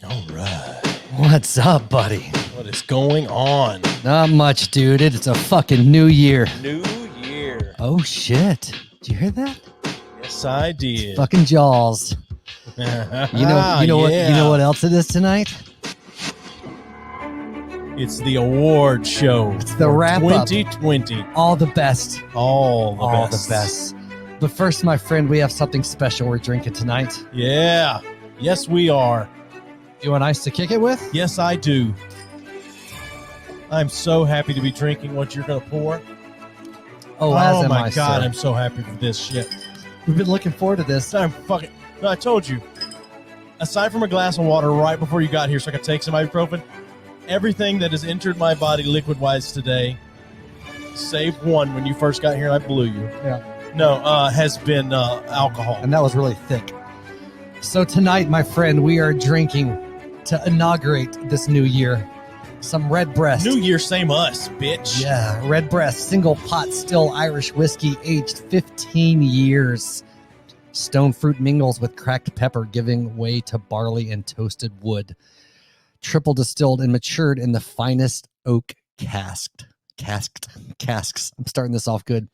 All right. What's up, buddy? What is going on? Not much, dude. It's a fucking new year. New year. Oh, shit. Did you hear that? Yes, I did. Fucking Jaws. You know what else it is tonight? It's the award show. It's the wrap up. 2020. All the best. All the best. But first, my friend, we have something special we're drinking tonight. Yeah. Yes, we are. You want ice to kick it with? Yes, I do. I'm so happy to be drinking what you're going to pour. Oh my God, I'm so happy for this shit. We've been looking forward to this. No, I told you. Aside from a glass of water right before you got here so I could take some ibuprofen, everything that has entered my body liquid-wise today, save one when you first got here and I blew you. Yeah. No, has been alcohol. And that was really thick. So tonight, my friend, we are drinking to inaugurate this new year some Red Breast. New year, same us, bitch. Yeah, Red Breast, single pot still Irish whiskey, aged 15 years. Stone fruit mingles with cracked pepper, giving way to barley and toasted wood. Triple distilled and matured in the finest oak casks. I'm starting this off good.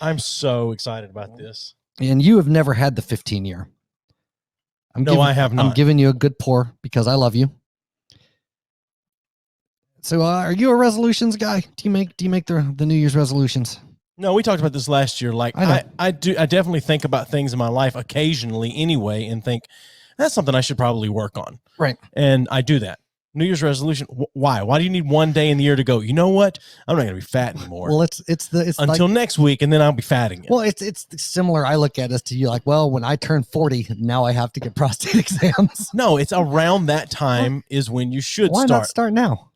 I'm so excited about this. And you have never had the 15 year. I have not. I'm giving you a good pour because I love you. So, are you a resolutions guy? Do you make the New Year's resolutions? No, we talked about this last year. Like I definitely think about things in my life occasionally anyway, and think that's something I should probably work on. Right. And I do that. New Year's resolution. Why? Why do you need one day in the year to go? You know what? I'm not going to be fat anymore. Well, it's until like, next week, and then I'll be fat again. Well, it's similar. I look at it to you like, well, when I turn 40, now I have to get prostate exams. No, it's around that time is when you should Why start. Not start now?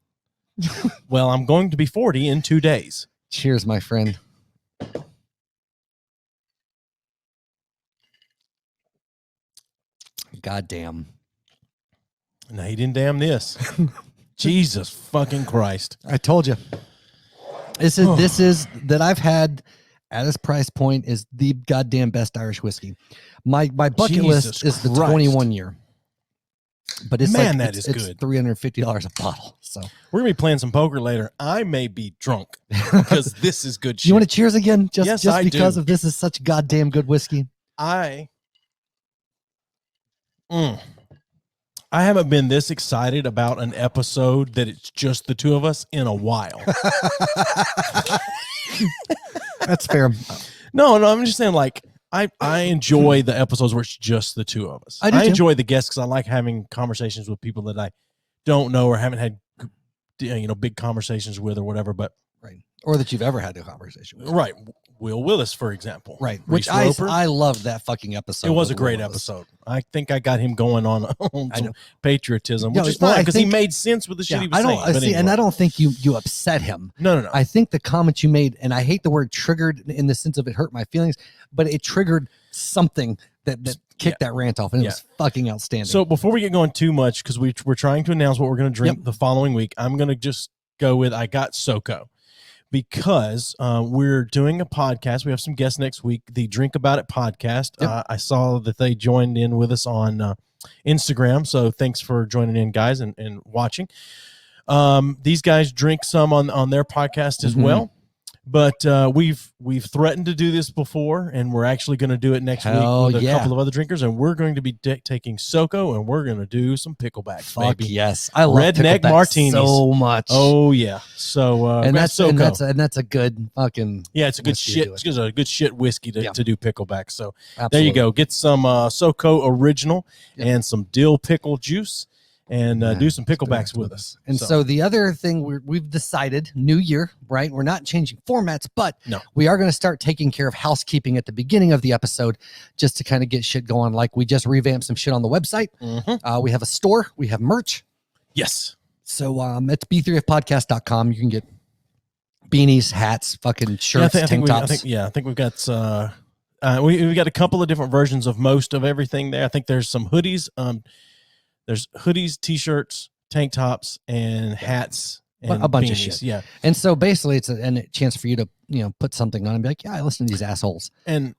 Well, I'm going to be 40 in 2 days. Cheers, my friend. Goddamn. No, he didn't damn this. Jesus fucking Christ. I told you. This is that I've had at this price point is the goddamn best Irish whiskey. My bucket list is the 21 year. But it's good. It's $350 a bottle. So we're gonna be playing some poker later. I may be drunk because this is good shit. You want to cheers again? Just because do. of this is such goddamn good whiskey. I haven't been this excited about an episode that it's just the two of us in a while. That's fair. No, I'm just saying, like, I enjoy the episodes where it's just the two of us. I enjoy the guests because I like having conversations with people that I don't know or haven't had, big conversations with or whatever. But right, or that you've ever had a conversation with. Right. Will Willis, for example. Right. Which I loved that fucking episode. It was a great episode. I think I got him going on some patriotism, which is fine because he made sense with the shit he was saying. And I don't think you upset him. No. I think the comment you made, and I hate the word triggered in the sense of it hurt my feelings, but it triggered something that kicked that rant off, and it was fucking outstanding. So before we get going too much, because we're trying to announce what we're going to drink the following week, I'm going to just go with I got SoCo. Because we're doing a podcast. We have some guests next week, the Drink About It podcast. Yep. I saw that they joined in with us on Instagram. So thanks for joining in, guys, and watching. These guys drink some on their podcast as well. But we've threatened to do this before, and we're actually going to do it next week with a couple of other drinkers, and we're going to be taking SoCo, and we're going to do some picklebacks. Fuck baby. Yes, I love redneck martinis so much. Oh yeah, so and that's a good fucking it's a good shit. It's a good shit whiskey to do picklebacks. So absolutely. There you go. Get some SoCo original and some dill pickle juice. And do some picklebacks with us. And so the other thing we've decided, new year, right? We're not changing formats, but we are going to start taking care of housekeeping at the beginning of the episode just to kind of get shit going. Like we just revamped some shit on the website. We have a store. We have merch. Yes. So it's b3fpodcast.com. You can get beanies, hats, fucking shirts, tank tops. I think we've got we've got a couple of different versions of most of everything there. I think there's some hoodies. There's hoodies, t-shirts, tank tops, and hats, and a bunch beanies. of shit. Yeah. And so basically it's a chance for you to, put something on and be like, yeah, I listen to these assholes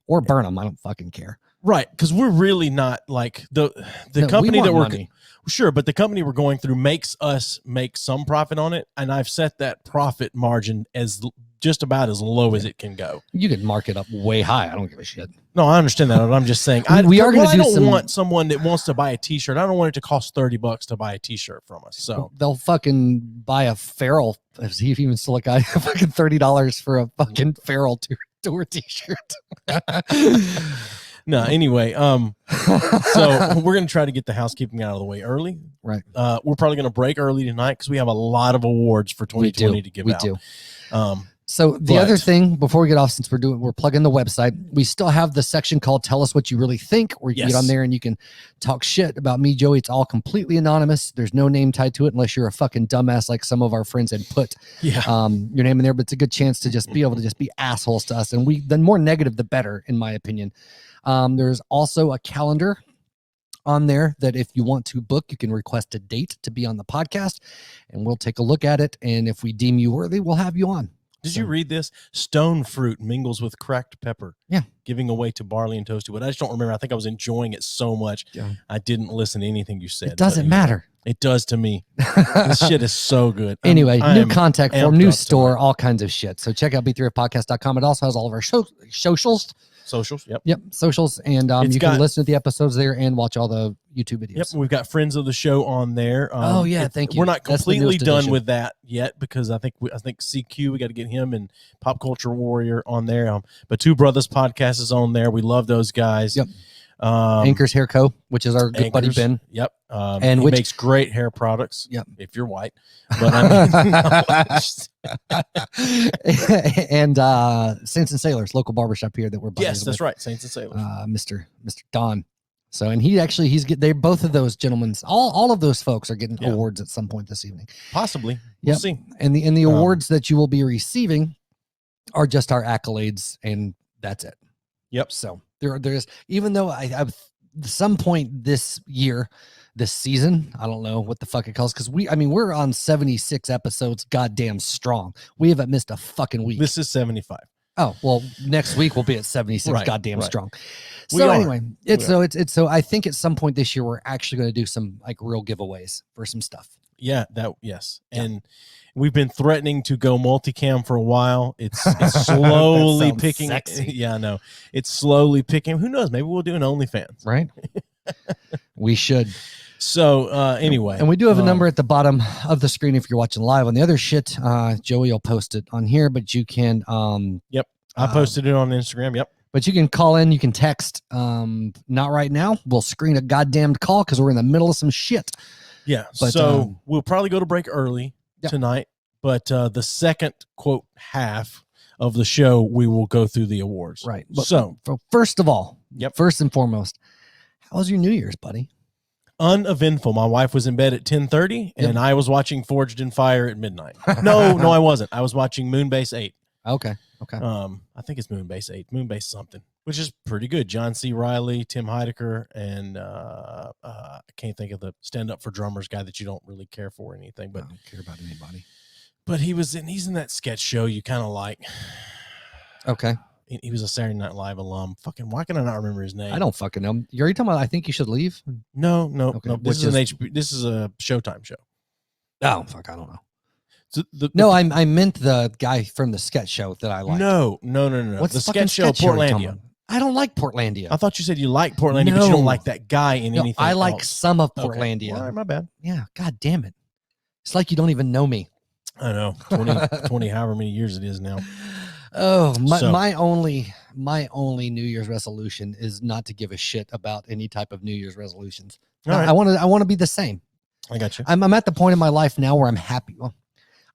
or burn them. I don't fucking care. Right, because we're really not like the No, company that we're money. sure, but the company we're going through makes us make some profit on it, and I've set that profit margin as just about as low as it can go. You could mark it up way high. I don't give a shit. No, I understand that. But I'm just saying, we are going to do I don't some. want someone that wants to buy a T-shirt. I don't want it to cost $30 to buy a T-shirt from us. So they'll fucking buy a feral. Is he even still a guy? Fucking $30 for a fucking feral tour T-shirt. No, anyway, so we're going to try to get the housekeeping out of the way early. Right. We're probably going to break early tonight because we have a lot of awards for 2020 to give out. We do. So the other thing before we get off, since we're plugging the website, we still have the section called Tell Us What You Really Think, where you get on there and you can talk shit about me, Joey. It's all completely anonymous. There's no name tied to it unless you're a fucking dumbass like some of our friends had put your name in there. But it's a good chance to just be able to just be assholes to us. And the more negative, the better, in my opinion. There's also a calendar on there that if you want to book, you can request a date to be on the podcast, and we'll take a look at it. And if we deem you worthy, we'll have you on. Did you read this? Stone fruit mingles with cracked pepper. Yeah. Giving away to barley and toasted wood. I just don't remember. I think I was enjoying it so much. Yeah. I didn't listen to anything you said. It doesn't matter. It does to me. This shit is so good. Anyway, new contact form, new store, all kinds of shit. So check out b3fpodcast.com. It also has all of our socials. Socials, yep, socials, and you can listen to the episodes there and watch all the YouTube videos. Yep, we've got friends of the show on there. Thank you. We're not completely done with that yet because I think CQ, we got to get him and Pop Culture Warrior on there. But Two Brothers Podcast is on there. We love those guys. Yep. Anchor's Hair Co., which is our good buddy Ben. Yep. And he makes great hair products. Yep. If you're white. But I mean, and Saints and Sailors, local barbershop here that we're buddies that's right. Saints and Sailors. Mr. Don. So, and they both of those gentlemen, all of those folks are getting awards at some point this evening. Possibly. We'll see. And the awards that you will be receiving are just our accolades, and that's it. Yep. So there's, even though I've some point this season, I don't know what the fuck it calls, because we're on 76 episodes goddamn strong. We haven't missed a fucking week. This is 75. Oh, well, next week we'll be at 76 goddamn strong. So anyway, so I think at some point this year we're actually going to do some like real giveaways for some stuff. Yeah, yes. And we've been threatening to go multicam for a while. It's slowly picking. Sexy. Yeah, I know. It's slowly picking. Who knows? Maybe we'll do an OnlyFans. Right? We should. So anyway. And we do have a number at the bottom of the screen if you're watching live. On the other shit, Joey will post it on here, but you can Yep. I posted it on Instagram. Yep. But you can call in, you can text. Not right now. We'll screen a goddamn call because we're in the middle of some shit. Yeah. But, so we'll probably go to break early tonight. But the second quote half of the show, we will go through the awards. Right. But, so first of all, first and foremost, how was your New Year's, buddy? Uneventful. My wife was in bed at 10:30 and I was watching Forged in Fire at midnight. No, I wasn't. I was watching Moonbase 8. Okay. I think it's Moonbase 8, Moonbase something, which is pretty good. John C. Reilly, Tim Heidecker, and I can't think of the Stand Up for Drummers guy that you don't really care for or anything, but I don't care about anybody. But he's in that sketch show you kind of like. Okay. He was a Saturday Night Live alum. Fucking, why can I not remember his name? I don't fucking know. You're talking about I Think You Should Leave? No. This is a Showtime show. Oh, fuck, I don't know. So I meant the guy from the sketch show that I like. No. What's the sketch show, Portlandia. I don't like Portlandia. I thought you said you like Portlandia, but you don't like that guy in anything I like else. some of Portlandia. Okay. All right, my bad. Yeah, god damn it. It's like you don't even know me. I know. 20 however many years it is now. Oh, my only New Year's resolution is not to give a shit about any type of New Year's resolutions. Right. I want to be the same. I got you. I'm at the point in my life now where I'm happy. Well,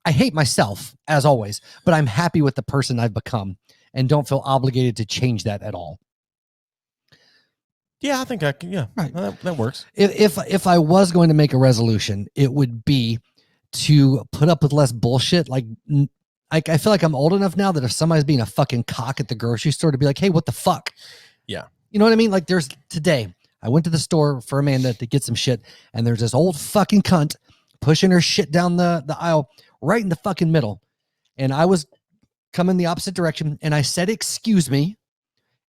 I hate myself as always, but I'm happy with the person I've become and don't feel obligated to change that at all. Yeah, I think I can. Yeah, right. That works. If I was going to make a resolution, it would be to put up with less bullshit. Like I feel like I'm old enough now that if somebody's being a fucking cock at the grocery store, to be like, hey, what the fuck? Yeah. You know what I mean? Like today, I went to the store for Amanda to get some shit, and there's this old fucking cunt pushing her shit down the aisle right in the fucking middle. And I was coming the opposite direction, and I said, excuse me.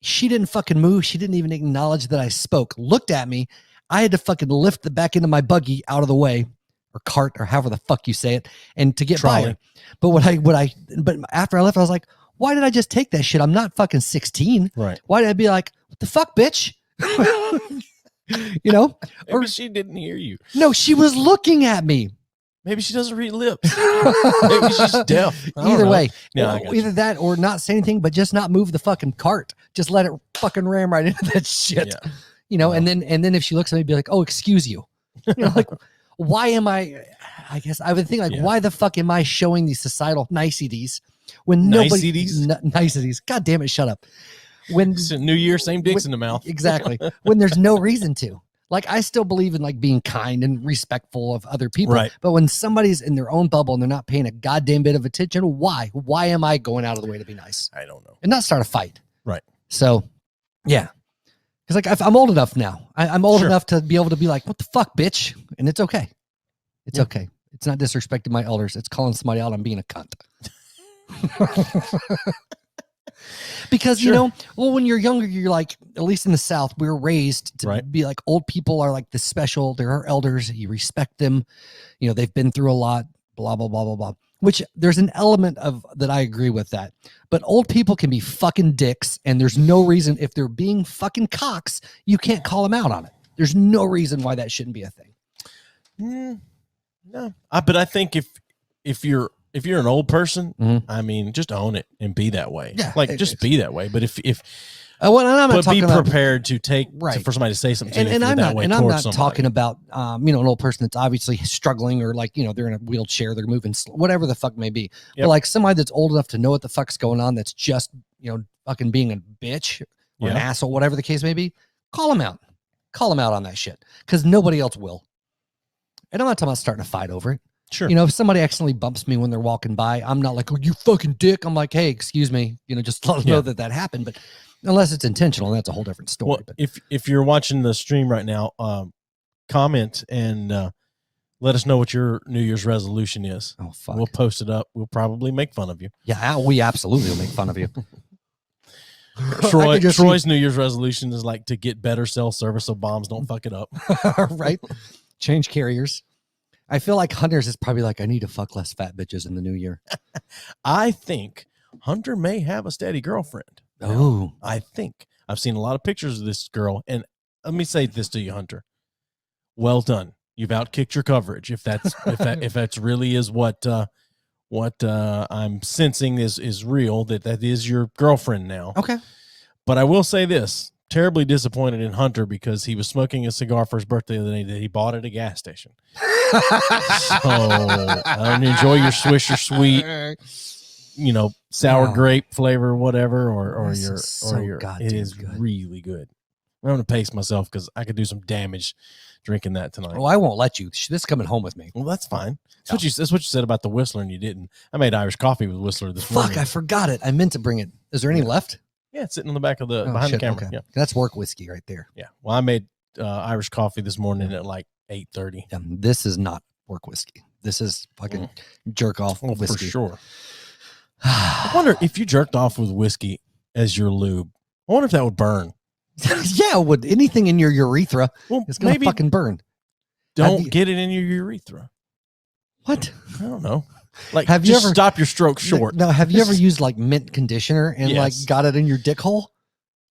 She didn't fucking move. She didn't even acknowledge that I spoke. Looked at me. I had to fucking lift the back end of my buggy out of the way, or cart, or however the fuck you say it, and to get by her. But after I left, I was like, why did I just take that shit? I'm not fucking 16. Right. Why did I be like, what the fuck, bitch? You know? Maybe she didn't hear you. No, she was looking at me. Maybe she doesn't read lips. Maybe she's deaf. Either way. Yeah, either that or not say anything, but just not move the fucking cart. Just let it fucking ram right into that shit. Yeah. You know, and then if she looks at me, be like, oh, excuse you. You know, like, why am I guess I would think, like, why the fuck am I showing these societal niceties when nobody niceties? God damn it, shut up. When it's a new year, same dicks in the mouth. Exactly. When there's no reason to. Like, I still believe in like being kind and respectful of other people. Right. But when somebody's in their own bubble and they're not paying a goddamn bit of attention, why? Why am I going out of the way to be nice? I don't know. And not start a fight. Right. So, yeah. Because like I'm old enough now. I'm old enough to be able to be like, what the fuck, bitch? And it's okay. It's okay. It's not disrespecting my elders. It's calling somebody out on being a cunt. Because, you know, well, when you're younger, you're like, at least in the South, we were raised to be like, old people are like the special. They're our elders. You respect them. You know, they've been through a lot, blah, blah, blah, blah, blah. Which there's an element of that. I agree with that. But old people can be fucking dicks. And there's no reason, if they're being fucking cocks, you can't call them out on it. There's no reason why that shouldn't be a thing. No, but I think if you're an old person, I mean, just own it and be that way. Yeah, like just be that way. But if be prepared to take for somebody to say something to you. And I'm not talking about an old person that's obviously struggling, or like, you know, they're in a wheelchair, they're moving, whatever the fuck may be. Yep. But like somebody that's old enough to know what the fuck's going on, that's just, you know, fucking being a bitch or an asshole, whatever the case may be. Call them out on that shit, because nobody else will. And I'm not talking about starting a fight over it. Sure. You know, if somebody accidentally bumps me when they're walking by, I'm not like, oh, you fucking dick. I'm like, hey, excuse me. You know, just let them know that happened. But unless it's intentional, that's a whole different story. Well, but if you're watching the stream right now, comment and let us know what your New Year's resolution is. Oh, fuck. We'll post it up. We'll probably make fun of you. Yeah, we absolutely will make fun of you. Troy's New Year's resolution is like to get better cell service so bombs don't fuck it up. Right? Change carriers. I feel like Hunter's is probably like, I need to fuck less fat bitches in the new year. I think Hunter may have a steady girlfriend. Oh, I think I've seen a lot of pictures of this girl, and let me say this to you, Hunter. Well done. You've outkicked your coverage. If that's really is what I'm sensing is real, that is your girlfriend now. Okay. But I will say this. Terribly disappointed in Hunter because he was smoking a cigar for his birthday the other day that he bought at a gas station. So enjoy your Swisher Sweet, you know, sour grape flavor, whatever, or your it is good. Really good. I'm going to pace myself because I could do some damage drinking that tonight. Well, I won't let you. This is coming home with me. Well, that's fine. That's what you said about the Whistler, and you didn't. I made Irish coffee with Whistler this morning. Fuck, I forgot it. I meant to bring it. Is there any left? Yeah, it's sitting on the back of behind the camera. Okay. Yeah, that's work whiskey right there. Yeah. Well, I made Irish coffee this morning at like 8:30. Yeah, this is not work whiskey. This is fucking jerk off whiskey. For sure. I wonder if you jerked off with whiskey as your lube. I wonder if that would burn. Yeah, would anything in your urethra? Well, it's gonna fucking burn. Don't get it in your urethra. What? I don't know. Like, have you ever stop your stroke short? No, have you ever used like mint conditioner and like got it in your dick hole?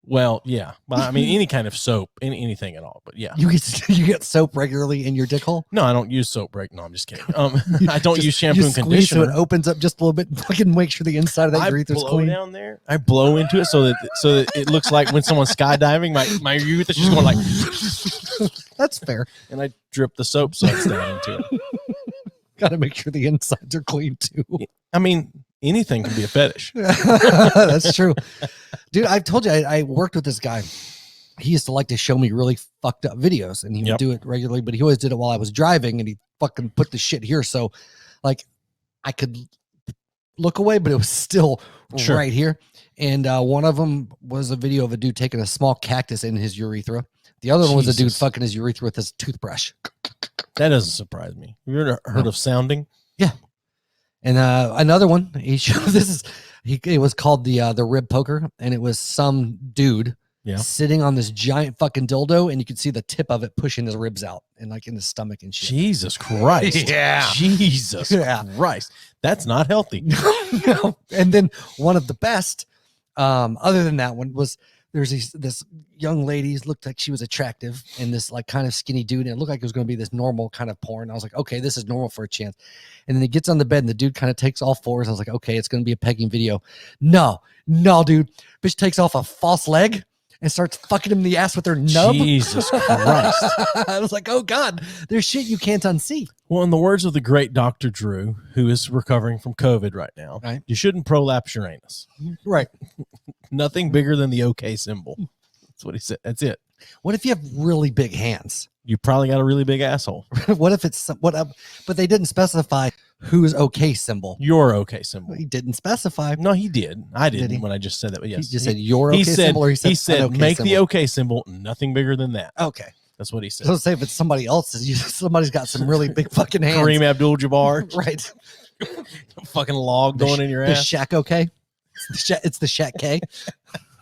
Well, yeah. Well, I mean, any kind of soap, anything at all. But yeah, you get soap regularly in your dick hole. No, I don't use soap. No, I'm just kidding. I don't use shampoo and conditioner. So it opens up just a little bit. Fucking make sure the inside of that urethra is clean. Down there. I blow into it so that it looks like when someone's skydiving, my urethra's just going like. That's fair. And I drip the soap suds down into it. Got to make sure the insides are clean too. I mean, anything can be a fetish. That's true. Dude, I've told you, I worked with this guy. He used to like to show me really fucked up videos, and he would do it regularly, but he always did it while I was driving, and he fucking put the shit here. So like I could look away, but it was still right here. And one of them was a video of a dude taking a small cactus in his urethra. The other one was a dude fucking his urethra with his toothbrush. That doesn't surprise me. Have you ever heard of sounding? Yeah. And another one, he showed It was called the rib poker, and it was some dude sitting on this giant fucking dildo, and you could see the tip of it pushing his ribs out and like in his stomach and shit. Jesus Christ. Yeah. Jesus Christ. That's not healthy. No. And then one of the best, other than that one, was there's this young lady, looked like she was attractive, and this like kind of skinny dude, and it looked like it was going to be this normal kind of porn. I was like, okay, this is normal for a chance. And then he gets on the bed, and the dude kind of takes all fours. I was like, okay, it's going to be a pegging video. No, dude. Bitch takes off a false leg and starts fucking him in the ass with her nub. Jesus Christ. I was like, oh God, there's shit you can't unsee. Well, in the words of the great Dr. Drew, who is recovering from COVID right now, you shouldn't prolapse your anus. Right. Nothing bigger than the OK symbol. That's what he said. That's it. What if you have really big hands? You probably got a really big asshole. What if it's but they didn't specify whose OK symbol. Your OK symbol. He didn't specify. No, he did. I didn't when I just said that. But yes, he just said your OK symbol. Or he said OK make symbol. The OK symbol. Nothing bigger than that. Okay, that's what he said. So say if it's somebody else's, somebody's got some really big fucking hands. Kareem Abdul-Jabbar, right? Fucking log going in your ass. The Shaq OK. It's the Shaq K.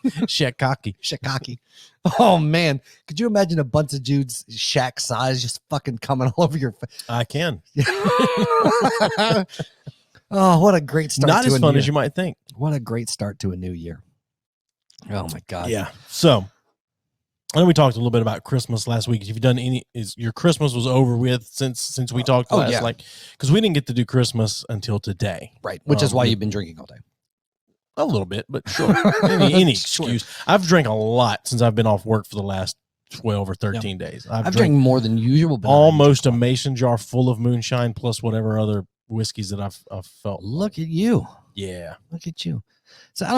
Shaq-cocky. Oh man, could you imagine a bunch of dudes Shaq size just fucking coming all over your face? I can. Oh, what a great start! Not as fun as you might think. What a great start to a new year. Oh my God. Yeah. So I know we talked a little bit about Christmas last week. If you've done your Christmas was over with since we talked last, yeah. Because we didn't get to do Christmas until today. Right. Which is why you've been drinking all day. A little bit, but sure. Any excuse. Sure. I've drank a lot since I've been off work for the last 12 or 13 days. I've drank more than usual. But almost a mason jar full of moonshine plus whatever other whiskeys that I've felt. Look at you. Yeah. Look at you. So I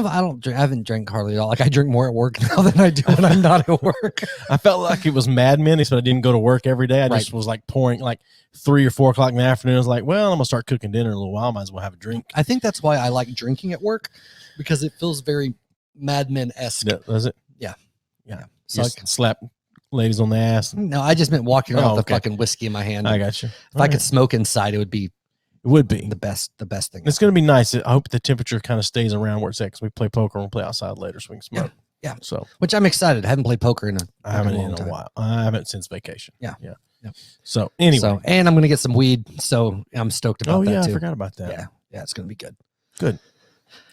haven't drank hardly at all. Like I drink more at work now than I do when I'm not at work. I felt like it was Mad Men, but I didn't go to work every day. I just was like pouring like 3 or 4 o'clock in the afternoon. I was like, well, I'm gonna start cooking dinner in a little while. Might as well have a drink. I think that's why I like drinking at work because it feels very Mad Men-esque. Does it? Yeah. So I can slap ladies on the ass. No, I just meant walking around with the fucking whiskey in my hand. I got you. If I could smoke inside, it would be. It would be the best thing. It's going to be nice. I hope the temperature kind of stays around where it's at because we play poker and we'll play outside later so we can smoke. Yeah. So, which I'm excited. I haven't played poker in a while. I haven't since vacation. Yeah. So anyway, and I'm going to get some weed. So I'm stoked about that. Oh yeah, too. I forgot about that. Yeah, it's going to be good.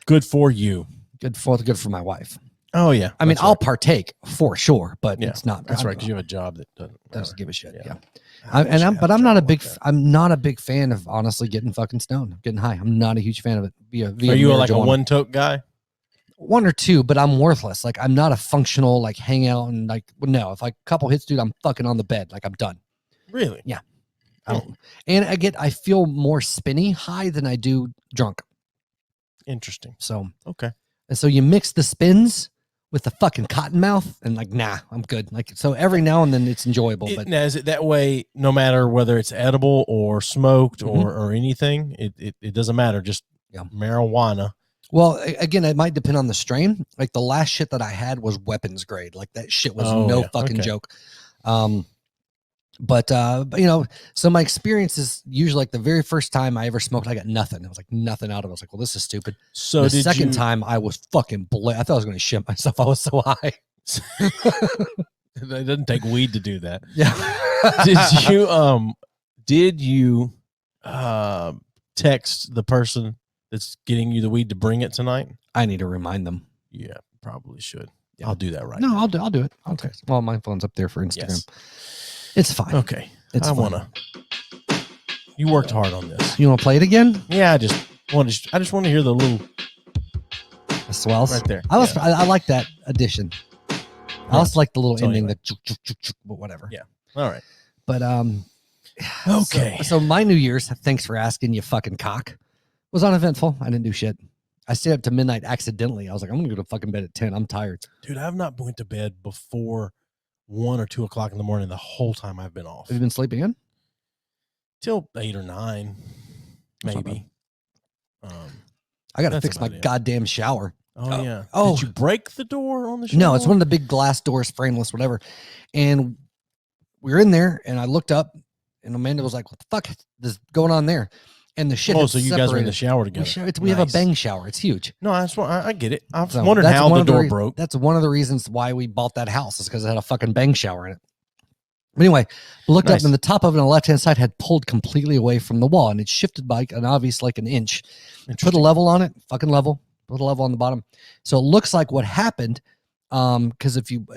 Good for you. Good for my wife. Oh yeah. I mean, I'll partake for sure, but it's not. That's right because you have a job that doesn't give a shit. Yeah. I'm not a big fan of honestly getting fucking stoned, getting high. I'm not a huge fan of it. Are you like a one toke guy? 1 or 2, but I'm worthless. Like I'm not a functional like hang out and like no. If like a couple hits, dude, I'm fucking on the bed. Like I'm done. Really? Yeah. And I feel more spinny high than I do drunk. Interesting. So okay. And so you mix the spins with the fucking cotton mouth and like, nah, I'm good. Like, so every now and then it's enjoyable. But now is it that way no matter whether it's edible or smoked or anything? It doesn't matter. Just marijuana. Well, again, it might depend on the strain. Like the last shit that I had was weapons grade. Like that shit was fucking joke. But you know, so my experience is usually like the very first time I ever smoked, I got nothing. It was like nothing out of it. I was like, well, this is stupid. So the second time I was fucking I thought I was going to shit myself. I was so high. It doesn't take weed to do that. Yeah. Did you text the person that's getting you the weed to bring it tonight? I need to remind them. Yeah, probably should. Yeah. I'll do that right now. now. I'll do it. I'll text. Well, my phone's up there for Instagram. Yes. It's fine. Okay. You worked hard on this. You want to play it again? Yeah, I just want to hear the little swells right there. I like that addition. I also like the little ending, the but whatever. Yeah. All right. But okay. So my New Year's, thanks for asking, you fucking cock, was uneventful. I didn't do shit. I stayed up to midnight accidentally. I was like, I'm gonna go to fucking bed at 10. I'm tired. Dude, I've not went to bed before 1 or 2 o'clock in the morning the whole time I've been off. Have you been sleeping in? Till 8 or 9, maybe. I gotta fix my goddamn shower. Oh yeah. Oh, did you break the door on the shower? No, it's one of the big glass doors, frameless, whatever. And we were in there, and I looked up, and Amanda was like, "What the fuck is going on there?" and the shit. Oh, so you guys are in the shower together. We have a bang shower. It's huge. No, I get it. I was wondering how the door broke. That's one of the reasons why we bought that house, is because it had a fucking bang shower in it. But anyway, we looked up, and the top of it on the left-hand side had pulled completely away from the wall, and it shifted by an obvious like an inch. Put a level on it, fucking level. Put a level on the bottom. So it looks like what happened, because if you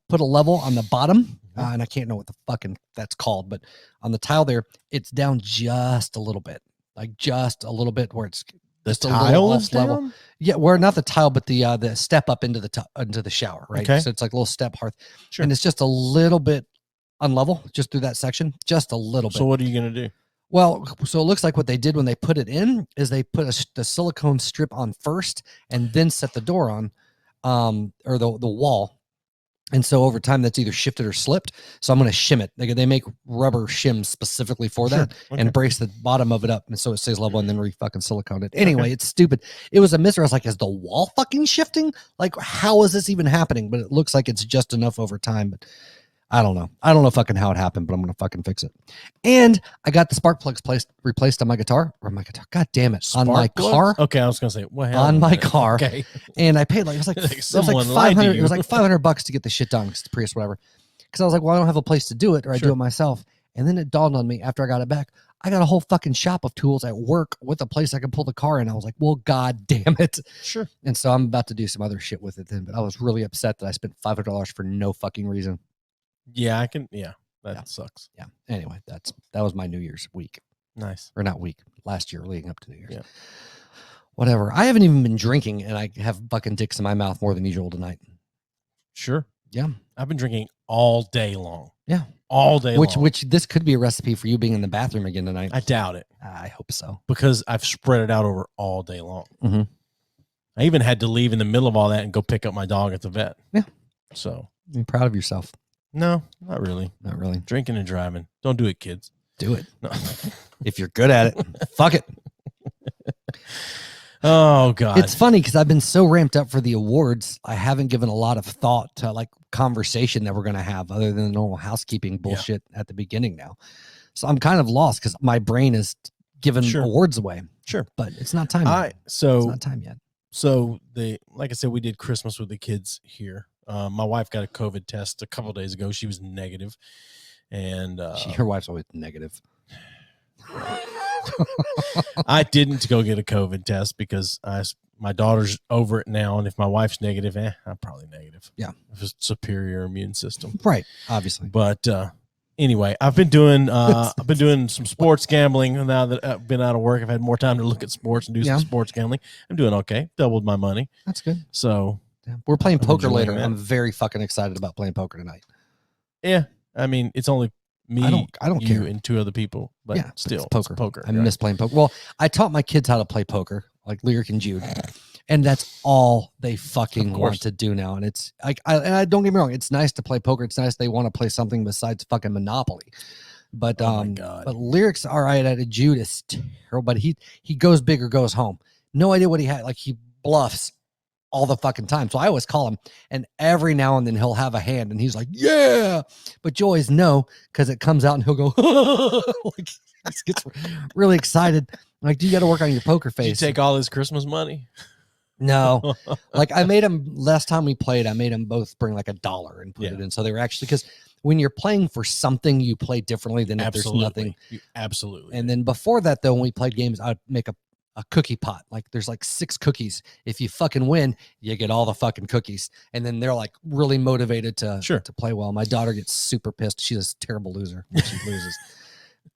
put a level on the bottom, and I can't know what the fucking that's called, but on the tile there, it's down just a little bit, like just a little bit, where it's the tile is down? Level. Yeah, where not the tile, but the step up into the shower, right? Okay. So it's like a little step hearth, sure. And it's just a little bit unlevel, just through that section, just a little bit. So what are you gonna do? Well, so it looks like what they did when they put it in is they put the silicone strip on first, and then set the door on, or the wall. And so over time, that's either shifted or slipped. So I'm going to shim it. They make rubber shims specifically for that, and brace the bottom of it up, and so it stays level, and then fucking silicone it. Anyway, It's stupid. It was a mystery. I was like, is the wall fucking shifting? Like, how is this even happening? But it looks like it's just enough over time. But I don't know. I don't know fucking how it happened, but I'm going to fucking fix it. And I got the spark plugs replaced on my guitar. God damn it. Spark on my plugs? car. Okay, I was going to say, what happened? On my car. Okay. And I paid it was like $500. It was like $500 to get the shit done, because the Prius, whatever. Because I was like, well, I don't have a place to do it, or I do it myself. And then it dawned on me after I got it back, I got a whole fucking shop of tools at work with a place I can pull the car in. I was like, well, god damn it. Sure. And so I'm about to do some other shit with it then. But I was really upset that I spent $500 for no fucking reason. Yeah, that sucks. Yeah. Anyway, that was my New Year's week. Nice. Or not week, last year leading up to New Year's. Yeah. Whatever. I haven't even been drinking, and I have fucking dicks in my mouth more than usual tonight. Sure. Yeah. I've been drinking all day long. Yeah. All day long. Which this could be a recipe for you being in the bathroom again tonight. I doubt it. I hope so. Because I've spread it out over all day long. Mm-hmm. I even had to leave in the middle of all that and go pick up my dog at the vet. Yeah. So. I'm proud of yourself. No, not really. Not really. Drinking and driving. Don't do it, kids. Do it. No. If you're good at it, fuck it. Oh, God. It's funny because I've been so ramped up for the awards. I haven't given a lot of thought to like conversation that we're going to have, other than the normal housekeeping bullshit at the beginning now. So I'm kind of lost because my brain is giving awards away. Sure. But it's not time yet. It's not time yet. So like I said, we did Christmas with the kids here. My wife got a COVID test a couple of days ago. She was negative, and her wife's always negative. I didn't go get a COVID test because my daughter's over it now, and if my wife's negative, I'm probably negative. Yeah, it's superior immune system, right? Obviously, but anyway, I've been doing some sports gambling now that I've been out of work. I've had more time to look at sports and do some sports gambling. I'm doing okay. Doubled my money. That's good. So. We're playing poker later. I'm very fucking excited about playing poker tonight. Yeah, I mean, it's only me, I don't care, and two other people, but still, it's poker. It's poker. I miss playing poker. Well, I taught my kids how to play poker, like Lyric and Jude, and that's all they fucking want to do now. And it's like, I don't get me wrong, it's nice to play poker. It's nice they want to play something besides fucking Monopoly. But but Lyric's all right at it. Jude is terrible, but he goes big or goes home. No idea what he had. Like, he bluffs all the fucking time. So I always call him, and every now and then he'll have a hand and he's like, yeah, but you always know because it comes out and he'll go like, he gets really excited. Like, do you got to work on your poker face? Did you take all his Christmas money? No. Like, I made him, last time we played, I made them both bring like $1 and put it in. So they were actually, because when you're playing for something, you play differently than if there's nothing. Absolutely. And then before that, though, when we played games, I'd make a cookie pot. Like, there's like 6 cookies. If you fucking win, you get all the fucking cookies. And then they're like really motivated to play well. My daughter gets super pissed. She's a terrible loser when she loses.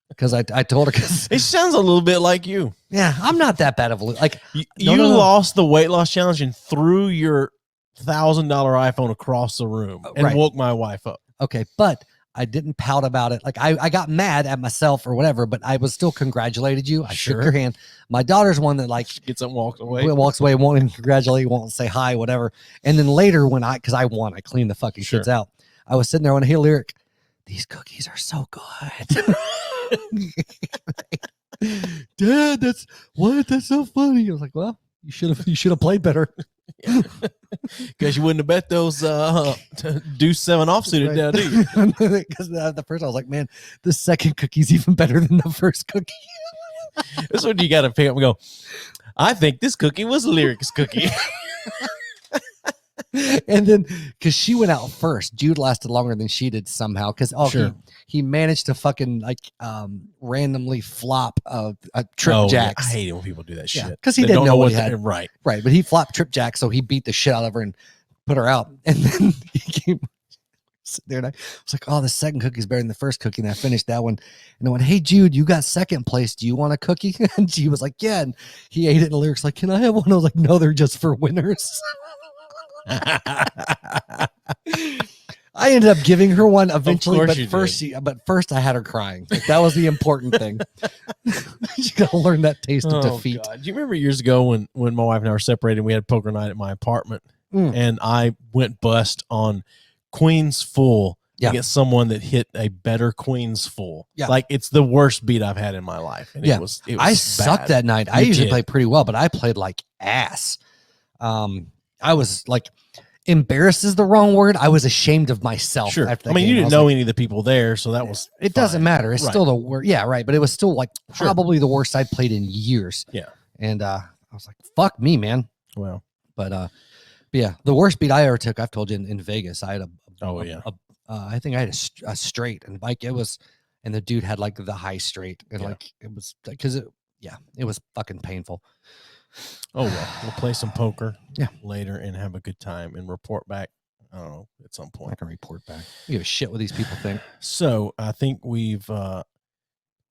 Because I told her, because it sounds a little bit like you. Yeah, I'm not that bad of a loser. Like, you lost the weight loss challenge and threw your $1,000 iPhone across the room and woke my wife up. Okay, but I didn't pout about it. Like, I got mad at myself or whatever, but I was still congratulated you. I shook your hand. My daughter's one that like gets up and walks away. Won't even congratulate, won't say hi, whatever. And then later when because I won, I cleaned the fucking kids out. I was sitting there when I hear Lyric, these cookies are so good. Dad, that's so funny. I was like, well, you should have played better. Because you wouldn't have bet those Deuce 7 offsuited down, do you? Because the first I was like, man, the second cookie's even better than the first cookie. This is when you got to pick up and go, I think this cookie was Lyric's cookie. And then, because she went out first, Jude lasted longer than she did somehow. Because he managed to fucking randomly flop a Trip Jacks. I hate it when people do that shit because he didn't know what he had. Right. But he flopped Trip Jacks, so he beat the shit out of her and put her out. And then he came there, and I was like, "Oh, the second cookie's better than the first cookie." And I finished that one, and I went, "Hey, Jude, you got second place. Do you want a cookie?" And she was like, "Yeah." And he ate it, and Lyric's like, "Can I have one?" I was like, "No, they're just for winners." I ended up giving her one eventually, but first I had her crying. Like, that was the important thing. You gotta learn that taste of defeat. God. Do you remember years ago when my wife and I were separated, we had poker night at my apartment, and I went bust on Queen's Full to get someone that hit a better Queen's Full. Yeah. Like, it's the worst beat I've had in my life. And it was I sucked that night. I usually play pretty well, but I played like ass. I was like, embarrassed is the wrong word. I was ashamed of myself. Sure. After I mean, you didn't know any of the people there, so that was it fine. Doesn't matter. It's still the worst. Yeah, right. But it was still like probably the worst I'd played in years. Yeah. And I was like, fuck me, man. Well. But yeah, the worst beat I ever took, I've told you in Vegas. I had I think I had a straight, and like it was, and the dude had like the high straight, and like it was because it was fucking painful. Oh well, we'll play some poker later and have a good time and report back. I don't know, at some point. I can report back. You give a shit what these people think. So I think we've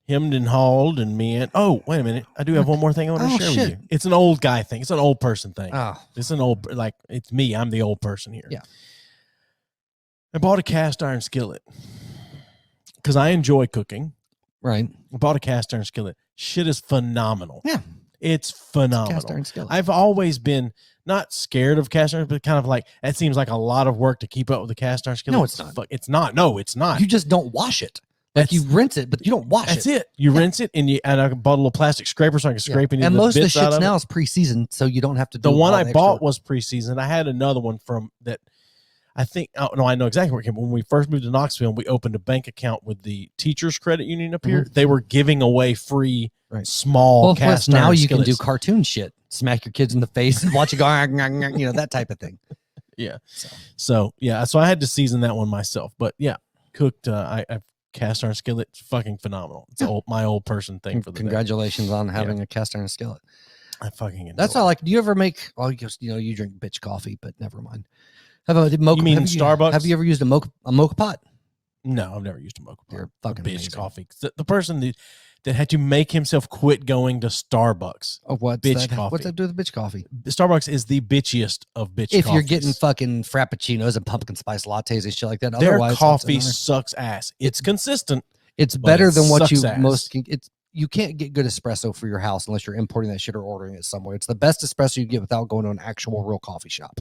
hemmed and hauled and wait a minute. I do have one more thing I want to share with you. It's an old guy thing. It's an old person thing. It's an old, it's me. I'm the old person here. Yeah. I bought a cast iron skillet because I enjoy cooking. Right. I bought a cast iron skillet. Shit is phenomenal. Yeah. It's phenomenal. Cast iron skillet. I've always been not scared of cast iron, but kind of like, it seems like a lot of work to keep up with the cast iron skillet. No, it's not. It's not. No, it's not. You just don't wash it. Like you rinse it, but you don't wash it. That's it. You rinse it, and I bought a little plastic scraper so I can scrape any of the bits out of it. And most of the shit now is pre-seasoned, so you don't have to do the one I bought was pre-seasoned. I had another one from that. I think, I know exactly where it came from. When we first moved to Knoxville, we opened a bank account with the Teachers Credit Union up here. They were giving away free small cast iron now you skillets. Can do cartoon shit. Smack your kids in the face and watch it go, that type of thing. Yeah. So I had to season that one myself. But yeah, cooked. I've cast iron skillet, fucking phenomenal. It's my old person thing for the congratulations on having a cast iron skillet. I fucking enjoy That's all. Like, do you ever make? Well, you drink bitch coffee, but never mind. Have a mocha? You mean Starbucks? Have you ever used a mocha pot? No, I've never used a mocha pot. You're fucking bitch amazing. Coffee. The person that had to make himself quit going to Starbucks. Oh, what's bitch that? coffee? What's that do with bitch coffee? Starbucks is the bitchiest of bitch. If coffees. you're getting fucking frappuccinos and pumpkin spice lattes and shit like that, their coffee sucks ass. It's consistent. It's better than what you ass. most. You can't get good espresso for your house unless you're importing that shit or ordering it somewhere. It's the best espresso you get without going to an actual real coffee shop.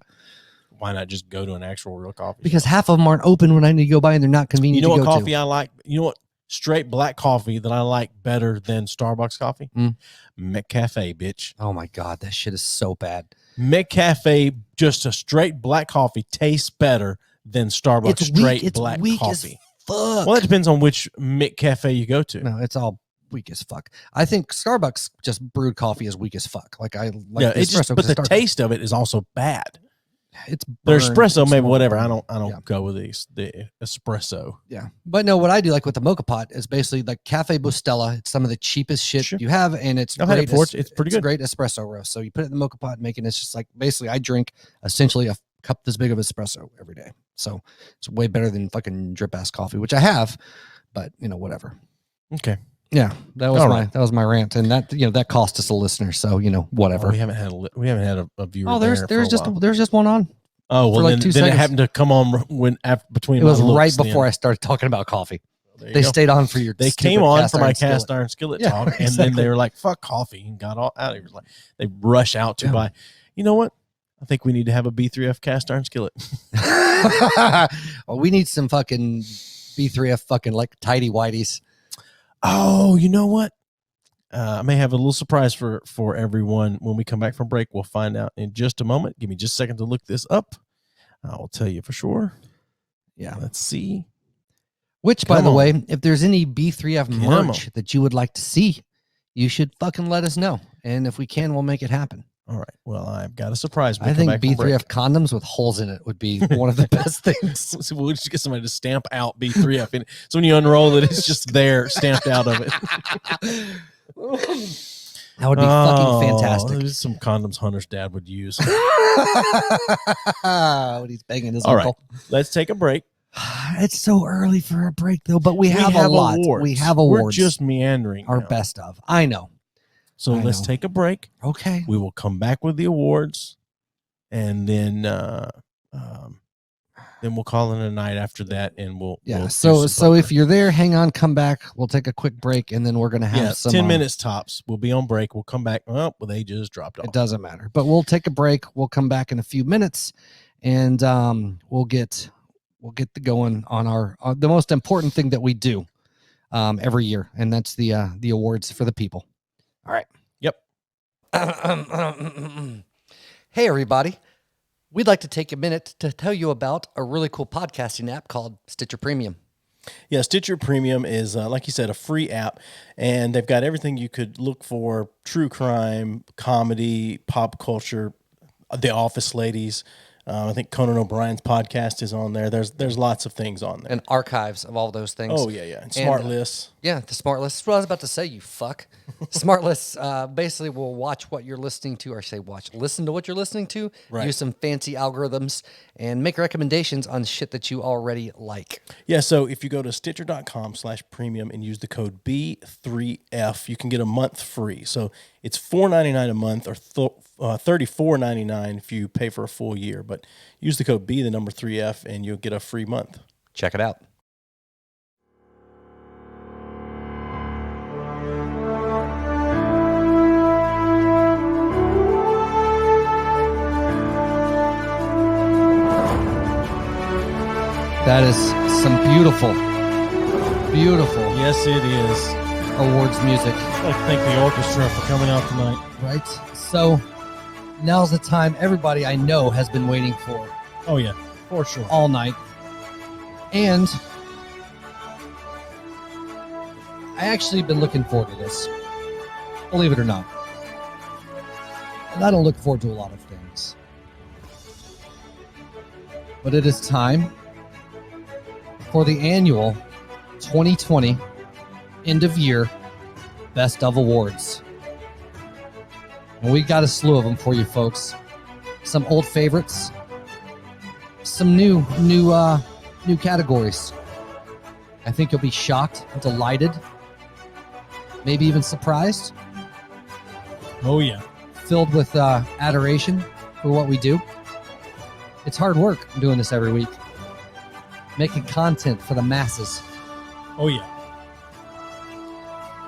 Why not just go to an actual real coffee because shop? half of them aren't open when I need to go by and they're not convenient. You know to what go coffee to. I like? You know what straight black coffee that I like better than Starbucks coffee? McCafe, bitch. Oh my God, that shit is so bad. McCafe, just a straight black coffee, tastes better than Starbucks straight black coffee. Fuck. Well, it depends on which McCafe you go to. No, it's all weak as fuck. I think Starbucks just brewed coffee is weak as fuck. Like I like espresso, but the taste of it is also bad. It's their espresso, maybe whatever. I don't go with the espresso. Yeah, but no, what I do like with the mocha pot is basically like Cafe Bustelo. It's some of the cheapest shit you have, and it's great. It's pretty good. Great espresso roast. So you put it in the mocha pot, and make it. It's just like basically I drink essentially a cup this big of espresso every day. So it's way better than fucking drip ass coffee, which I have. But whatever. Okay. Yeah, that was my rant, and that cost us a listener. So whatever. We haven't had a viewer. Oh, there's just one on. Oh well, then it happened to come on between. It was right before I started talking about coffee. They stayed on for your. They came on for my cast iron skillet talk, and then they were like, "Fuck coffee," and got all out of here. Like they rush out to buy. You know what? I think we need to have a B3F cast iron skillet. Well, we need some fucking B3F fucking like tidy whiteys. Oh, you know what? I may have a little surprise for everyone when we come back from break. We'll find out in just a moment. Give me just a second to look this up. I will tell you for sure. Yeah. Let's see. Which, by the way, if there's any B3F merch that you would like to see you should fucking let us know. And if we can, we'll make it happen. All right. Well, I've got a surprise. I think B3F condoms with holes in it would be one of the best things. So we'll just get somebody to stamp out B3F. And so when you unroll it, it's just there stamped out of it. That would be fucking fantastic. There's some condoms Hunter's dad would use. When he's banging his All uncle. right. Let's take a break. It's so early for a break, though, but we have a lot. Awards. We have awards. We're just meandering. Our now. best of. I know. So let's take a break. Okay. We will come back with the awards, and then we'll call it a night after that, and we'll so if you're there, hang on, come back. We'll take a quick break, and then we're gonna have some 10 minutes tops. We'll be on break. We'll come back. Oh, well, they just dropped off. It doesn't matter, but we'll take a break. We'll come back in a few minutes, and we'll get the going on our the most important thing that we do every year, and that's the awards for the people. All right. Yep. Hey, everybody. We'd like to take a minute to tell you about a really cool podcasting app called Stitcher Premium. Yeah, Stitcher Premium is, like you said, a free app, and they've got everything you could look for: true crime, comedy, pop culture, The Office ladies. I think Conan O'Brien's podcast is on there. There's lots of things on there. And archives of all those things. Oh, yeah. And smart lists. Yeah, the smart lists. That's what I was about to say, you fuck. Smart lists basically will watch what you're listening to, or listen to what you're listening to, use some fancy algorithms, and make recommendations on shit that you already like. Yeah, so if you go to Stitcher.com/premium and use the code B3F, you can get a month free. So it's $4.99 a month, or $34.99 if you pay for a full year. But use the code B3F, and you'll get a free month. Check it out. That is some beautiful. Yes, it is. Awards music. I'd like to thank the orchestra for coming out tonight. Right? So now's the time everybody I know has been waiting for. Oh, yeah, for sure. All night. And I actually been looking forward to this. Believe it or not. And I don't look forward to a lot of things. But it is time for the annual 2020 end of year Best of Awards. And we got a slew of them for you folks. Some old favorites, some new categories. I think you'll be shocked, delighted, maybe even surprised. Oh, yeah. Filled with adoration for what we do. It's hard work doing this every week. Making content for the masses. Oh, yeah.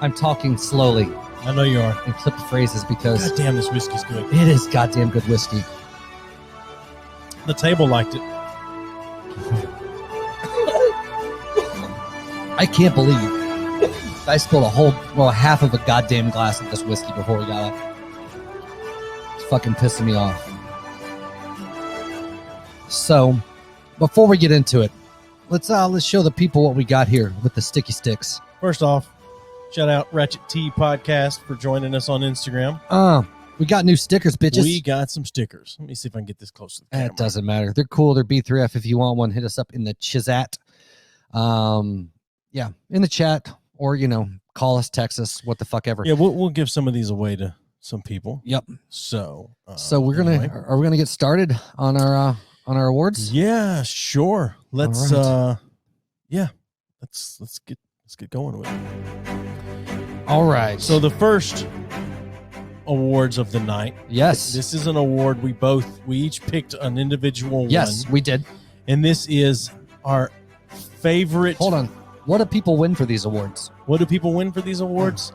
I'm talking slowly. I know you are. And clipped phrases because... God damn, this whiskey's good. It is goddamn good whiskey. The table liked it. I can't believe I spilled half of a goddamn glass of this whiskey before we got up. It's fucking pissing me off. So, before we get into it, let's show the people what we got here with the sticky sticks. First off, shout out Ratchet T Podcast for joining us on Instagram. We got new stickers, bitches. We got some stickers. Let me see if I can get this close to the camera. It doesn't matter. They're cool. They're B3F. If you want one, hit us up in the Chizat. Yeah, in the chat, or call us, text us, what the fuck ever. Yeah, we'll give some of these away to some people. Yep. So we're are we gonna get started on our awards? Yeah, sure. Let's right. let's get going with it. All right. So the first awards of the night. Yes. This is an award we each picked an individual one. Yes, we did. And this is our favorite. Hold on. What do people win for these awards? What do people win for these awards?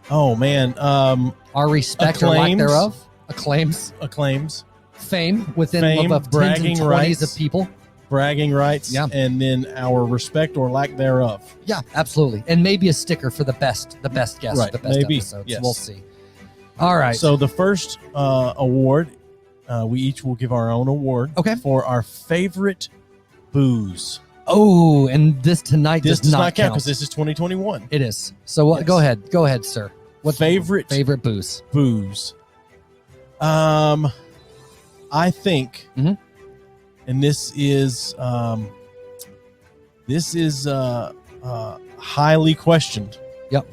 Oh man. Our respect or lack thereof. Acclaims. Fame within of bragging 10s and 20s rights of people. Bragging rights. Yeah. And then our respect or lack thereof. Yeah, absolutely. And maybe a sticker for the best guest, right. the best maybe. episodes. Yes. We'll see. All right. So the first award, we each will give our own award. Okay. For our favorite booze. Oh, and this does not count count because this is 2021. It is. So yes. Go ahead, sir. What favorite booze? Booze. I think, and this is highly questioned. Yep.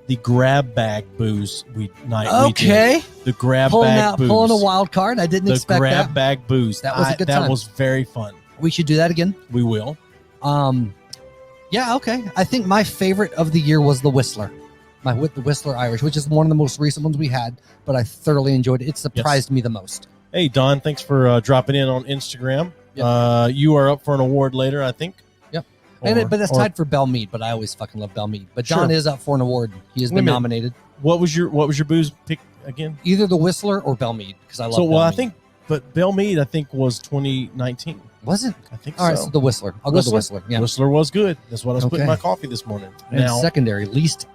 The grab bag booze we did. The grab bag booze. Pulling a wild card. I didn't expect that. The grab bag booze. That was a good time. That was very fun. We should do that again. We will. Yeah, okay. I think my favorite of the year was the Whistler. The Whistler Irish, which is one of the most recent ones we had, but I thoroughly enjoyed it. It surprised me the most. Hey, Don, thanks for dropping in on Instagram. Yep. You are up for an award later, I think. Yep. But it's tied for Belle Meade, but I always fucking love Belle Meade. But Don is up for an award. He has been nominated. What was your booze pick again? Either the Whistler or Belle Meade, because I love Belle Meade. I think, but Belle Meade, I think, was 2019. Was it? I think All right, so the Whistler. I'll go with the Whistler. Yeah. Whistler was good. That's what I was putting in my coffee this morning. And secondary, least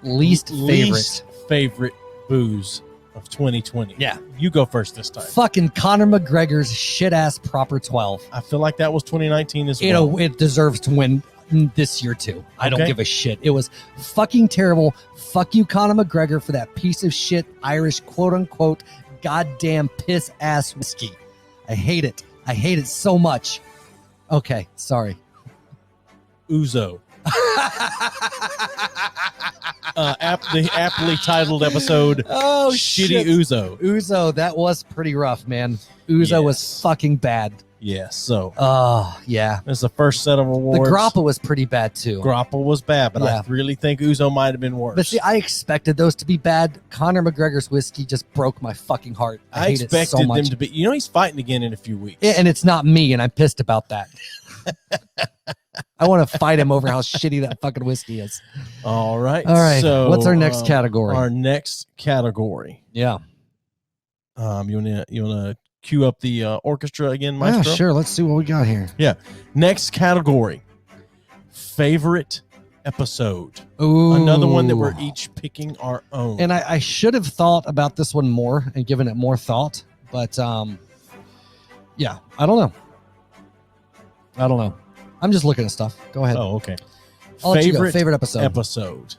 favorite booze of 2020. Yeah. You go first this time. Fucking Conor McGregor's shit-ass Proper 12. I feel like that was 2019 as well. It deserves to win this year, too. I don't give a shit. It was fucking terrible. Fuck you, Conor McGregor, for that piece of shit Irish, quote-unquote, goddamn piss-ass whiskey. I hate it. I hate it so much. Okay, sorry. Ouzo. The aptly titled episode. Oh, Shitty shit. Ouzo. Ouzo, that was pretty rough, man. Ouzo was fucking bad. Yes. So. Yeah. It's the first set of awards. The Grappa was pretty bad too. Grappa was bad, but I really think Ouzo might have been worse. But see, I expected those to be bad. Conor McGregor's whiskey just broke my fucking heart. I hate expected it so much. them to be. You know, he's fighting again in a few weeks. Yeah, and it's not me, and I'm pissed about that. I want to fight him over how shitty that fucking whiskey is. All right. So, what's our next category? Our next category. Yeah. You wanna cue up the orchestra again, Maestro? Yeah, sure. Let's see what we got here. Yeah. Next category. Favorite episode. Ooh. Another one that we're each picking our own. And I should have thought about this one more and given it more thought, but yeah, I don't know. I'm just looking at stuff. Go ahead. Oh, okay. Favorite episode.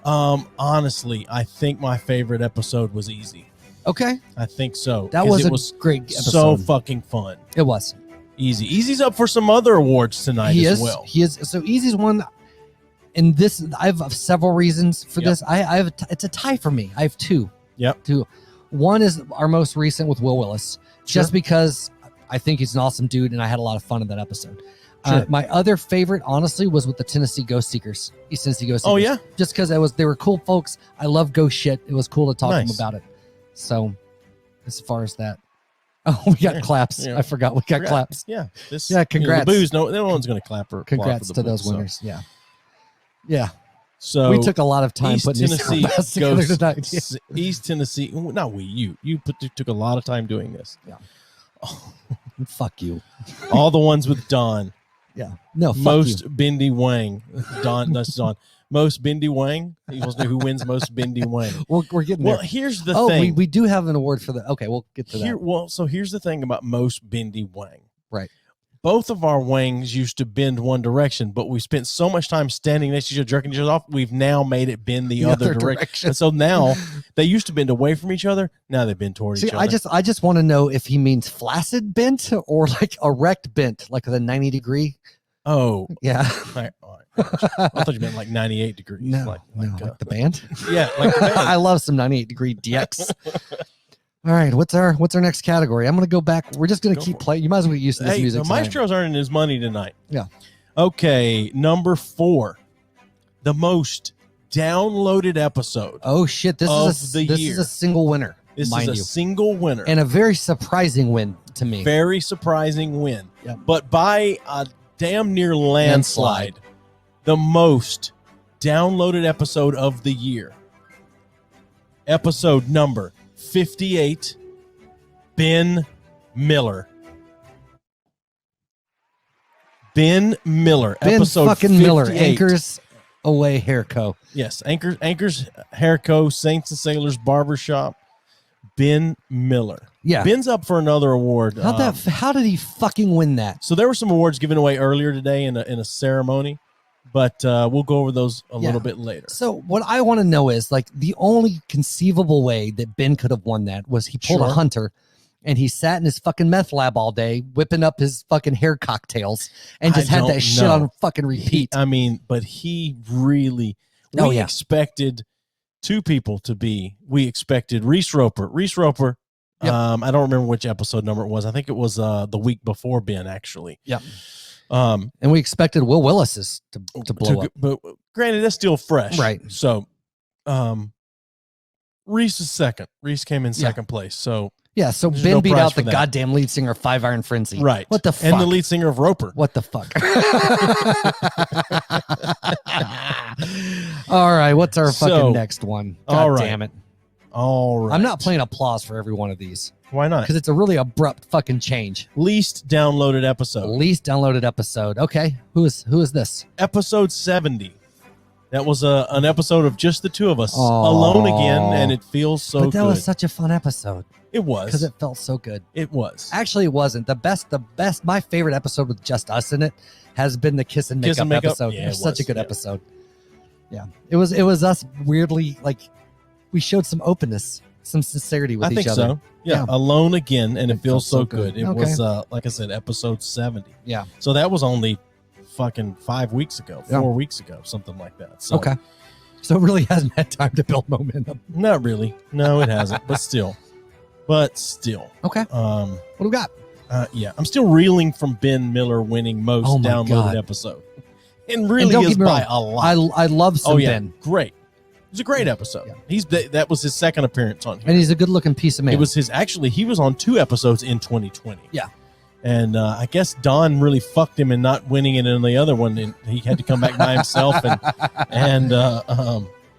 Honestly, I think my favorite episode was Easy. Okay. I think so. That was a great episode. So fucking fun. It was. Easy's up for some other awards tonight as well. He is. So Easy's one. And this, I have several reasons for this. I have. It's a tie for me. I have two. Yep. Two. One is our most recent with Will Willis, just because I think he's an awesome dude, and I had a lot of fun in that episode. Sure. My other favorite, honestly, was with the Tennessee Ghost Seekers. East Tennessee Ghost Seekers. Oh yeah. Just because they were cool folks. I love ghost shit. It was cool to talk to them about it. So, as far as that. Oh, we got claps. Yeah. I forgot we got claps. Yeah. Congrats. You know, the booze, no one's going to clap or congrats to those winners. So. Yeah. So we took a lot of time putting Tennessee these together tonight. East Tennessee, not we, you took a lot of time doing this. Yeah. Oh, fuck you. All the ones with Don. Yeah. No, fuck most you. Bendy Wang. Don, that's Don. Most Bendy Wang. He wants to know who wins most Bendy Wang. We're getting there. Well, here's the thing. We do have an award for that. Okay, we'll get to that. Well, so here's the thing about most Bendy Wang. Right. Both of our wangs used to bend one direction, but we spent so much time standing next to each other, jerking each other off, we've now made it bend the other direction. And so now they used to bend away from each other. Now they bend toward each other. I just want to know if he means flaccid bent or like erect bent, like the 90 degree. Oh, yeah. All right. I thought you meant like 98 degrees. No, like the band. Yeah, like the band. I love some 98 degree DX. All right, what's our next category? I'm gonna go back. We're just gonna keep playing. You might as well get used to this music. Maestro's earning his money tonight. Yeah. Okay, number 4, the most downloaded episode. Oh shit! This is a single winner. This is a single winner and a very surprising win to me. Very surprising win. Yep. But by a damn near landslide, the most downloaded episode of the year. Episode number 58, Ben Miller. Ben Miller. Episode fucking 58. Miller. Anchors Away Hair Co. Yes, Anchors Hair Co. Saints and Sailors Barbershop. Ben Miller. Yeah. Ben's up for another award. How did he fucking win that? So there were some awards given away earlier today in a ceremony. But we'll go over those a little bit later. So what I want to know is, like, the only conceivable way that Ben could have won that was he pulled a Hunter and he sat in his fucking meth lab all day whipping up his fucking hair cocktails and just had that shit on fucking repeat. But he really, we expected two people to be, we expected Reese Roper. Yep. I don't remember which episode number it was. I think it was the week before Ben, actually. Yep. And we expected Will Willis's to blow up. But granted, that's still fresh. Right. So Reese is second. Reese came in second place. So so Ben beat out the goddamn lead singer of Five Iron Frenzy. Right. What the fuck? And the lead singer of Roper. What the fuck? All right. What's our fucking next one? God damn it. All right. I'm not playing applause for every one of these. Why not? Because it's a really abrupt fucking change. Least downloaded episode. Okay. Who is this? Episode 70. That was an episode of just the two of us alone again, and it feels so good. But that was such a fun episode. It was. Because it felt so good. It was. Actually, it wasn't. The best, my favorite episode with just us in it has been the Kiss and Makeup episode. Yeah, it was such a good episode. Yeah. It was us weirdly, like, we showed some openness, some sincerity with each other. I think so. Yeah. Alone again, and it feels so good. It was, like I said, episode 70. Yeah. So that was only fucking 5 weeks ago, 4 weeks ago, something like that. So, okay. So it really hasn't had time to build momentum. Not really. No, it hasn't. But still. Okay. What do we got? I'm still reeling from Ben Miller winning most downloaded episode. And really is by a lot. I love some Ben. Great. It was a great episode. Yeah. That was his second appearance on here. And he's a good looking piece of man. It was he was on 2 episodes in 2020. Yeah. And I guess Don really fucked him in not winning it in the other one, and he had to come back by himself and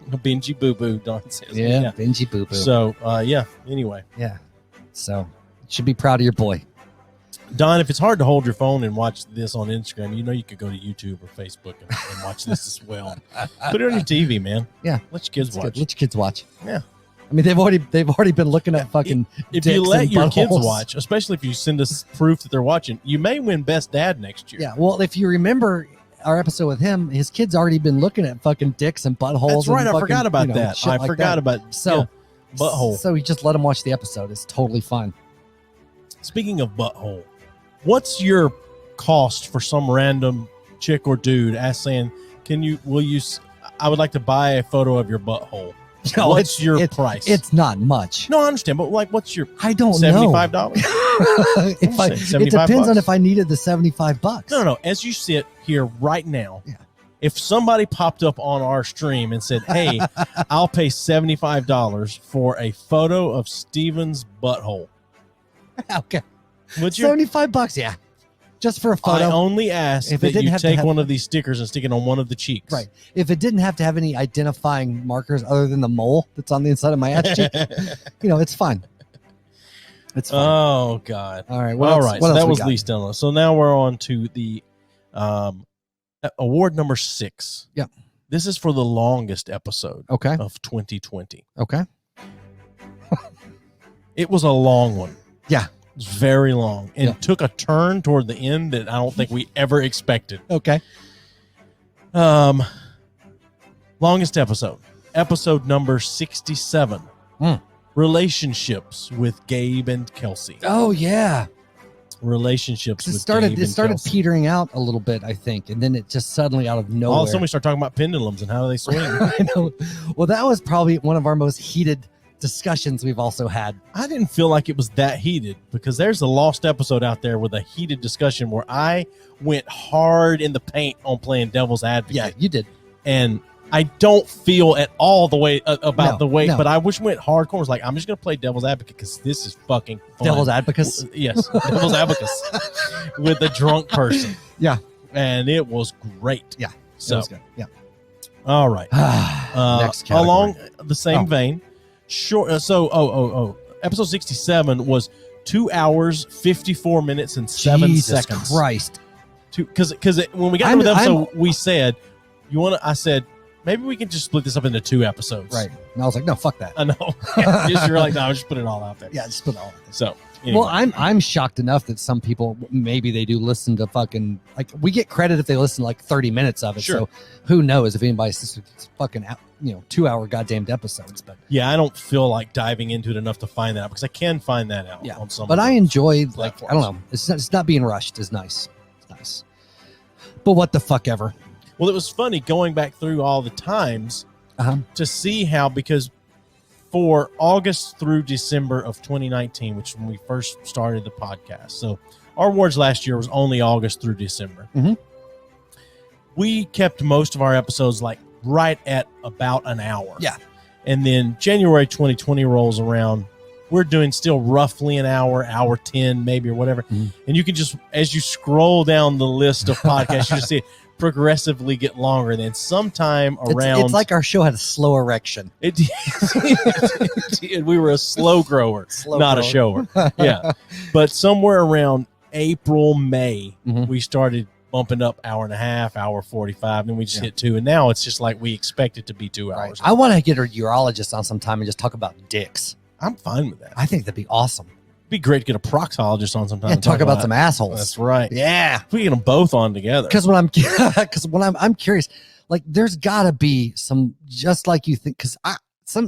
Benji Boo Boo, Don says. Yeah, Benji Boo Boo. So anyway. Yeah. So you should be proud of your boy. Don, if it's hard to hold your phone and watch this on Instagram, you could go to YouTube or Facebook and watch this as well. Put it on your TV, man. Yeah. Let your kids watch. Let your kids watch. Yeah. I mean, they've already been looking at fucking. If you let your kids watch, especially if you send us proof that they're watching, you may win Best Dad next year. Yeah, well, if you remember our episode with him, his kids already been looking at fucking dicks and buttholes. That's right. And I forgot about that. I forgot about butthole. So you just let them watch the episode. It's totally fine. Speaking of butthole, what's your cost for some random chick or dude saying, I would like to buy a photo of your butthole? No, what's your price? It's not much. No, I understand, but like, what's your? I don't know. $75. It depends on if I needed the $75. No. As you sit here right now, if somebody popped up on our stream and said, "Hey, I'll pay $75 for a photo of Steven's butthole," okay, would you? $75? Yeah. Just for a photo. I only ask if that you take one of these stickers and stick it on one of the cheeks. Right. If it didn't have to have any identifying markers other than the mole that's on the inside of my ass cheek, it's fine. It's fine. Oh, God. All right. All right. So that was least download. So now we're on to the award number 6. Yeah. This is for the longest episode of 2020. Okay. It was a long one. Yeah. It was very long and took a turn toward the end that I don't think we ever expected. Okay. Longest episode number 67. Relationships with Gabe and Kelsey. Oh yeah. Relationships with Gabe and started Kelsey. Petering out a little bit, I think, and then it just suddenly out of nowhere. All of a sudden we start talking about pendulums and how do they swing. I know. Well, that was probably one of our most heated discussions we've also had. I didn't feel like it was that heated because there's a lost episode out there with a heated discussion where I went hard in the paint on playing devil's advocate. Yeah, you did. And I don't feel at all the way about the way, but I wish went hardcore. I was like, I'm just going to play devil's advocate because this is fucking fun. Devil's advocates? Yes, devil's advocates with a drunk person. Yeah. And it was great. Yeah. So, it was good. Yeah. All right. Next category. Along the same vein, short. Episode 67 was 2 hours, 54 minutes, and 7 seconds. Jesus Christ! Because when we got to the episode, we said, "You want to?" I said, "Maybe we can just split this up into 2 episodes." Right. And I was like, "No, fuck that." I know. You're like, "No, I'll just put it all out there." Yeah, just put it all out there. So Anyway. Well, I'm shocked enough that some people maybe they do listen to fucking like we get credit if they listen to like 30 minutes of it. Sure. So who knows if anybody's fucking 2-hour goddamned episodes. But yeah, I don't feel like diving into it enough to find that out because I can find that out. yeah, on some. But I enjoy platforms. I don't know. It's not being rushed is nice. It's nice. But what the fuck ever. Well, it was funny going back through all the times to see how, because for August through December of 2019, which is when we first started the podcast. So our awards last year was only August through December. Mm-hmm. We kept most of our episodes like right at about an hour. Yeah. And then January 2020 rolls around. We're doing still roughly an hour 10 maybe or whatever. Mm-hmm. And you can just, as you scroll down the list of podcasts, you just see it progressively get longer. Then sometime around... It's like our show had a slow erection. It did. We were a slow grower, not a shower. Yeah. But somewhere around April, May, we started bumping up hour and a half, hour 45, then we just hit 2. And now it's just like we expect it to be 2 hours. I want to get a urologist on sometime and just talk about dicks. I'm fine with that. I think that'd be awesome. It'd be great to get a proctologist on sometime. And talk about some assholes. That's right. Yeah. We get them both on together. Because when I'm curious, like there's got to be some, just like you think, because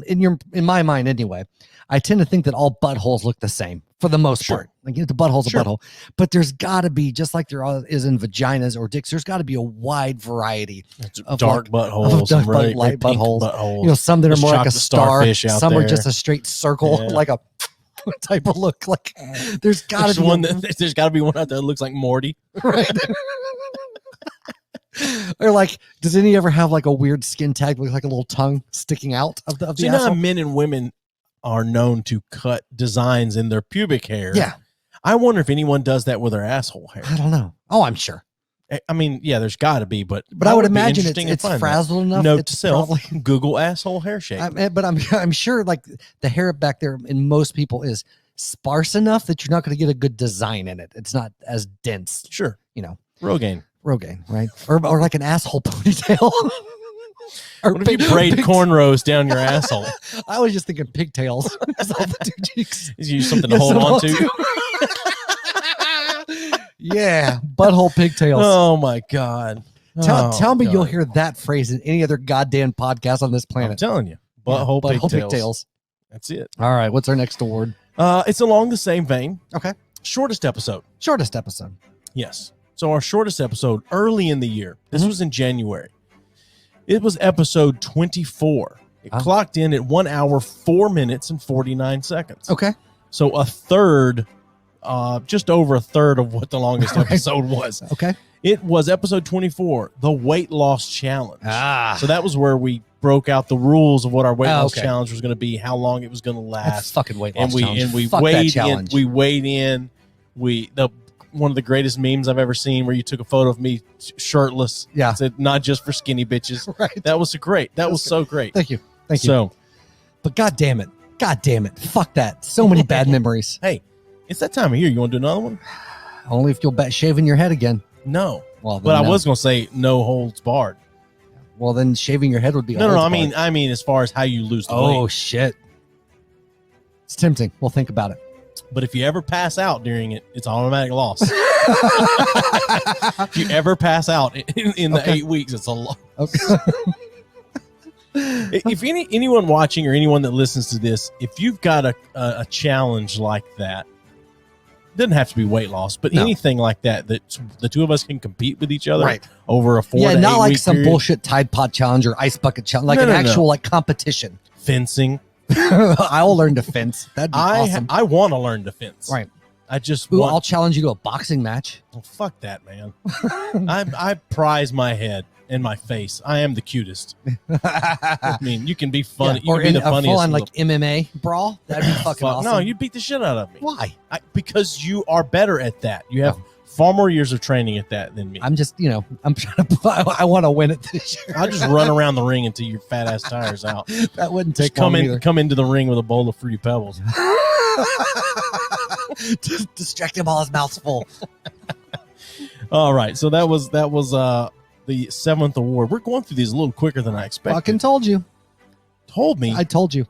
in my mind anyway, I tend to think that all buttholes look the same for the most part. Like the butthole's a butthole, but there's got to be, just like there is in vaginas or dicks, there's got to be a wide variety of dark buttholes, light buttholes. Some that are more like a star, some are just a straight circle, like a type of look. Like there's got to be one. There's got to be one out there that looks like Morty, right? Or like, does any ever have like a weird skin tag, look like a little tongue sticking out of the so you asshole? know how men and women are known to cut designs in their pubic hair. Yeah. I wonder if anyone does that with their asshole hair. I don't know. Oh, I'm sure. I mean, yeah, there's got to be, but I would imagine it's frazzled enough. Note to self: Google asshole hair shape. But I'm sure like the hair back there in most people is sparse enough that you're not going to get a good design in it. It's not as dense. Sure, Rogaine, right? Or like an asshole ponytail. Or what if you braid cornrows down your asshole? I was just thinking pigtails. That's all the two cheeks. Use something to hold on to. Yeah, butthole pigtails. Oh my god! Tell me you'll hear that phrase in any other goddamn podcast on this planet. I'm telling you, butthole pigtails. That's it. All right, what's our next award? It's along the same vein. Okay. Shortest episode. Yes. So our shortest episode early in the year. This was in January. It was episode 24. It clocked in at 1 hour, 4 minutes, and 49 seconds. Okay. So a third, just over a third of what the longest episode was. Okay. It was episode 24, the weight loss challenge. So that was where we broke out the rules of what our weight loss challenge was going to be, how long it was going to last. That's fucking weight loss challenge. And we weighed in. We weighed in. One of the greatest memes I've ever seen, where you took a photo of me shirtless. Yeah. Said, not just for skinny bitches. Right. That was great. That was so great. Thank you. But God damn it. Fuck that. So many bad memories. Hey, it's that time of year. You want to do another one? Only if you'll bet shaving your head again. No. Well, but I was going to say no holds barred. Well, then shaving your head would be no. I mean, as far as how you lose the weight. Oh shit. It's tempting. We'll think about it. But if you ever pass out during it, it's automatic loss. If you ever pass out in the 8 weeks, it's a loss. Okay. If anyone watching or anyone that listens to this, if you've got a challenge like that, it doesn't have to be weight loss, but anything like that the two of us can compete with each other over a 4 to 8 week not like some period. bullshit Tide Pod challenge or ice bucket challenge, like an actual like competition. Fencing. I'll learn to fence. That'd be awesome. I want to learn to fence. Right. I'll challenge you to a boxing match. Oh, fuck that, man. I prize my head and my face. I am the cutest. I mean, you can be funny. Yeah, or you can be the funniest. Full on like MMA brawl. That'd be fucking awesome. No, you beat the shit out of me. Why? Because you are better at that. You have far more years of training at that than me. I'm just, I'm trying to. I want to win it this year. I'll just run around the ring until your fat ass tires out. That wouldn't take come long in. either. Come into the ring with a bowl of Fruity Pebbles. Just distract him while his mouth's full. All right, so that was the 7th award. We're going through these a little quicker than I expected. Fucking told you. Told me. I told you.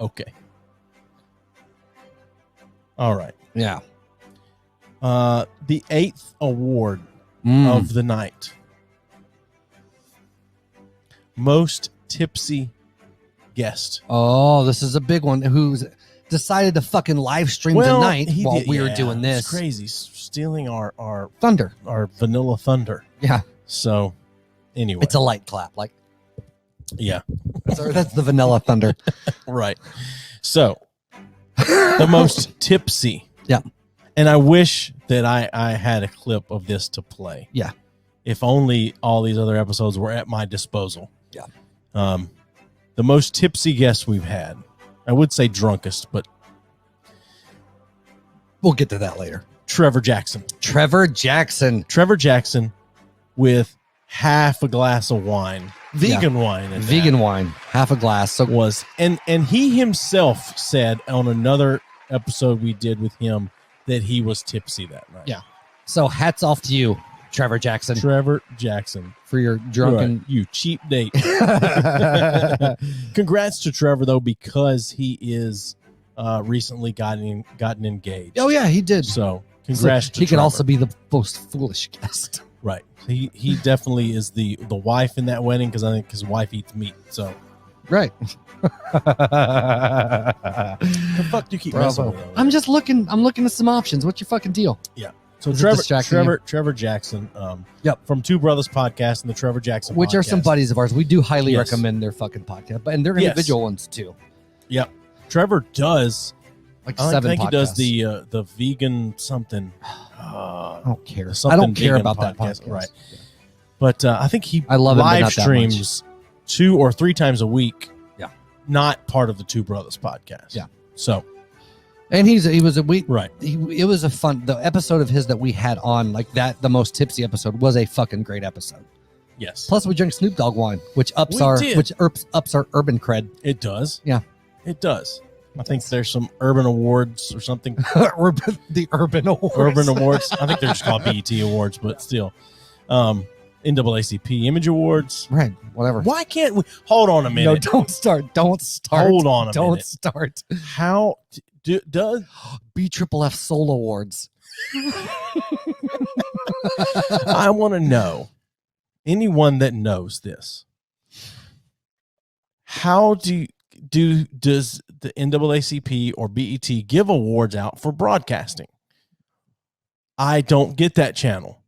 Okay. All right. Yeah. The 8th award of the night. Most tipsy guest. Oh, this is a big one. Who's decided to fucking live stream tonight while we were doing this? It's crazy. Stealing our thunder. Our vanilla thunder. Yeah. So, anyway. It's a light clap. Like, yeah. That's the vanilla thunder. Right. So, the most tipsy. Yeah. And I wish that I had a clip of this to play. Yeah. If only all these other episodes were at my disposal. Yeah. The most tipsy guest we've had. I would say drunkest, but we'll get to that later. Trevor Jackson. Trevor Jackson with half a glass of wine. Vegan wine. Vegan wine. Half a glass. So was and he himself said on another episode we did with him that he was tipsy that night. Yeah. So hats off to you, Trevor Jackson. For your drunken you cheap date. Congrats to Trevor though, because he is recently gotten engaged. Oh yeah, he did. So congrats to he Trevor. could also be the most foolish guest. Right. He definitely is the wife in that wedding because I think his wife eats meat. So right. The fuck do you keep messing with? I'm just looking. I'm looking at some options. What's your fucking deal? Yeah. So Trevor Jackson, from Two Brothers Podcast and the Trevor Jackson which podcast. Are some buddies of ours. We do highly recommend their fucking podcast, and they're individual ones too. Yep. Trevor does like I 7 think podcasts. He does the vegan something. I don't care. I don't care about that podcast. Right. Yeah. But I think I love live streams 2 or 3 times a week. Yeah. Not part of the Two Brothers podcast. Yeah. So. And he was a week. Right. It was a fun. The episode of his that we had on like that, the most tipsy episode, was a fucking great episode. Yes. Plus, we drink Snoop Dogg wine, which ups our urban cred. It does. Yeah. It does. I think there's some urban awards or something. The urban awards. Urban awards. I think they're just called BET awards, but still. NAACP Image Awards. Right. Whatever. Why can't we hold on a minute? No, don't start. Hold on a minute. Don't start. How does B3F Soul Awards? I want to know, anyone that knows this, how does the NAACP or BET give awards out for broadcasting? I don't get that channel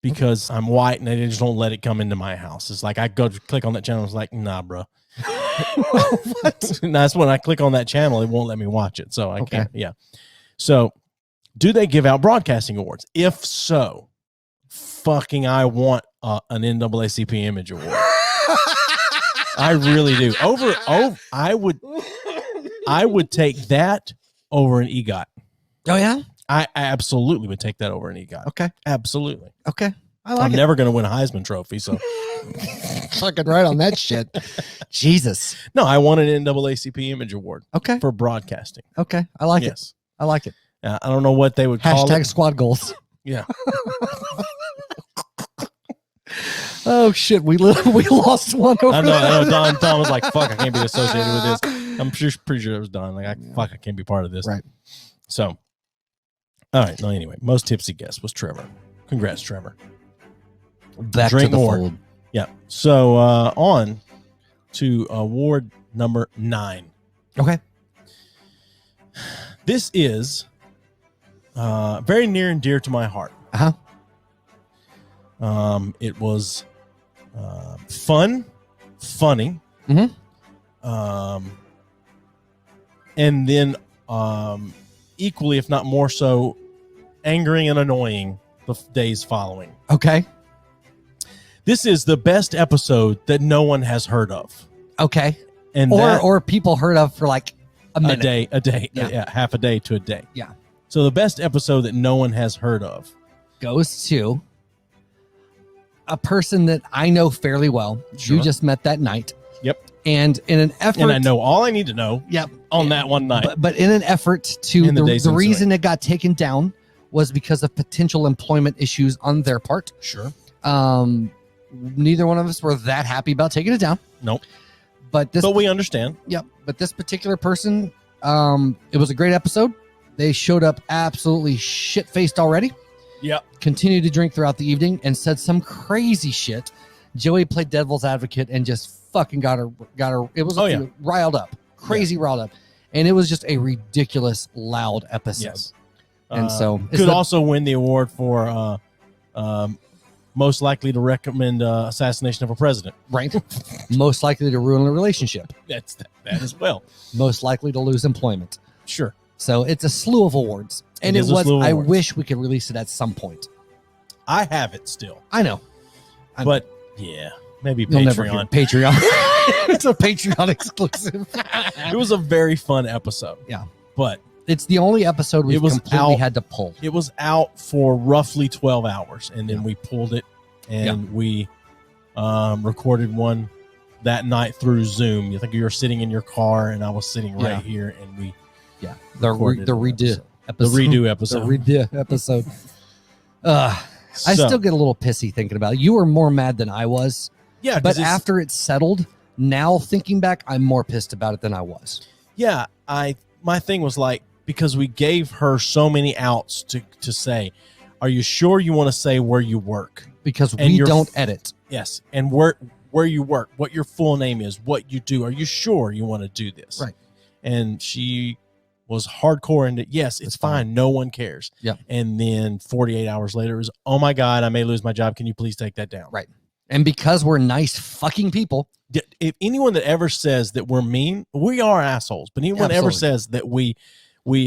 because I'm white and they just don't let it come into my house. It's like I go to click on that channel. It's like, nah, bro. What? That's when I click on that channel, it won't let me watch it. So I can't. Yeah. So do they give out broadcasting awards? If so, fucking I want an NAACP Image Award. I really do. I would take that over an EGOT. Oh yeah? I absolutely would take that over an EGOT. Okay. Absolutely. Okay. I'm never going to win a Heisman Trophy, so fucking right on that shit. Jesus. No, I want an NAACP Image Award. Okay. For broadcasting. Okay. I like it. I like it. I don't know what they would call it. Hashtag squad goals. Yeah. Oh shit, we lost one over I know. Don was like, "Fuck, I can't be associated with this." I'm pretty sure it was Don. Like, I can't be part of this. Right. So, all right. No, anyway, most tipsy guest was Trevor. Congrats, Trevor. Back Drink to the more. fold. Yeah. So on to award number 9. Okay. This is very near and dear to my heart. Uh-huh. It was fun, funny, and then equally, if not more so, angering and annoying the days following. Okay. This is the best episode that no one has heard of. Okay. And or people heard of for like a minute. A day. Yeah, half a day to a day. Yeah. So the best episode that no one has heard of goes to a person that I know fairly well. Sure. You just met that night. Yep. And in an effort, and I know all I need to know. Yep. On that one night. But in an effort to the reason it got taken down was because of potential employment issues on their part. Sure. Neither one of us were that happy about taking it down. Nope. But we understand. Yep. But this particular person, it was a great episode. They showed up absolutely shit-faced already. Yep. Continued to drink throughout the evening and said some crazy shit. Joey played devil's advocate and just fucking got her. It was riled up, riled up, and it was just a ridiculous loud episode. Yes. And so could also win the award for most likely to recommend assassination of a president. Right. Most likely to ruin a relationship. That's that as well. Most likely to lose employment. Sure. So it's a slew of awards. And it was, I wish we could release it at some point. I have it still. I know. But yeah, maybe You'll Patreon. Never hear Patreon. It's a Patreon exclusive. It was a very fun episode. Yeah. But it's the only episode we completely had to pull. It was out for roughly 12 hours, and then we pulled it, and we recorded one that night through Zoom. You think you were sitting in your car, and I was sitting right here, and we the redo episode. The redo episode. The redo episode. I still get a little pissy thinking about it. You were more mad than I was. Yeah, but after it's settled, now thinking back, I'm more pissed about it than I was. Yeah, my thing was like, because we gave her so many outs to say, are you sure you want to say where you work? Because we don't edit. Yes, and where you work, what your full name is, what you do. Are you sure you want to do this? Right. And she was hardcore into, yes, it's fine. No one cares. Yeah. And then 48 hours later, it was, oh my God, I may lose my job. Can you please take that down? Right. And because we're nice fucking people. If anyone that ever says that we're mean, we are assholes. But anyone ever says that we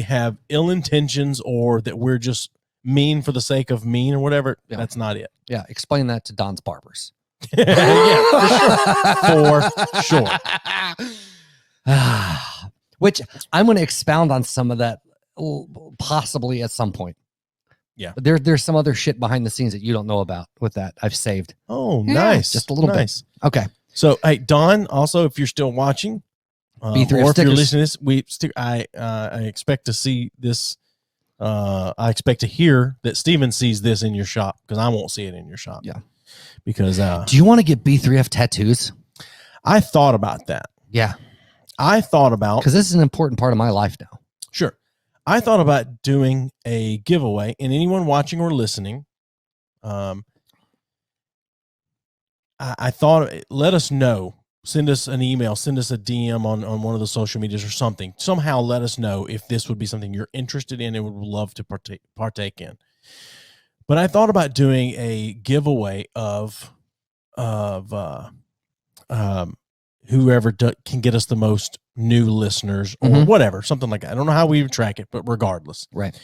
have ill intentions or that we're just mean for the sake of mean or whatever, that's not it. Yeah. Explain that to Don's Barbers. For sure. Which I'm going to expound on some of that possibly at some point. Yeah. But there's some other shit behind the scenes that you don't know about with that I've saved. Oh, nice. Just a little bit. Okay. So, hey, Don, also, if you're still watching, B3F or if stickers. you're listening to this, I expect to see this. I expect to hear that Steven sees this in your shop, because I won't see it in your shop. Yeah. Because do you want to get B3F tattoos? I thought about that. Yeah. I thought about, because this is an important part of my life now. Sure. I thought about doing a giveaway, and anyone watching or listening, I thought, let us know. Send us an email, send us a DM on one of the social medias or something. Somehow let us know if this would be something you're interested in and would love to partake in. But I thought about doing a giveaway of whoever can get us the most new listeners or whatever, something like that. I don't know how we track it, but regardless. Right.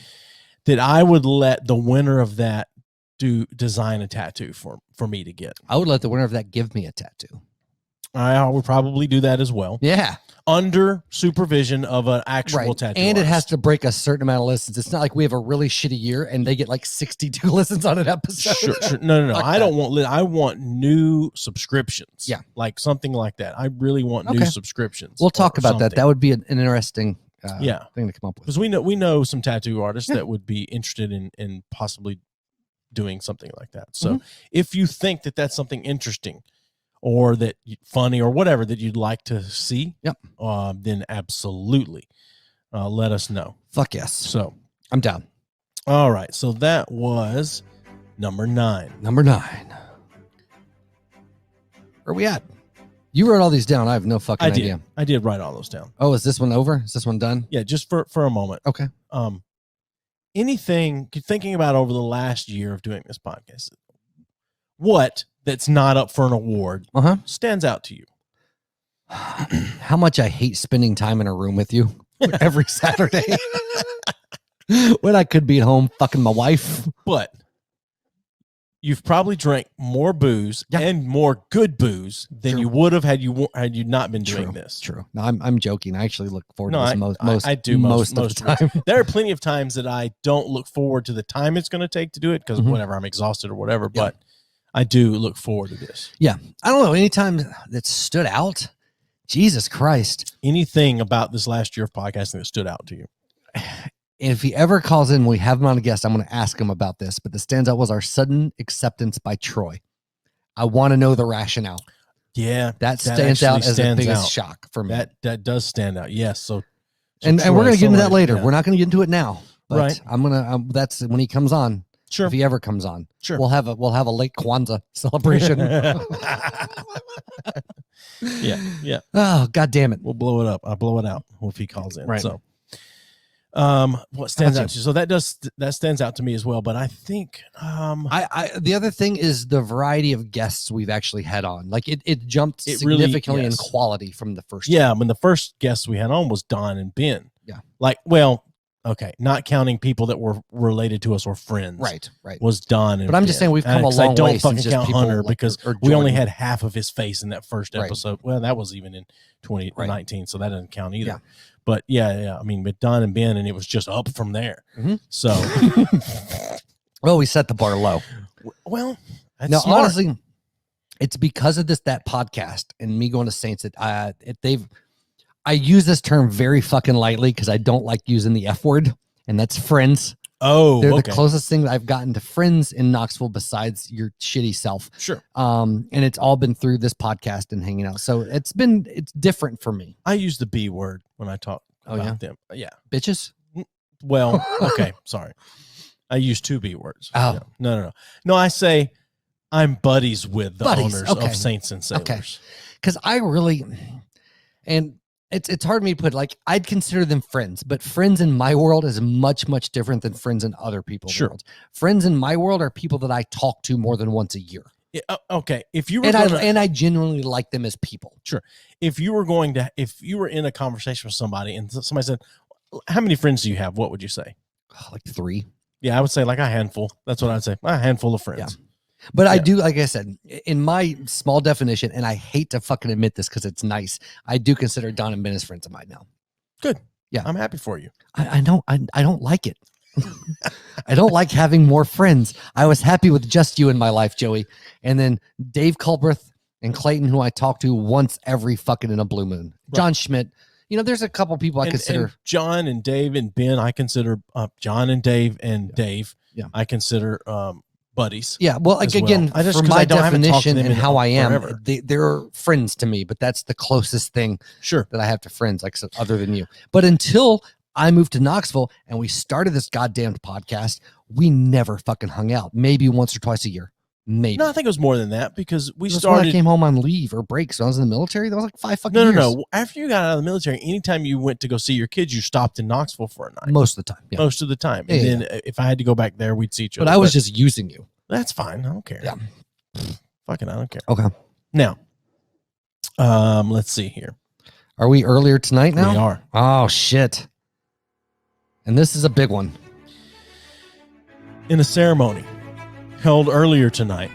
That I would let the winner of that design a tattoo for me to get. I would let the winner of that give me a tattoo. I would probably do that as well. Yeah. Under supervision of an actual tattoo and artist. It has to break a certain amount of listens. It's not like we have a really shitty year and they get like 62 listens on an episode. Sure. No. I don't want. I want new subscriptions. Yeah, like something like that. I really want new subscriptions. We'll talk about that. That would be an interesting thing to come up with. Because we know some tattoo artists that would be interested in possibly doing something like that. So if you think that that's something interesting, or that funny or whatever that you'd like to see, then absolutely let us know. Fuck yes. So I'm down. All right. So that was number 9. Number 9. Where are we at? You wrote all these down. I have no fucking idea. I did write all those down. Oh, is this one over? Is this one done? Yeah, just for a moment. Okay. Anything thinking about over the last year of doing this podcast, what that's not up for an award stands out to you? How much I hate spending time in a room with you every Saturday when I could be at home fucking my wife. But you've probably drank more booze and more good booze than you would have had you not been doing this. True. No, I'm joking. I actually look forward to this I do most of the time. There are plenty of times that I don't look forward to the time it's going to take to do it because whatever, I'm exhausted or whatever. But I do look forward to this. Yeah. I don't know. Anytime that stood out, Jesus Christ. Anything about this last year of podcasting that stood out to you? If he ever calls in, we have him on a guest, I'm going to ask him about this. But the stands out was our sudden acceptance by Troy. I want to know the rationale. Yeah. That stands out as the biggest shock for me. That does stand out. Yes. So and we're going to get into that later. Yeah. We're not going to get into it now. But Right. I'm gonna. That's when he comes on. Sure. If he ever comes on. Sure. We'll have a late Kwanzaa celebration. Yeah. Oh, God damn it. We'll blow it up. I'll blow it out if he calls in. Right. So, what stands out to you? So that stands out to me as well. But I think, the other thing is the variety of guests we've actually had on. Like it jumped significantly in quality from the first. Yeah. When the first guests we had on was Don and Ben. Yeah. Like, well, okay, not counting people that were related to us or friends. Right. Was Don and But I'm just saying we've come a long way since just count people Hunter like, because we only had half of his face in that first episode. Well, that was even in 2019, so that doesn't count either. Yeah. But yeah. I mean, with Don and Ben, and it was just up from there. Mm-hmm. So, well, we set the bar low. Well, that's now smart. honestly, it's because of that podcast and me going to Saints that I use this term very fucking lightly because I don't like using the F word, and that's friends. Oh, they're the closest thing that I've gotten to friends in Knoxville besides your shitty self. Sure. And it's all been through this podcast and hanging out. So it's different for me. I use the B word when I talk about them. Yeah. Bitches? Well, okay. Sorry. I use 2 B words. Oh. No. No, I say I'm buddies with the owners of Saints and Sailors. Okay. Because I really, and it's hard for me to put, like, I'd consider them friends, but friends in my world is much, much different than friends in other people's worlds. Friends in my world are people that I talk to more than once a year. Yeah, okay. If you were I genuinely like them as people. Sure. If you were in a conversation with somebody and somebody said, how many friends do you have? What would you say? Like 3. Yeah, I would say like a handful. That's what I'd say. A handful of friends. Yeah. But I do, like I said, in my small definition, and I hate to fucking admit this because it's nice, I do consider Don and Ben as friends of mine now. Good. Yeah. I'm happy for you. I know. I don't like it. I don't like having more friends. I was happy with just you in my life, Joey. And then Dave Culbreth and Clayton, who I talk to once every fucking in a blue moon. Right. John Schmidt. There's a couple people I consider. And John and Dave and Ben, I consider John and Dave and Dave. Yeah. I consider buddies. Yeah, well, like again, for my definition and how I am, they're friends to me, but that's the closest thing that I have to friends, like other than you. But until I moved to Knoxville and we started this goddamn podcast, we never fucking hung out. Maybe once or twice a year. Maybe. No, I think it was more than that because we started. When I came home on leave or break, so I was in the military. That was like 5 fucking years. No. After you got out of the military, anytime you went to go see your kids, you stopped in Knoxville for a night. Most of the time. Yeah. Most of the time. And then if I had to go back there, we'd see each other. But I was just using you. That's fine. I don't care. Yeah. Fucking, I don't care. Okay. Now, let's see here. Are we earlier tonight now? We are. Oh, shit. And this is a big one. In a ceremony held earlier tonight,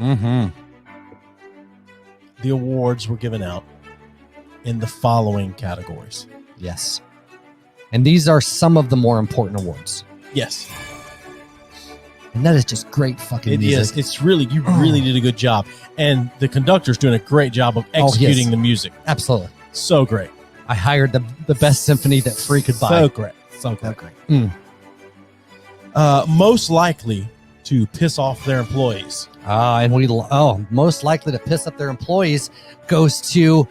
the awards were given out in the following categories. Yes. And these are some of the more important awards. Yes. And that is just great fucking music. It is. It's really, you really did a good job. And the conductor's doing a great job of executing the music. Absolutely. So great. I hired the best symphony that free could buy. So great. So great. Most likely to piss off their employees. And most likely to piss up their employees goes to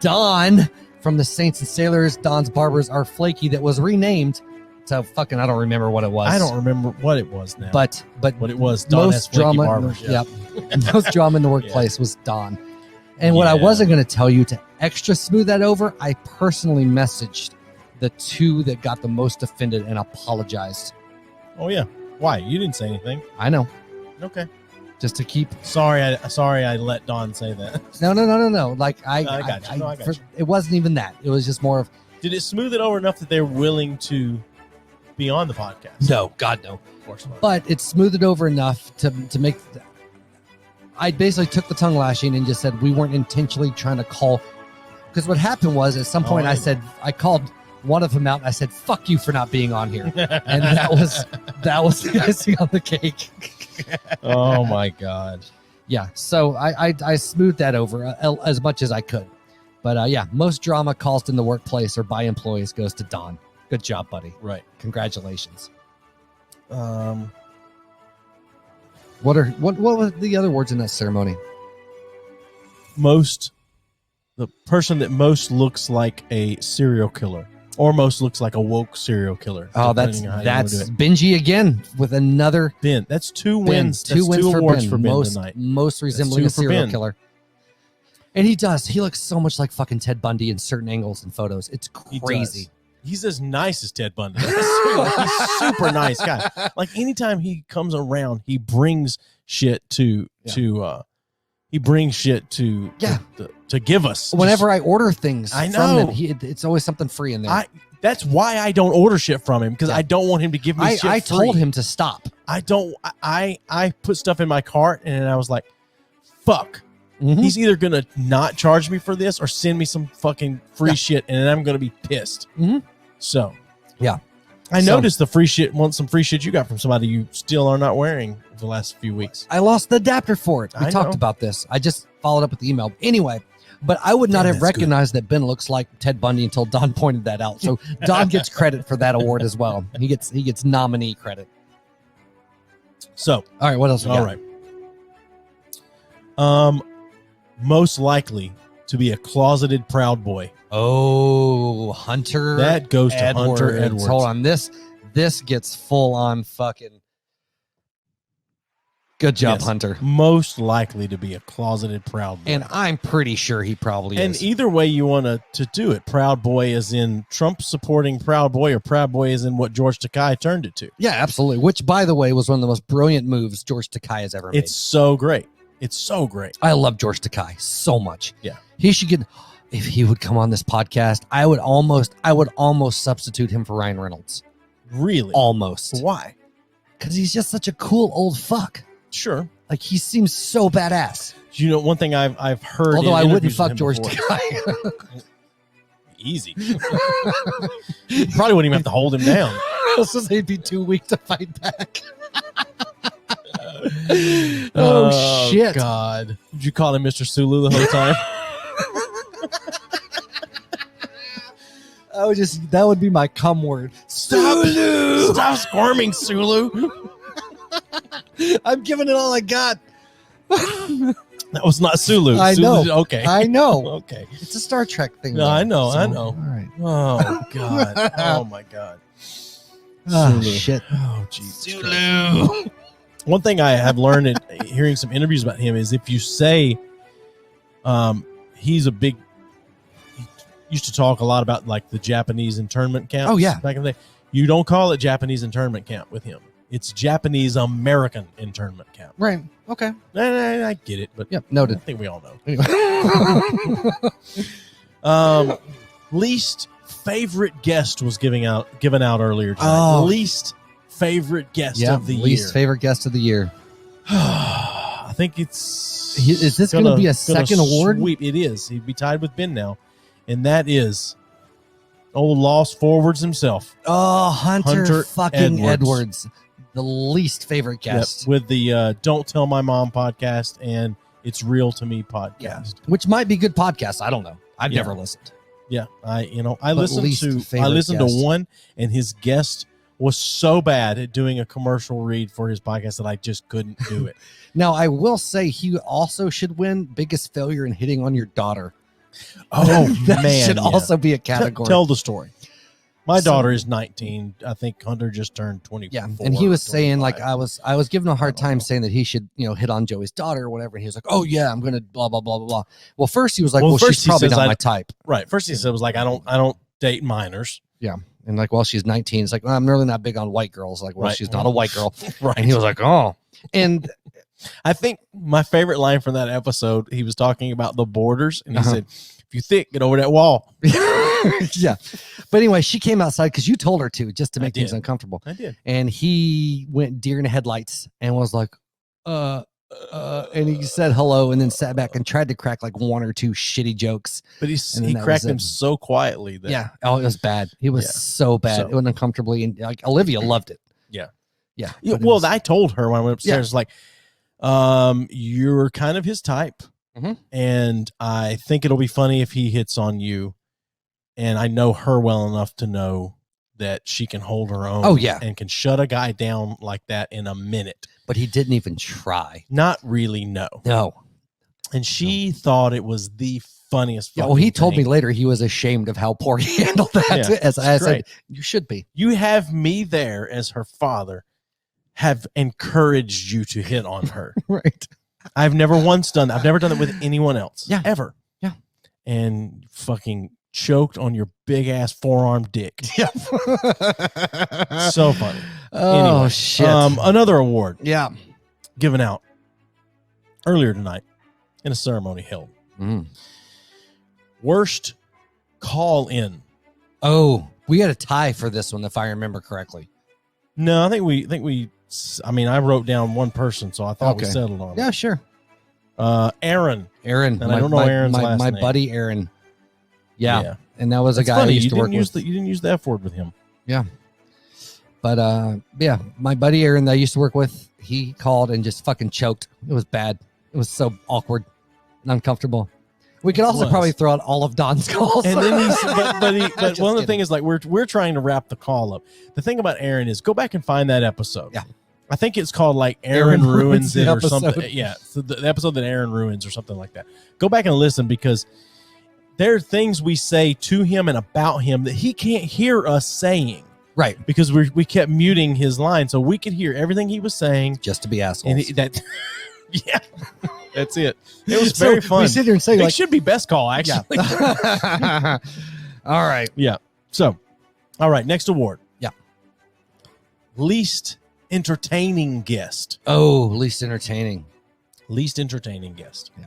Don from the Saints and Sailors. Don's Barbers Are Flaky, that was renamed. So fucking, I don't remember what it was. I don't remember what it was now. But what it was, Don most drama. Barbers, yep. Most drama in the workplace was Don. And what I wasn't going to tell you, to extra smooth that over, I personally messaged the 2 that got the most offended and apologized. Oh yeah. Why? You didn't say anything. I know. Okay. Just to keep. Sorry, I let Don say that. No. Like I got you. It wasn't even that. It was just more of. Did it smooth it over enough that they're willing to be on the podcast? No, God no. Of course not. But it smoothed it over enough to make. I basically took the tongue lashing and just said we weren't intentionally trying to call. Because what happened was at some point I called one of them out and I said, "Fuck you for not being on here," and that was the icing on the cake. Oh my God. Yeah. So I smoothed that over as much as I could. But most drama caused in the workplace or by employees goes to Don. Good job, buddy. Right. Congratulations. What were the other words in that ceremony? The person that most looks like a serial killer Almost looks like a woke serial killer. Oh, that's Benji again with another Ben. That's 2 wins. Two wins for awards Ben. for Ben tonight. Most resembling a serial killer. And he does. He looks so much like fucking Ted Bundy in certain angles and photos. It's crazy. He's as nice as Ted Bundy. He's super nice guy. Like anytime he comes around, he brings shit to give us. Whenever I order things I know. from him, it's always something free in there. That's why I don't order shit from him, because I don't want him to give me shit free. I told him to stop. I put stuff in my cart and I was like, fuck. Mm-hmm. He's either going to not charge me for this or send me some fucking free shit, and then I'm going to be pissed. Mm-hmm. So, yeah. I noticed the free shit, some free shit you got from somebody you still are not wearing the last few weeks. I lost the adapter for it. We talked about this. I just followed up with the email. Anyway, but I would not have recognized that Ben looks like Ted Bundy until Don pointed that out. So Don gets credit for that award as well. He gets nominee credit. So, all right, what else we got? All right. Most likely to be a closeted Proud Boy. Oh, Hunter. That goes to Hunter Edwards. Hold on, this gets full on fucking. Good job, Hunter. Most likely to be a closeted Proud Boy, and I'm pretty sure he probably is. And either way you want to do it, Proud Boy is in Trump supporting Proud Boy, or Proud Boy is in what George Takei turned it to. Yeah, absolutely. Which, by the way, was one of the most brilliant moves George Takei has ever made. It's so great. It's so great. I love George Takei so much. Yeah. He should get, if he would come on this podcast, I would almost substitute him for Ryan Reynolds. Really? Almost. Why? Because he's just such a cool old fuck. Sure. Like, he seems so badass. You know, one thing I've heard. Although I wouldn't fuck George Takei. Easy. You probably wouldn't even have to hold him down. So he'd be too weak to fight back. Oh shit! God, did you call him Mr. Sulu the whole time? That would be my cum word. Sulu! Stop squirming, Sulu. I'm giving it all I got. That was not Sulu. I know. Okay. I know. Okay. It's a Star Trek thing. No, I know. I know. All right. Oh God. Oh my God. Oh shit. Oh Jesus. Sulu. One thing I have learned in hearing some interviews about him is if you say he used to talk a lot about like the Japanese internment camp. Oh yeah. Back in the day. You don't call it Japanese internment camp with him. It's Japanese American internment camp. Right. Okay. I get it, but yep, noted. I think we all know. Anyway. Least favorite guest was given out earlier tonight. Oh. Least favorite guest of the year. Least favorite guest of the year. I think it's. Is this going to be a second award? It is. He'd be tied with Ben now, and that is old Lost Forwards himself. Oh, Hunter fucking Edwards. The least favorite guest. Yep, with the Don't Tell My Mom podcast and It's Real to Me podcast. Yeah. Which might be good podcast. I don't know. I've never listened. Yeah, I listened to one, and his guest was so bad at doing a commercial read for his podcast that I just couldn't do it. Now, I will say he also should win biggest failure in hitting on your daughter. Oh, that man. should also be a category. Tell the story. My daughter is 19. I think Hunter just turned 24. Yeah, and he was saying, like, I was giving him a hard time saying that he should, hit on Joey's daughter or whatever. And he was like, oh, yeah, I'm going to blah, blah, blah, blah, blah. Well, first he was like, well she's probably not my type. Right. First he said was like, I don't date minors. Yeah. And like, well, she's 19. It's like, well, I'm really not big on white girls. Like, well, right. She's not a white girl. Right. And he was like, oh. And I think my favorite line from that episode, he was talking about the borders. And he said, if you thick, get over that wall. Yeah. But anyway, she came outside because you told her to, just to make things uncomfortable. I did. And he went deer in the headlights and was like, and he said hello and then sat back and tried to crack like one or two shitty jokes. But he cracked them so quietly that it was bad. It was so bad. It went uncomfortably, and like Olivia loved it. Yeah. Well, I told her when I went upstairs, like, you're kind of his type. Mm-hmm. And I think it'll be funny if he hits on you. And I know her well enough to know that she can hold her own. Oh, yeah. And can shut a guy down like that in a minute. But he didn't even try. Not really, no. No. And she thought it was the funniest. Yeah, well, he told me later he was ashamed of how poor he handled that. Yeah, as I said, you should be. You have me there as her father, have encouraged you to hit on her. Right. I've never once done that. I've never done it with anyone else. Yeah. Ever. Yeah. And fucking choked on your big ass forearm dick. Yeah. So funny. Oh, anyway, shit. Another award. Yeah. Given out earlier tonight in a ceremony held. Worst call in. Oh, we had a tie for this one, if I remember correctly. No, I think we. I mean, I wrote down one person, so I thought we settled on it. Yeah, sure. Aaron. And I don't know Aaron's last name. My buddy Aaron. Yeah. And that was a guy I used to work with. You didn't use the F word with him. Yeah. But, yeah, my buddy Aaron that I used to work with, he called and just fucking choked. It was bad. It was so awkward and uncomfortable. We could also probably throw out all of Don's calls. And then but one of the things is like we're trying to wrap the call up. The thing about Aaron is go back and find that episode. Yeah. I think it's called like Aaron Ruins It or episode. something. Yeah. So the episode that Aaron ruins or something like that. Go back and listen because there are things we say to him and about him that he can't hear us saying. Right. Because we kept muting his line so we could hear everything he was saying. Just to be assholes. And yeah. That's it. It was very fun. We sit here and say, it should be best call, actually. Yeah. All right. Yeah. So, all right. Next award. Yeah. Least entertaining guest. Oh, least entertaining. Least entertaining guest. Yeah.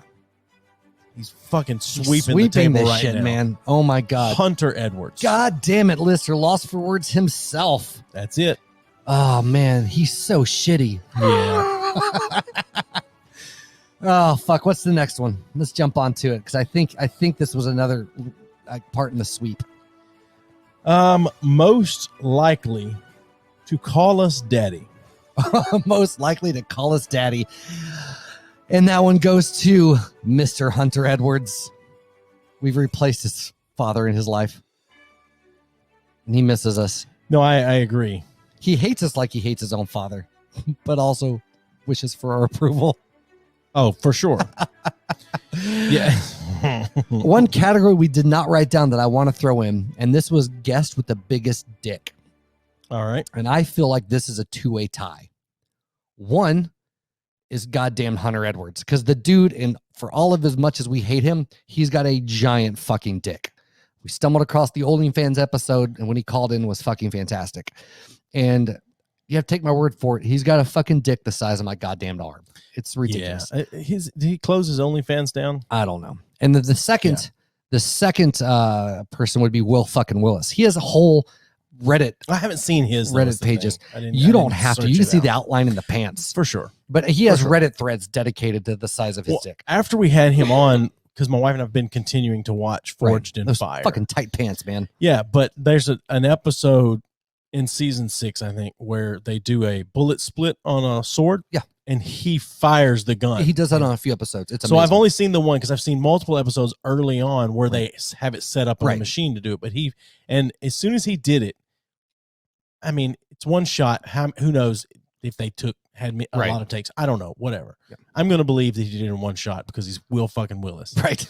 He's fucking sweeping the table this right shit, now. Man. Oh, my God. Hunter Edwards. God damn it, Lister. Lost for words himself. That's it. Oh, man. He's so shitty. Yeah. Oh, fuck. What's the next one? Let's jump onto it because I think this was another part in the sweep. Most likely to call us daddy. Most likely to call us daddy. And that one goes to Mr. Hunter Edwards. We've replaced his father in his life. And he misses us. No, I agree. He hates us like he hates his own father, but also wishes for our approval. Oh, for sure. Yeah. One category we did not write down that I want to throw in, and this was guest with the biggest dick. All right. And I feel like this is a two-way tie. One is goddamn Hunter Edwards, because the dude, and for all of as much as we hate him, he's got a giant fucking dick. We stumbled across the OnlyFans episode, and when he called in was fucking fantastic. And you have to take my word for it. He's got a fucking dick the size of my goddamn arm. It's ridiculous. Yeah. Did he close his OnlyFans down? I don't know. And the second person would be Will fucking Willis. He has a whole Reddit. I haven't seen his Reddit pages. You don't have to. You can see the outline in the pants. For sure. But he has Reddit threads dedicated to the size of his dick. After we had him on, because my wife and I have been continuing to watch Forged in Those Fire. Fucking tight pants, man. Yeah, but there's an episode in season 6, I think, where they do a bullet split on a sword. Yeah. And he fires the gun. He does that on a few episodes. It's so amazing. I've only seen the one because I've seen multiple episodes early on where they have it set up on a machine to do it. But and as soon as he did it, I mean, it's one shot. Who knows if they had a lot of takes? I don't know. Whatever. Yeah. I'm going to believe that he did it in one shot because he's Will fucking Willis. Right.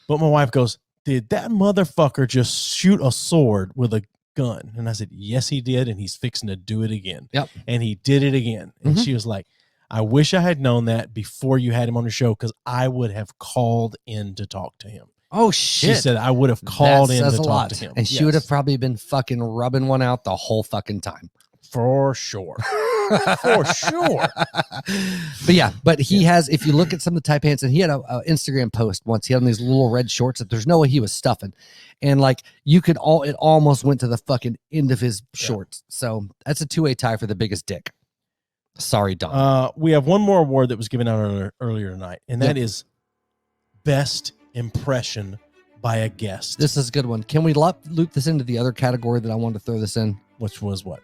But my wife goes, did that motherfucker just shoot a sword with a gun? And I said, yes, he did. And he's fixing to do it again. Yep. And he did it again. And she was like, I wish I had known that before you had him on the show because I would have called in to talk to him. Oh, shit. She said I would have called in to talk to him. And she would have probably been fucking rubbing one out the whole fucking time. For sure. For sure. But he has, if you look at some of the tight pants, and he had an Instagram post once, he had on these little red shorts that there's no way he was stuffing. And like it almost went to the fucking end of his shorts. So that's a two-way tie for the biggest dick. Sorry, Don. We have one more award that was given out earlier tonight, and that is Best Impression by a Guest. This is a good one. Can we loop this into the other category that I wanted to throw this in? Which was what?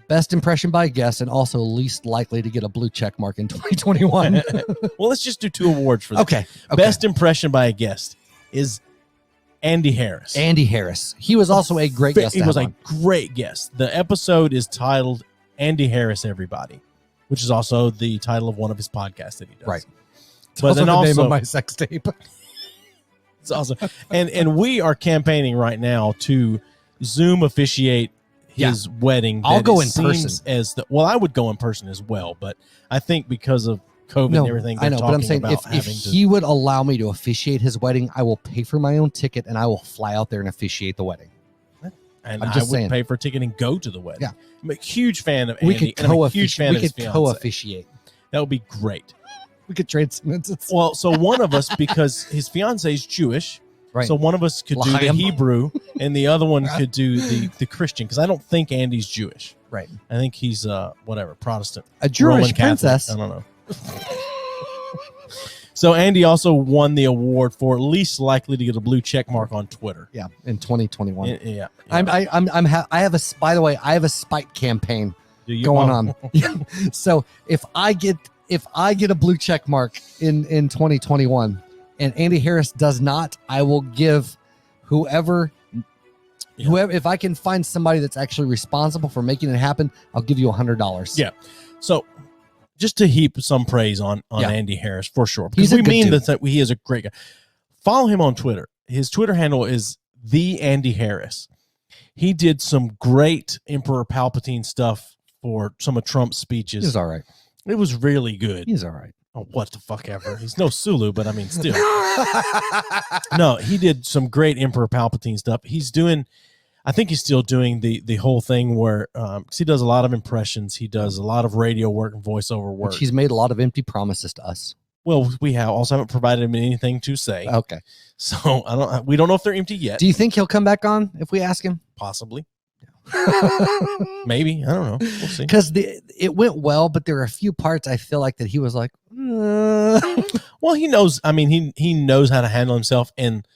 Best impression by a guest, and also least likely to get a blue check mark in 2021. Well, let's just do 2 awards for that. Okay. Best impression by a guest is Andy Harris. Andy Harris. He was also a great guest. He was a great guest. The episode is titled Andy Harris Everybody, which is also the title of one of his podcasts that he does. Right. But also the name of my sex tape. It's awesome. And we are campaigning right now to Zoom officiate his wedding. I'll go in person. Well, I would go in person as well, but I think because of COVID and everything, I know, but I'm saying if he would allow me to officiate his wedding, I will pay for my own ticket and I will fly out there and officiate the wedding. And I would pay for a ticket and go to the wedding. Yeah. I'm a huge fan of Andy. We could co-officiate. co-officiate. That would be great. We could trade some minutes. Well, so one of us, because his fiance is Jewish, right? So one of us could do the Hebrew, and the other one could do the Christian. Because I don't think Andy's Jewish. Right. I think he's Protestant. A Jewish princess. I don't know. So Andy also won the award for least likely to get a blue check mark on Twitter. Yeah, in 2021. Yeah. I have a spite campaign going on. So if I get a blue check mark in 2021 and Andy Harris does not, I will give whoever if I can find somebody that's actually responsible for making it happen, I'll give you $100. Yeah. So just to heap some praise on Andy Harris for sure, because we mean that he is a great guy. Follow him on Twitter. His Twitter handle is the Andy Harris. He did some great Emperor Palpatine stuff for some of Trump's speeches. He's all right. It was really good. He's all right. Oh, what the fuck ever. He's no Sulu, but I mean, still. No, he did some great Emperor Palpatine stuff. I think he's still doing the whole thing where he does a lot of impressions. He does a lot of radio work and voiceover work. He's made a lot of empty promises to us. Well, we also haven't provided him anything to say. Okay. So we don't know if they're empty yet. Do you think he'll come back on if we ask him? Possibly. Maybe. I don't know. We'll see. Because it went well, but there are a few parts I feel like that he was like, Well, he knows. I mean, he knows how to handle himself and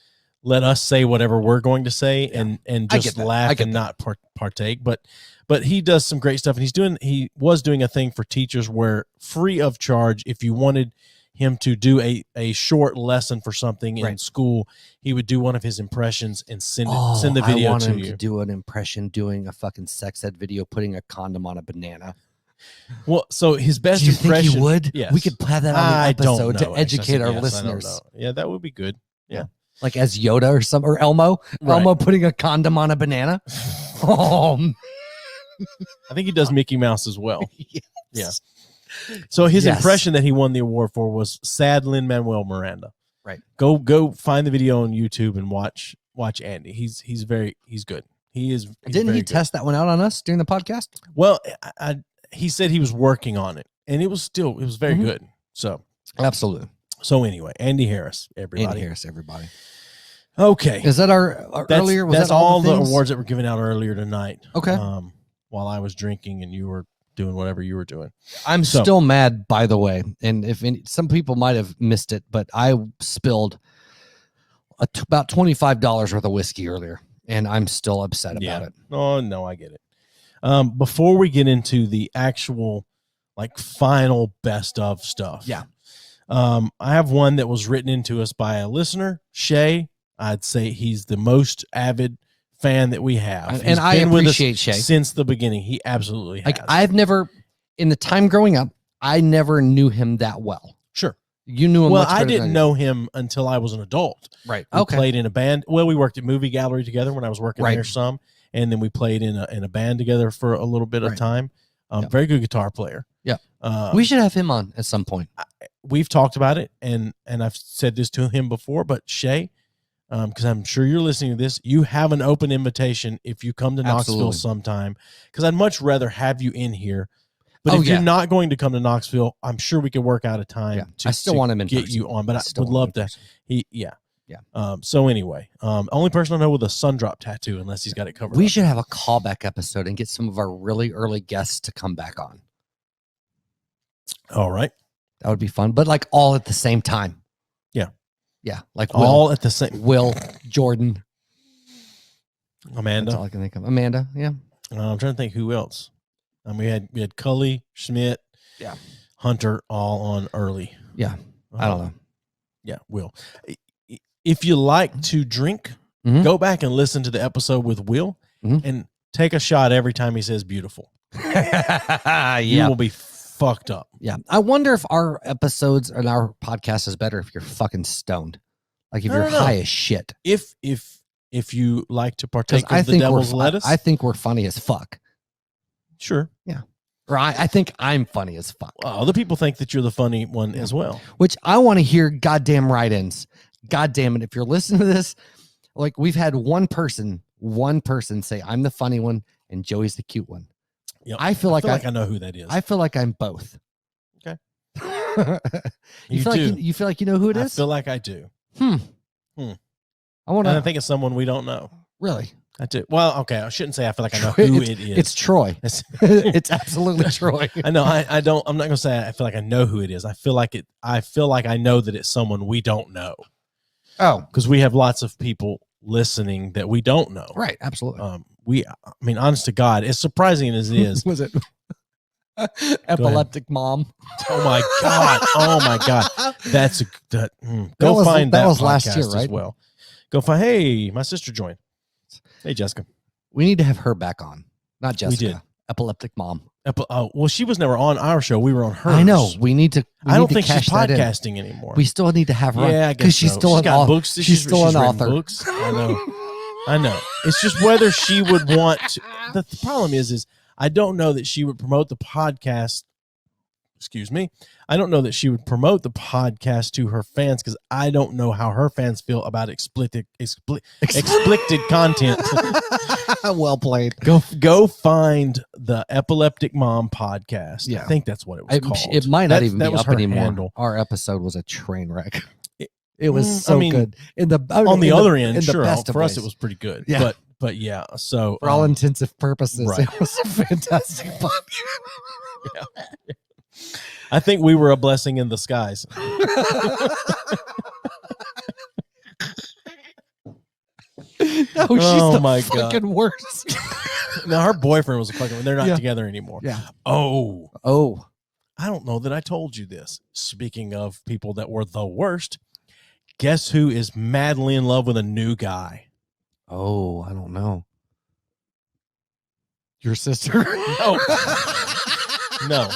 let us say whatever we're going to say and just laugh and not partake. But he does some great stuff, and he was doing a thing for teachers where free of charge, if you wanted him to do a short lesson for something in school, he would do one of his impressions and send the video I want to him you. To do an impression doing a fucking sex ed video, putting a condom on a banana. Well, so his best do you impression. Think he would? Yes. We could have that on the episode to educate our yes, listeners. Yeah, that would be good. Yeah. Like as Yoda or Elmo. Right. Elmo putting a condom on a banana. I think he does Mickey Mouse as well. Yes. Yeah. So his impression that he won the award for was sad Lin-Manuel Miranda. Right. Go find the video on YouTube and watch Andy. He's good. Didn't he test that one out on us during the podcast? Well, he said he was working on it, and it was very good. So absolutely. So anyway, Andy Harris, everybody. Andy Harris, everybody. Okay. Is that our earlier? Was that's that all the awards that were given out earlier tonight. Okay. While I was drinking and you were doing whatever you were doing. I'm still mad, by the way. And some people might have missed it, but I spilled about $25 worth of whiskey earlier, and I'm still upset about it. Oh, no, I get it. Before we get into the actual final best of stuff. Yeah. I have one that was written into us by a listener, Shay. I'd say he's the most avid fan that we have. And I appreciate Shay. Since the beginning. He absolutely has. I've never, in the time growing up, I never knew him that well. Sure. You knew him well, much better I didn't know him until I was an adult. Right. We played in a band. Well, we worked at Movie Gallery together when I was working there some. And then we played in a band together for a little bit of time. Very good guitar player. Yeah. We should have him on at some point. We've talked about it, and I've said this to him before, but Shay, because I'm sure you're listening to this, you have an open invitation if you come to Knoxville sometime, because I'd much rather have you in here. But if you're not going to come to Knoxville, I'm sure we could work out a time I still want him in get you on, but I would love to. So anyway, only person I know with a sun drop tattoo, unless he's got it covered. We should have a callback episode and get some of our really early guests to come back on. All right. That would be fun, but all at the same time. Yeah. Yeah. All at the same. Will, Jordan. Amanda. That's all I can think of. Amanda. Yeah. I'm trying to think who else. We had Cully, Schmidt, Hunter, all on early. Yeah. I don't know. Yeah. Will. If you like to drink, go back and listen to the episode with Will and take a shot every time he says beautiful. You will be fucked up. Yeah. I wonder if our episodes and our podcast is better if you're fucking stoned. Like if you're high as shit. If you like to partake of the think devil's lettuce. I think we're funny as fuck. Sure. Yeah. Or I think I'm funny as fuck. Well, other people think that you're the funny one as well. Which I want to hear goddamn write-ins. God damn it. If you're listening to this, like we've had one person say I'm the funny one and Joey's the cute one. Yep. I feel like I know who that is. I feel like I'm both. Okay. you feel like you know who it is? I feel like I do. I think it's someone we don't know. Really? I do. Well, okay. I shouldn't say I feel like I know who it is. It's Troy. It's absolutely Troy. I know. I don't. I'm not gonna say I feel like I know who it is. I feel like I know that it's someone we don't know. Oh, because we have lots of people listening that we don't know. Right. Absolutely. I mean, honest to God, as surprising as it is. Was it epileptic mom? Oh my God. Oh my God. That's that was last year, right? As well. Go find. Hey, my sister joined. Hey, Jessica. We need to have her back on. Not Jessica. We did. Epileptic mom. Well, she was never on our show. We were on hers. I know. We need to. I don't think she's podcasting anymore. We still need to have her. Yeah, because she's still an got books. She's still an author. Books. I know. It's just whether she would want to. The problem is I don't know that she would promote the podcast. Excuse me. I don't know that she would promote the podcast to her fans because I don't know how her fans feel about explicit content. Well played. Go find the Epileptic Mom podcast. Yeah. I think that's what it was called. It might not even be up anymore. Handle. Our episode was a train wreck. It was so good. On the other end, sure. For us, ways. it was pretty good. Yeah. But yeah. So for all intensive purposes, right. It was a fantastic podcast. Yeah. I think we were a blessing in the skies. She's my fucking God. Worst. Now her boyfriend was a fucking. They're not together anymore. Yeah. Oh. I don't know that I told you this. Speaking of people that were the worst, guess who is madly in love with a new guy? Oh, I don't know. Your sister? No.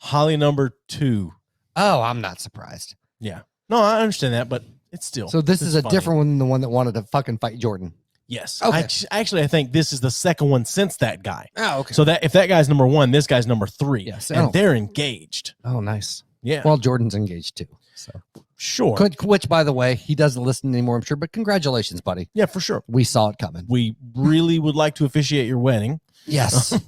Holly number 2. Oh, I'm not surprised. Yeah. No, I understand that, but it's still. So this is a funny. different one than the one that wanted to fucking fight Jordan. Yes. Okay. Actually, I think this is the second one since that guy. Oh, okay. So that if that guy's number 1, this guy's number 3. Yes. And they're engaged. Oh, nice. Yeah. Well, Jordan's engaged too. So sure. Which, by the way, he doesn't listen anymore, I'm sure. But congratulations, buddy. Yeah, for sure. We saw it coming. We really would like to officiate your wedding. Yes.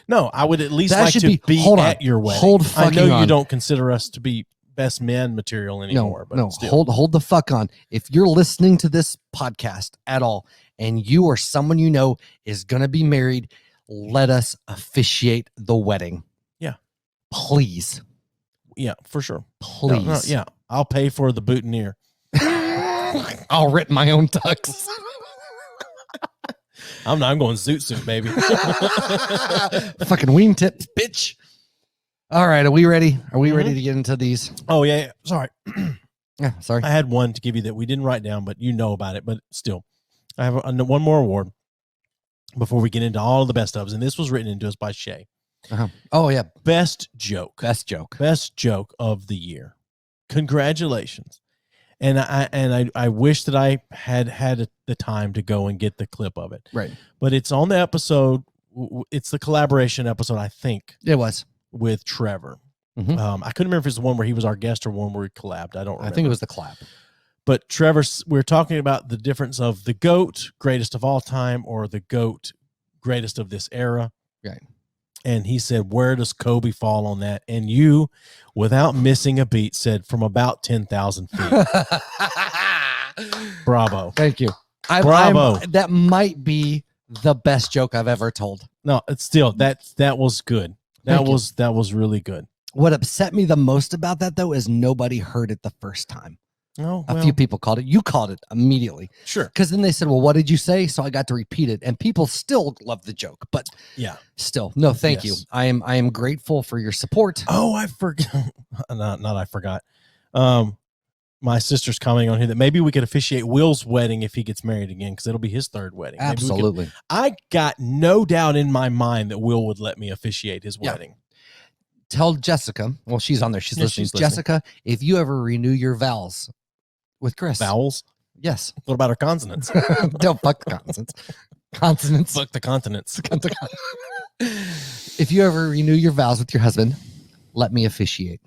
No, I would at least like to be at your wedding. I know you don't consider us to be best man material anymore. No, still. hold the fuck on. If you're listening to this podcast at all and you or someone you know is going to be married, let us officiate the wedding. Yeah. Please. Yeah, for sure. Please. No, yeah. I'll pay for the boutonniere. I'll rent my own tux. I'm going zoot suit, baby. Fucking wingtips, bitch. All right, are we ready? Are we ready to get into these? Oh, yeah. Sorry. Yeah, sorry. I had one to give you that we didn't write down, but you know about it. But still, I have one more award before we get into all of the best ofs. And this was written into us by Shay. Uh-huh. Oh, yeah. Best joke. Best joke of the year. Congratulations. And I wish that I had the time to go and get the clip of it. Right. But it's on the episode. It's the collaboration episode, I think. It was. With Trevor. Mm-hmm. I couldn't remember if it's the one where he was our guest or one where we collabed. I don't remember. I think it was the collab. But Trevor, we're talking about the difference of the GOAT, greatest of all time, or the GOAT, greatest of this era. Right. And he said, where does Kobe fall on that? And you, without missing a beat, said from about 10,000 feet. Bravo. Thank you. Bravo. That might be the best joke I've ever told. No, it's still, that was good. That was really good. What upset me the most about that, though, is nobody heard it the first time. Oh, a few people called it. You called it immediately. Sure. Because then they said, well, what did you say? So I got to repeat it. And people still love the joke. But yeah, still. No, thank you. I am grateful for your support. Oh, I forgot. Not I forgot. My sister's commenting on here that maybe we could officiate Will's wedding if he gets married again, because it'll be his third wedding. Absolutely. I got no doubt in my mind that Will would let me officiate his wedding. Tell Jessica. Well, she's on there. She's listening. Jessica, if you ever renew your vows with Chris. Vowels? Yes. What about our consonants? Don't fuck the consonants. Consonants. Fuck the continents. If you ever renew your vows with your husband, let me officiate.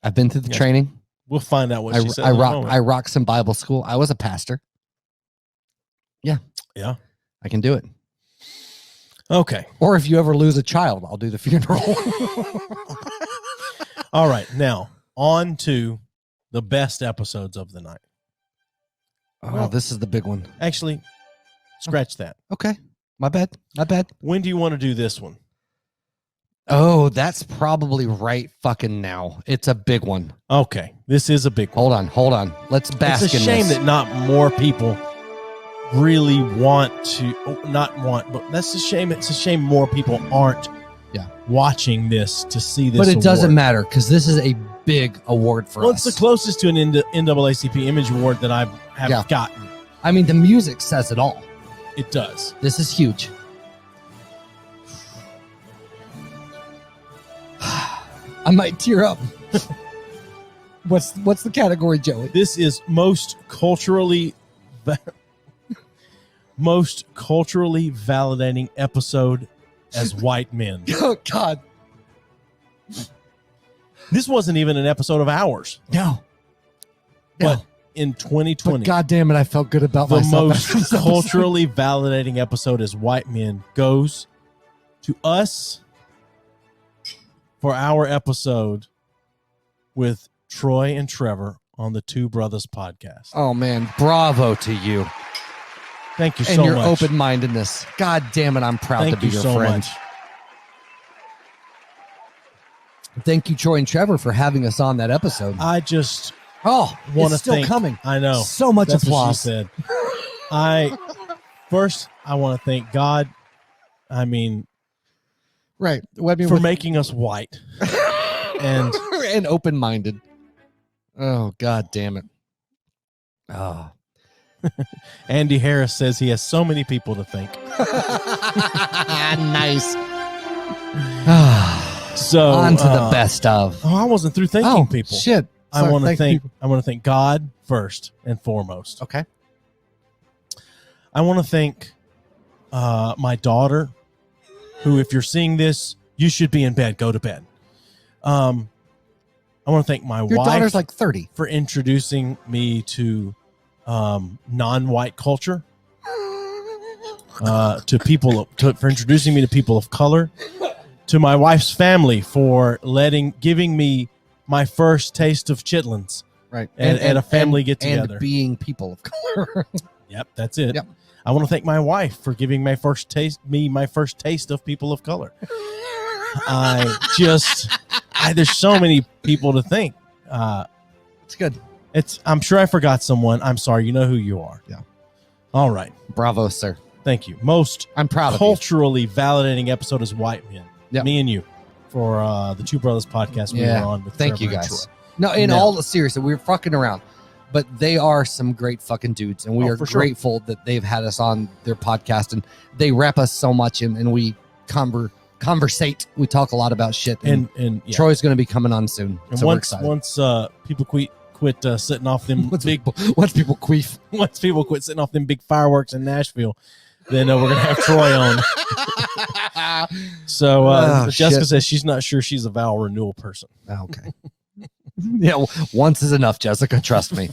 I've been through the training. We'll find out what she said. I rock some Bible school. I was a pastor. Yeah. Yeah. I can do it. Okay. Or if you ever lose a child, I'll do the funeral. All right. Now, on to the best episodes of the night. Oh, this is the big one. Actually, scratch that. Okay. My bad. When do you want to do this one? Oh, that's probably right fucking now. It's a big one. Okay. This is a big one. Hold on. Let's bask in this. It's a shame that not more people really want to, not want, but that's a shame. It's a shame more people aren't watching this to see this. But it award. doesn't matter because this is a big award for us. It's the closest to an NAACP Image Award that I have gotten. I mean, the music says it all. It does. This is huge. I might tear up. What's the category, Joey? This is most culturally validating episode as white men. Oh God. This wasn't even an episode of ours. No. But in 2020, but God damn it, I felt good about the myself. most culturally validating episode as white men goes to us for our episode with Troy and Trevor on the Two Brothers podcast. Oh man, bravo to you. Thank you so much. And your open-mindedness. God damn it, I'm proud to be your friend. Thank you, Troy and Trevor, for having us on that episode. I just want to still coming. I know. So much That's applause. What she said. I want to thank God. I mean, right. For making us white and open-minded. Oh, God damn it. Oh. Andy Harris says he has so many people to thank. Nice. So on to the best of. Oh, I wasn't through thanking people. Shit. I want to thank God first and foremost. Okay. I want to thank my daughter, who, if you're seeing this, you should be in bed. Go to bed. I want to thank my wife. Your daughter's like 30. For introducing me to non-white culture, for introducing me to people of color, to my wife's family for giving me my first taste of chitlins, right? At a family get together, and being people of color. Yep, that's it. Yep. I want to thank my wife for giving my first taste of people of color. There's so many people to thank. It's good. I'm sure I forgot someone. I'm sorry. You know who you are. Yeah. All right. Bravo, sir. Thank you. Most I'm proud culturally validating episode as white men. Yep. Me and you for the Two Brothers podcast we were on with Thank Trevor you and guys. Troy. No, in all the seriously, we were fucking around, but they are some great fucking dudes, and we are grateful that they've had us on their podcast, and they rep us so much, and we conversate. We talk a lot about shit, and Troy's going to be coming on soon. And so once people quit setting off them once people quit setting off them big fireworks in Nashville, then we're gonna have Troy on. So Jessica says she's not sure she's a vow renewal person. Okay. Yeah, once is enough, Jessica. Trust me.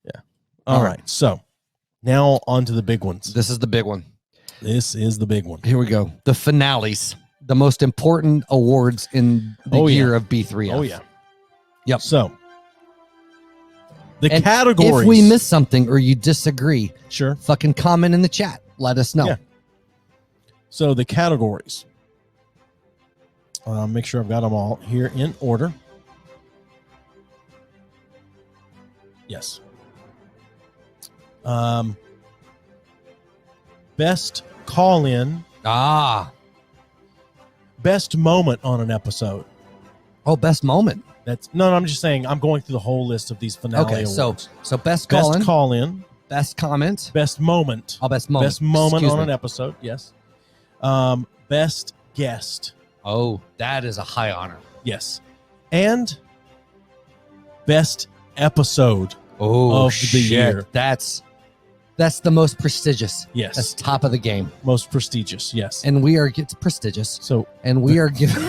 Yeah. All right. So now on to the big ones. This is the big one. This is the big one. Here we go. The finales, the most important awards in the year of B3F. Oh yeah. Yep. So the categories. If we miss something or you disagree, sure, fucking comment in the chat. Let us know. Yeah. So the categories. Make sure I've got them all here in order. Yes. Best call-in. Best moment on an episode. Oh, best moment. I'm just saying I'm going through the whole list of these finale awards. So best call-in. Best comment. Best moment. Oh, best moment. Best moment on an episode, yes. Best guest. Oh, that is a high honor. Yes. And best episode of the year. That's the most prestigious. Yes. That's top of the game. Most prestigious, yes. And it's prestigious. So, and we are giving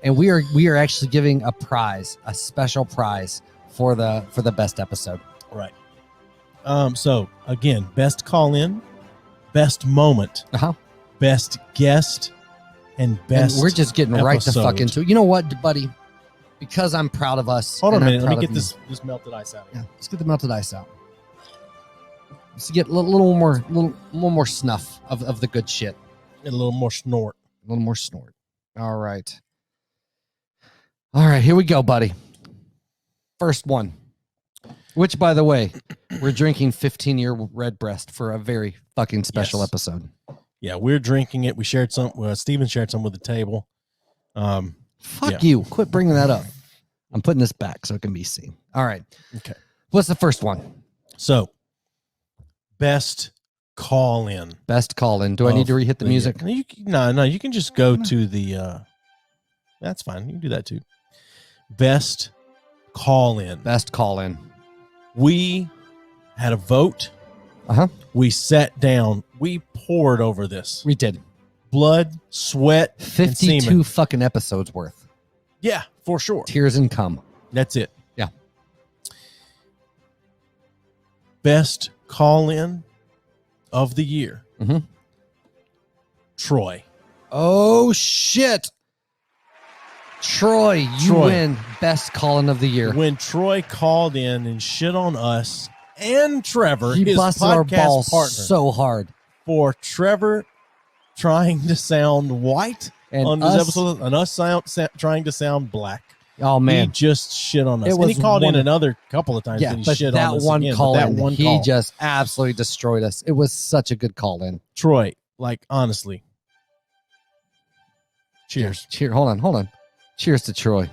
and we are actually giving a prize, a special prize for the best episode. Right. So again, best call in, best moment, best guest, and best. And we're just getting episode. Right the fuck into it. You know what, buddy? Because I'm proud of us. Hold on a minute. Let me get this melted ice out. Yeah, let's get the melted ice out. Let's get a little more snuff of the good shit. And a little more snort. A little more snort. All right. All right, here we go, buddy. First one. Which, by the way, we're drinking 15-year Redbreast for a very fucking special episode. Yeah, we're drinking it. We shared some. Steven shared some with the table. Fuck you. Quit bringing that up. I'm putting this back so it can be seen. All right. Okay. What's the first one? So, best call in. Best call in. Do I need to re-hit the music? No. You can just go to the. That's fine. You can do that too. Best call in. Best call in. We had a vote. We sat down. We poured over this. We did. Blood, sweat, 52 fucking episodes worth. Yeah, for sure. Tears and cum. That's it. Yeah. Best call in of the year. Troy. Oh, shit. Troy, you win best call-in of the year. When Troy called in and shit on us and Trevor, he his busted podcast our balls partner, so hard for Trevor trying to sound white on this episode, and us trying to sound black. Oh man, he just shit on us. And he called in another couple of times. Yeah, and he but shit that on us one again, call but that in, one he call. just absolutely destroyed us. It was such a good call in. Troy, like honestly, cheers. Yeah, cheers. Hold on. Cheers to Troy.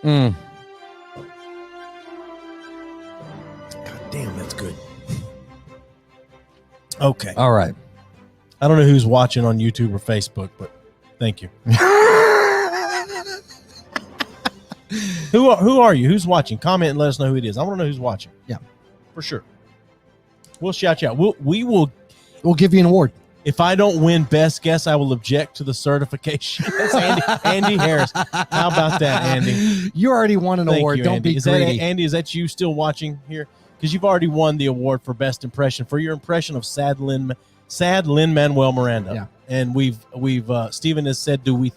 God damn, that's good. Okay. All right. I don't know who's watching on YouTube or Facebook, but thank you. Who are you? Who's watching? Comment and let us know who it is. I want to know who's watching. Yeah, for sure. We'll shout you out. We'll give you an award. If I don't win best guess, I will object to the certification. That's Andy Harris. How about that, Andy? You already won an award. Don't be greedy. Andy, is that you still watching here? Because you've already won the award for best impression for your impression of sad Lin-Manuel Miranda. Yeah. And we've Stephen has said, do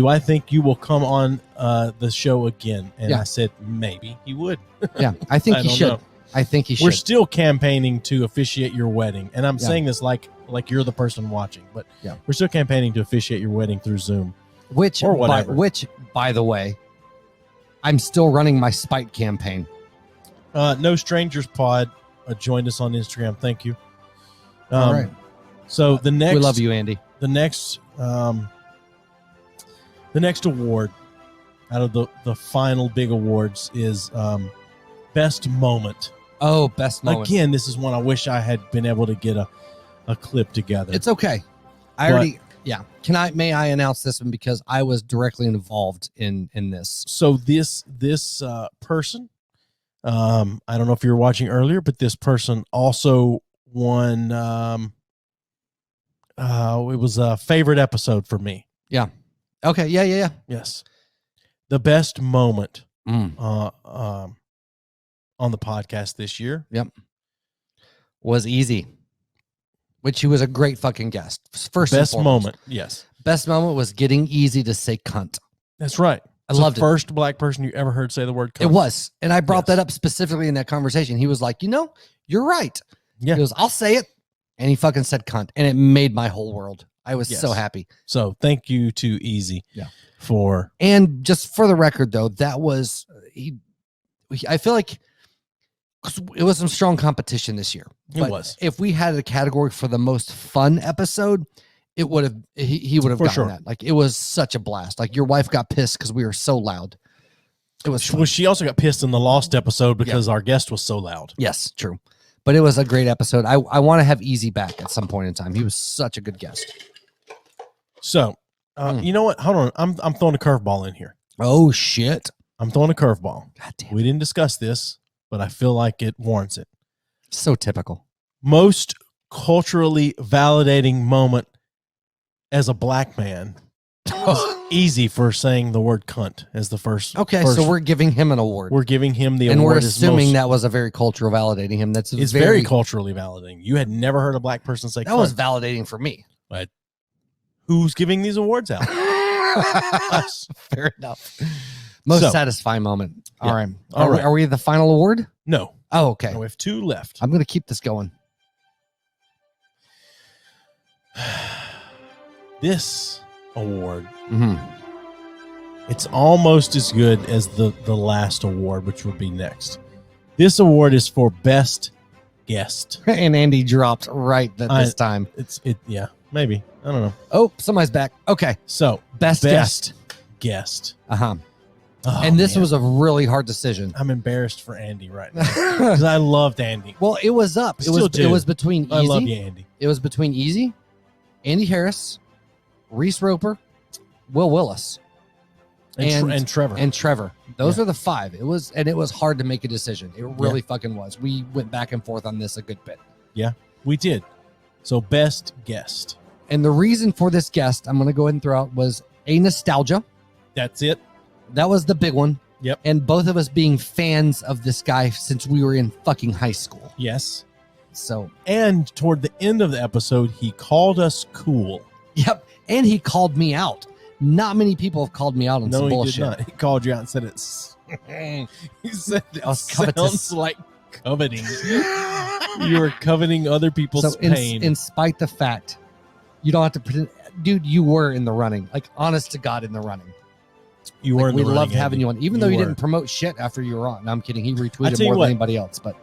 I think you will come on the show again? And I said maybe he would. Yeah, I think he should. I think he should. We're still campaigning to officiate your wedding, and I'm saying this like you're the person watching, but we're still campaigning to officiate your wedding through Zoom, or whatever. Which, by the way, I'm still running my spite campaign. No Strangers Pod joined us on Instagram. Thank you. All right. So we love you, Andy. The next award out of the final big awards is best moment. Oh, best moment. Again, this is one I wish I had been able to get a clip together. It's okay. May I announce this one because I was directly involved in this. So this person, I don't know if you were watching earlier, but this person also won. It was a favorite episode for me. Yeah. Okay. Yeah. Yes. The best moment on the podcast this year. Yep. Was Easy, which he was a great fucking guest. First best moment. Yes. Best moment was getting Easy to say cunt. That's right. I loved it. First black person you ever heard say the word cunt. It was. And I brought that up specifically in that conversation. He was like, you're right. Yeah. He goes, I'll say it. And he fucking said cunt. And it made my whole world. I was so happy. So thank you to Easy for. And just for the record, though, that was, I feel like it was some strong competition this year. It was. If we had a category for the most fun episode, it would have, he would have gotten that. Like, it was such a blast. Like, your wife got pissed because we were so loud. It was fun. Well, she also got pissed in the Lost episode because our guest was so loud. Yes, true. But it was a great episode. I want to have Easy back at some point in time. He was such a good guest. So, you know what? Hold on. I'm throwing a curveball in here. Oh, shit. I'm throwing a curveball. God damn. We didn't discuss this, but I feel like it warrants it. So typical. Most culturally validating moment as a black man. Easy for saying the word cunt as the first. Okay, so we're giving him an award. We're giving him the award. And we're assuming that was a very cultural validating him. It's very culturally validating. You had never heard a black person say that cunt. was validating for me. But who's giving these awards out? Us. Fair enough. Most satisfying moment. Yeah. All right. All right. Are we the final award? No. Oh, okay. No, we have 2 left. I'm going to keep this going. This award, Mm-hmm. it's almost as good as the last award, which would be next. This award is for best guest. And Andy dropped right at this time. Yeah, maybe. I don't know. Oh, somebody's back. Okay. So Best guest. Oh, And this man. was a really hard decision. I'm embarrassed for Andy right now because I loved Andy. Well, it was up. It was between Easy. I love you, Andy. It was between Easy, Andy Harris, Reese Roper, Will Willis, and Trevor. And Trevor. Those are the 5. It was hard to make a decision. It really fucking was. We went back and forth on this a good bit. Yeah, we did. So best guest. And the reason for this guest, I'm going to go ahead and throw out, was a nostalgia. That's it. That was the big one. Yep. And both of us being fans of this guy since we were in fucking high school. Yes. So. And toward the end of the episode, he called us cool. Yep. And he called me out. Not many people have called me out on some bullshit. He did not. He called you out and said it's. He said it covetous. sounds like coveting. You were coveting other people's pain. In spite the fact, you don't have to pretend, dude. You were in the running, like honest to God, in the running. You were. We loved having Andy. you on, even though you didn't promote shit after you were on. No, I'm kidding. He retweeted more than anybody else. But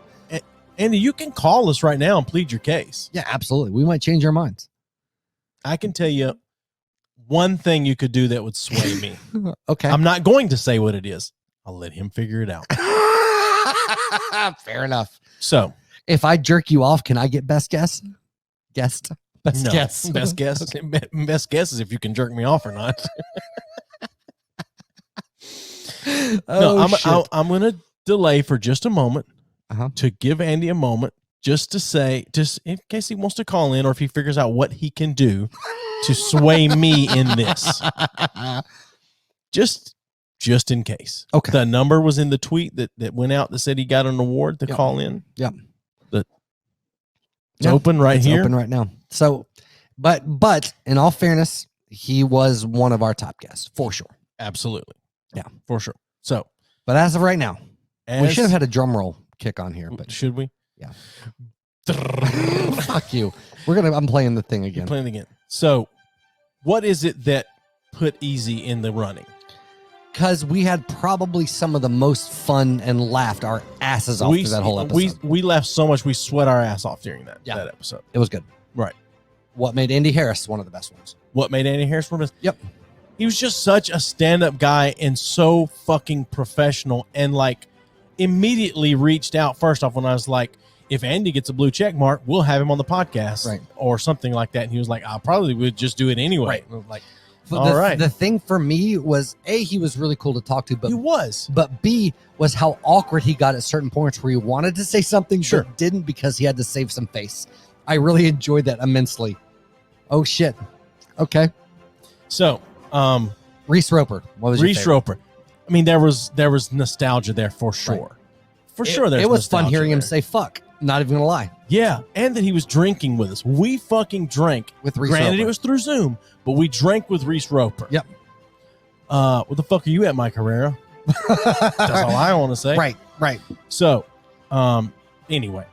Andy, you can call us right now and plead your case. Yeah, absolutely. We might change our minds. I can tell you one thing you could do that would sway me. Okay. I'm not going to say what it is. I'll let him figure it out. Fair enough. So, if I jerk you off, can I get best guess? Best guess. Best guess. Best guess is if you can jerk me off or not. I'm going to delay for just a moment to give Andy a moment just to say, just in case he wants to call in or if he figures out what he can do to sway me in this. Just in case. Okay. The number was in the tweet that went out that said he got an award to call in. Yep. It's open right here. Open right now. So, but in all fairness, he was one of our top guests for sure. Absolutely. Yeah, for sure. So, but as of right now, we should have had a drum roll kick on here. But should we? Yeah. Fuck you. I'm playing the thing again. You're playing again. So, what is it that put Easy in the running? Because we had probably some of the most fun and laughed our asses off through that whole episode. We laughed so much we sweat our ass off during that episode. It was good. Right. What made Andy Harris one of the best ones? What made Andy Harris one of the best? Yep. He was just such a stand-up guy and so fucking professional and like immediately reached out first off when I was like, if Andy gets a blue check mark, we'll have him on the podcast. Right. Or something like that. And he was like, I probably would just do it anyway. Right. Like, The thing for me was A, he was really cool to talk to, but he was. But B was how awkward he got at certain points where he wanted to say something but didn't because he had to save some face. I really enjoyed that immensely. Oh shit. Okay. So, Reese Roper. What was Reese Roper? I mean, there was nostalgia there for sure. Right. For sure, it was fun hearing him say "fuck." Not even gonna lie. Yeah, and that he was drinking with us. We fucking drank with Reese. Granted, Roper. it was through Zoom, but we drank with Reese Roper. Yep. What the fuck are you at, Mike Herrera? That's all I want to say. Right. So, anyway,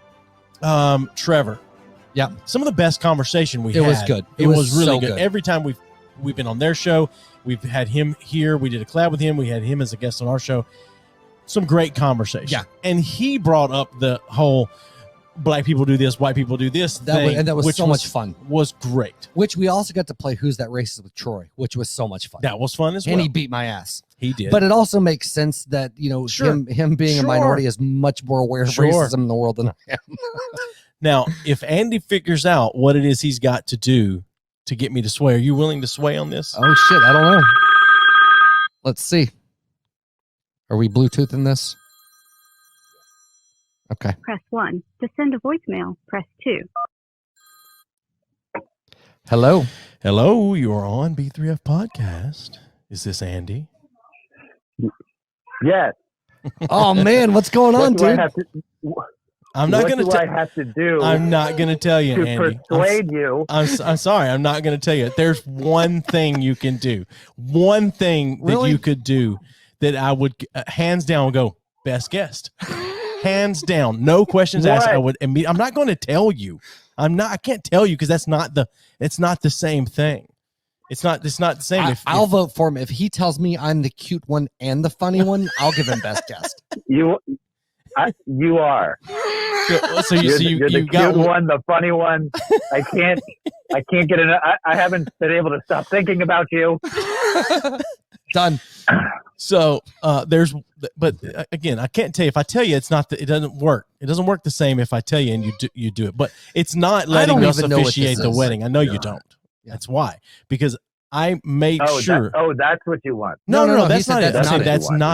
Trevor. Yeah. Some of the best conversation we had. It was good. It was really so good. Every time we've been on their show, we've had him here. We did a collab with him. We had him as a guest on our show. Some great conversation. Yeah. And he brought up the whole black people do this, white people do this thing. That was so much fun. Was great. Which we also got to play Who's That Racist with Troy, which was so much fun. That was fun as well. And he beat my ass. He did. But it also makes sense that, him being a minority is much more aware of racism in the world than I am. Now, if Andy figures out what it is he's got to do to get me to sway, are you willing to sway on this? Oh, shit. I don't know. Let's see. Are we Bluetoothing this? Okay. Press 1. To send a voicemail, press 2. Hello. Hello, you are on B3F Podcast. Is this Andy? Yes. Oh man, what's going on, dude? I'm not going to. What do I have to do? I'm not going to tell you, to Andy. persuade you. I'm sorry. I'm not going to tell you. There's one thing you can do. One thing that you could do that I would hands down go best guest. Hands down, no questions asked. I would. I'm not going to tell you. I can't tell you because that's not the. It's not the same thing. It's not the same. I'll vote for him if he tells me I'm the cute one and the funny one. I'll give him best guest. You are. So you're the got cute one, the funny one. I can't get enough. I haven't been able to stop thinking about you. Done. So but again, I can't tell you. If I tell you, it doesn't work. It doesn't work the same if I tell you and you do it. But it's not letting us officiate the wedding. I know you don't. Yeah. That's why, because I made sure. That's what you want. No, that's not it. That's not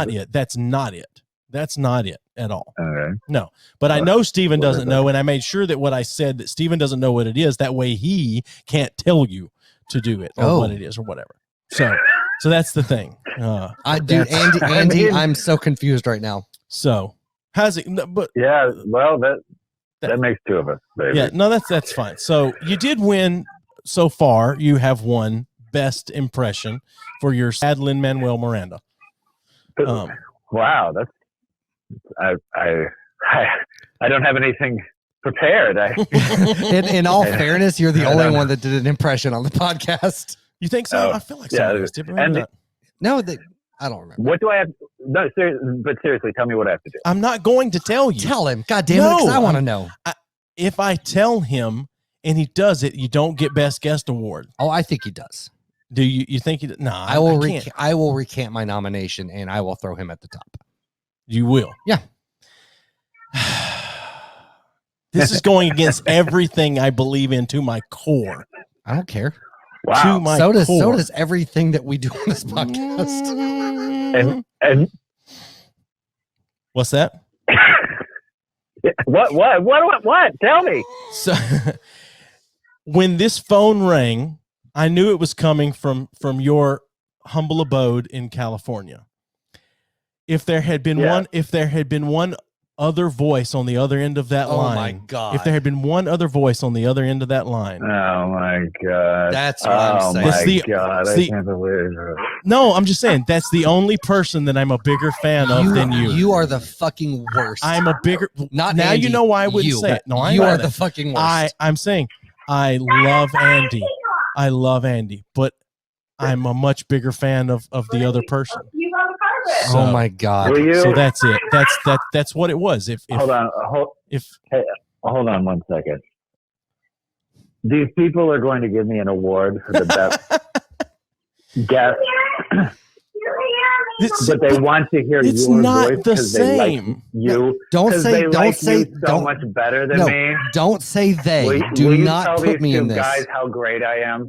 it. That's not it. That's not it at all. Okay. No, but I know Steven doesn't know, and I made sure that what I said that Steven doesn't know what it is. That way he can't tell you to do it or what it is or whatever. So that's the thing. Andy, I'm so confused right now. So how's it? But yeah, well, that makes two of us, baby. Yeah, no, that's fine. So you did win so far. You have won best impression for your sad Lin-Manuel Miranda. Wow, that's I don't have anything prepared. In all fairness, you're the only one that did an impression on the podcast. You think so? I feel like somebody else did, but maybe not. No, I don't remember. What do I have? No, seriously, tell me what I have to do. I'm not going to tell you. Tell him. God damn it, because I want to know. If I tell him and he does it, you don't get best guest award. Oh, I think he does. Do you think he does? No, I will recant my nomination and I will throw him at the top. You will? Yeah. This is going against everything I believe in to my core. I don't care. Wow. To my core. So does everything that we do on this podcast. And what's that? What? Tell me. So when this phone rang, I knew it was coming from your humble abode in California. If there had been one other voice on the other end of that line. Oh my God. If there had been one other voice on the other end of that line. Oh my God. That's what I'm saying. I can't believe it. No, I'm just saying that's the only person that I'm a bigger fan of than you. You are the fucking worst. I'm a bigger Not now Andy, you know why I wouldn't say it. No, you are the fucking worst. I'm saying I love Andy. I love Andy, but I'm a much bigger fan of the other person. So, oh my God! So that's it. That's what it was. Hold on one second. These people are going to give me an award for the best guest, but they want to hear it's your not voice the because they same. like you. Don't say so much better than me. Don't say they. Will Do you not tell put these me two in this. guys how great I am.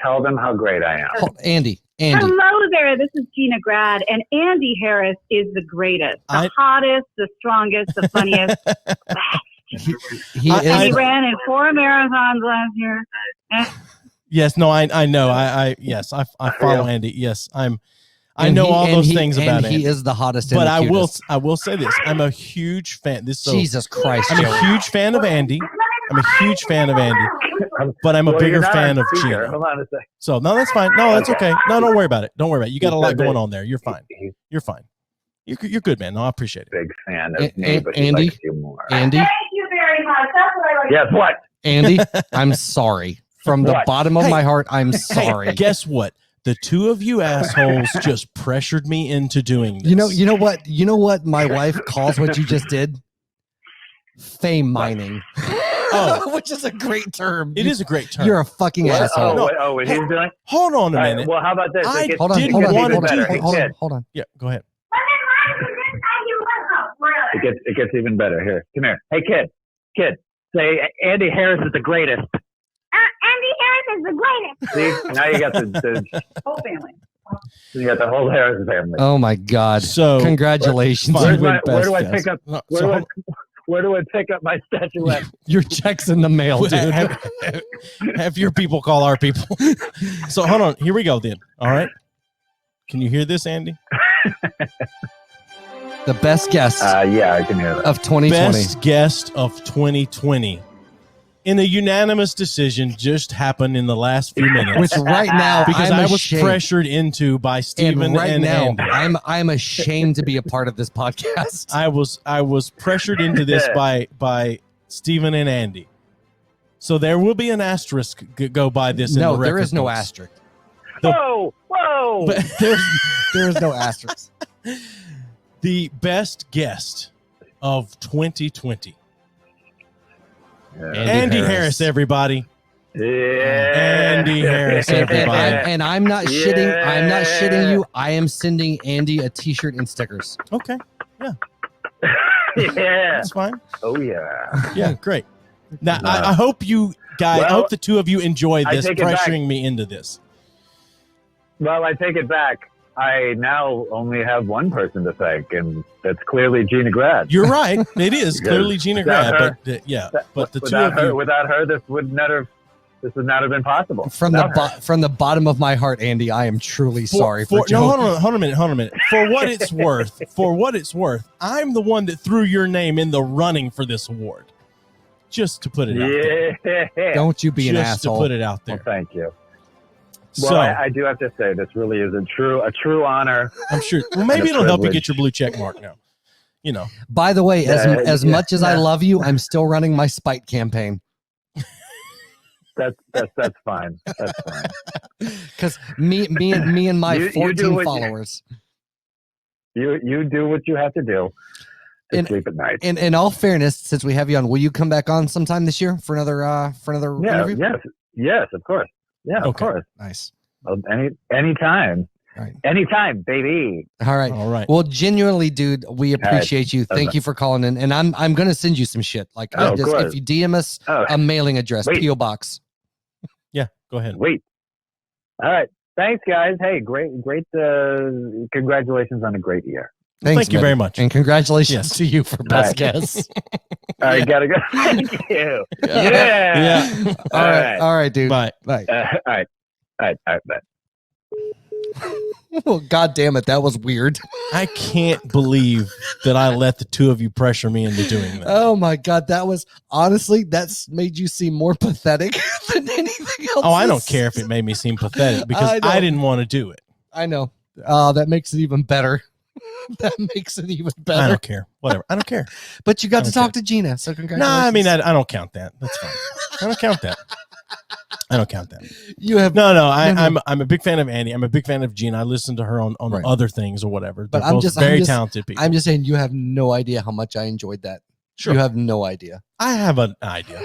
Tell them how great I am. Andy. Hello there. This is Gina Grad, and Andy Harris is the greatest, the hottest, the strongest, the funniest. He ran in 4 marathons last year. Yes, no, I know. I follow Andy. Yes, I know all those things about Andy. He is the hottest. But I will say this: I'm a huge fan. Jesus Christ! I'm a huge fan of Andy. But I'm a bigger fan of Gina. Hold on a second. So no, that's fine. No, that's okay. No, don't worry about it. Don't worry about it. You got a lot going on there. You're fine. You're fine. You're good, man. No, I appreciate it. Big fan of me, but Andy. Likes you more. Andy. Thank you very much. That's what I like. Yes, what? Andy, I'm sorry. From the bottom of my heart, I'm sorry. Hey, guess what? The two of you assholes just pressured me into doing this. You know what? You know what my wife calls what you just did? Fame mining. Oh, which is a great term. It is a great term. You're a fucking asshole. What he's doing? Hold on a minute. Well, how about this? Hold on. Yeah, go ahead. It gets even better. Here, come here. Hey, kid, say Andy Harris is the greatest. Andy Harris is the greatest. See, now you got the whole family. So you got the whole Harris family. Oh my God! So congratulations! Where do I pick up? Where do I pick up my statuette? Your check's in the mail, dude. Have your people call our people. So hold on. Here we go then. All right. Can you hear this, Andy? The best guest yeah, I can hear that. of 2020. Best guest of 2020. In a unanimous decision just happened in the last few minutes. Which right now, because I'm I was ashamed. pressured into by Steven And right now, Andy. I'm ashamed to be a part of this podcast. I was pressured into this by Steven and Andy. So there will be an asterisk go by this. No, in the there record is no books. asterisk. Whoa! But There is no asterisk. the best guest of 2020. Yeah. Andy Harris, everybody. Yeah. Andy Harris, everybody. And I'm not shitting. I'm not shitting you. I am sending Andy a T-shirt and stickers. Okay. Yeah. That's fine. Oh yeah. Yeah, great. Now, I hope you guys, I hope the two of you enjoy this, take it back. pressuring me into this. Well, I take it back. I now only have one person to thank, and that's clearly Gina Grad. You're right. It is clearly Gina Grad, but the two of you. Without her, this would not have been possible. From the bottom of my heart, Andy, I am truly sorry for no, hold on a minute. For what it's worth, I'm the one that threw your name in the running for this award. Just to put it out there. Don't you be an Just asshole. to put it out there. Well, thank you. So Well, I do have to say, this really is a true honor. I'm sure. Well, maybe it'll help you get your blue check mark now. You know. By the way, as much as I love you, I'm still running my spite campaign. That's fine. That's fine. Because me and my 14 followers. You do what you have to do. And sleep at night. In all fairness, since we have you on, will you come back on sometime this year for another interview? Yes, of course. Yeah, okay. Of course. Nice. Anytime. Right. Anytime, baby. All right. Well, genuinely, dude, we appreciate you. Thank you for calling in, and I'm gonna send you some shit. Like, if you DM us a mailing address, PO box. Yeah, go ahead. Wait. All right. Thanks, guys. Hey, great. Congratulations on a great year. Thank you very much, and congratulations to you for best guest. All right, gotta go. Thank you. Yeah. All right, dude. Bye. Bye. All right. Bye. Well, God damn it, that was weird. I can't believe that I let the two of you pressure me into doing that. Oh my God, that's made you seem more pathetic than anything else. Oh, I don't care if it made me seem pathetic because I didn't want to do it. I know. That makes it even better. That makes it even better. I don't care. Whatever. I don't care. But you got to talk to Gina, so congratulations. No, I mean, I don't count that. That's fine. I don't count that. You have I'm a big fan of Andy. I'm a big fan of Gina. I listen to her on other things or whatever. They're both very talented people. I'm just saying you have no idea how much I enjoyed that. Sure. You have no idea. I have an idea.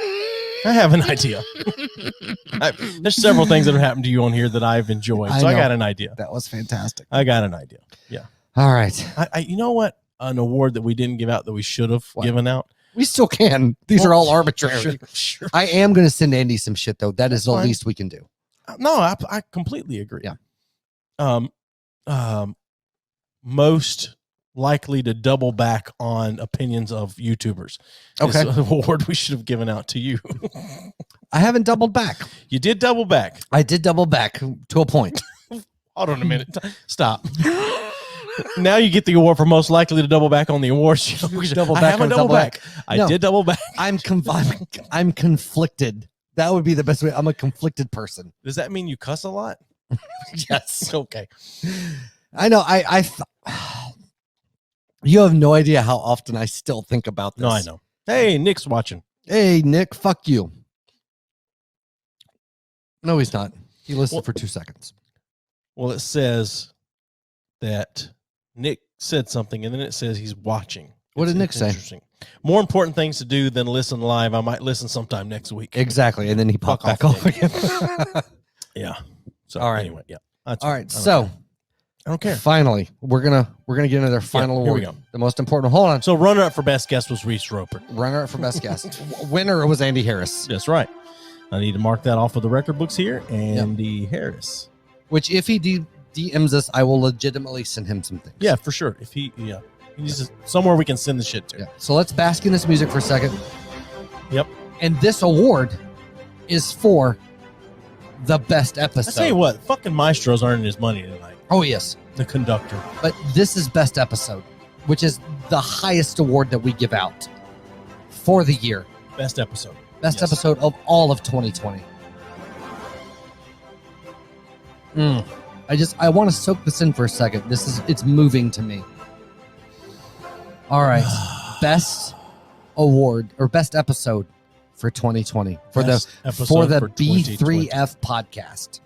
There's several things that have happened to you on here that I've enjoyed. I got an idea. That was fantastic. I got an idea. Yeah. All right. You know what? An award that we didn't give out that we should have given out. We still can. These are all arbitrary. Sure. I am going to send Andy some shit, though. That's the least we can do. No, I completely agree. Yeah. Most likely to double back on opinions of YouTubers. Okay. Is an award we should have given out to you. I haven't doubled back. You did double back. I did double back to a point. Hold on a minute. Stop. Now you get the award for most likely to double back on the awards. I haven't doubled back. I did double back. I'm conflicted. That would be the best way. I'm a conflicted person. Does that mean you cuss a lot? Yes. Okay. I know. You have no idea how often I still think about this. No, I know. Hey, Nick's watching. Hey, Nick, fuck you. No, he's not. He listened for 2 seconds. Well, it says that Nick said something, and then it says he's watching. What did Nick say? Interesting. More important things to do than listen live. I might listen sometime next week. Exactly, and then he popped back off again. Yeah. So all right. Anyway, yeah. All right. So I don't care. Finally, we're gonna get into their final award. Here we go. The most important. Hold on. So runner up for best guest was Reese Roper. Runner up for best guest. Winner was Andy Harris. That's right. I need to mark that off of the record books here. Andy Harris. Which, if he DMs us, I will legitimately send him some things. Yeah, for sure. If he needs somewhere we can send the shit to. Yeah. So let's bask in this music for a second. Yep. And this award is for the best episode. I tell you what, fucking Maestro's earning his money tonight. Oh, yes. The conductor. But this is best episode, which is the highest award that we give out for the year. Best episode. Best episode of all of 2020. I want to soak this in for a second. It's moving to me. All right. Best award or best episode for 2020 for the B3F podcast.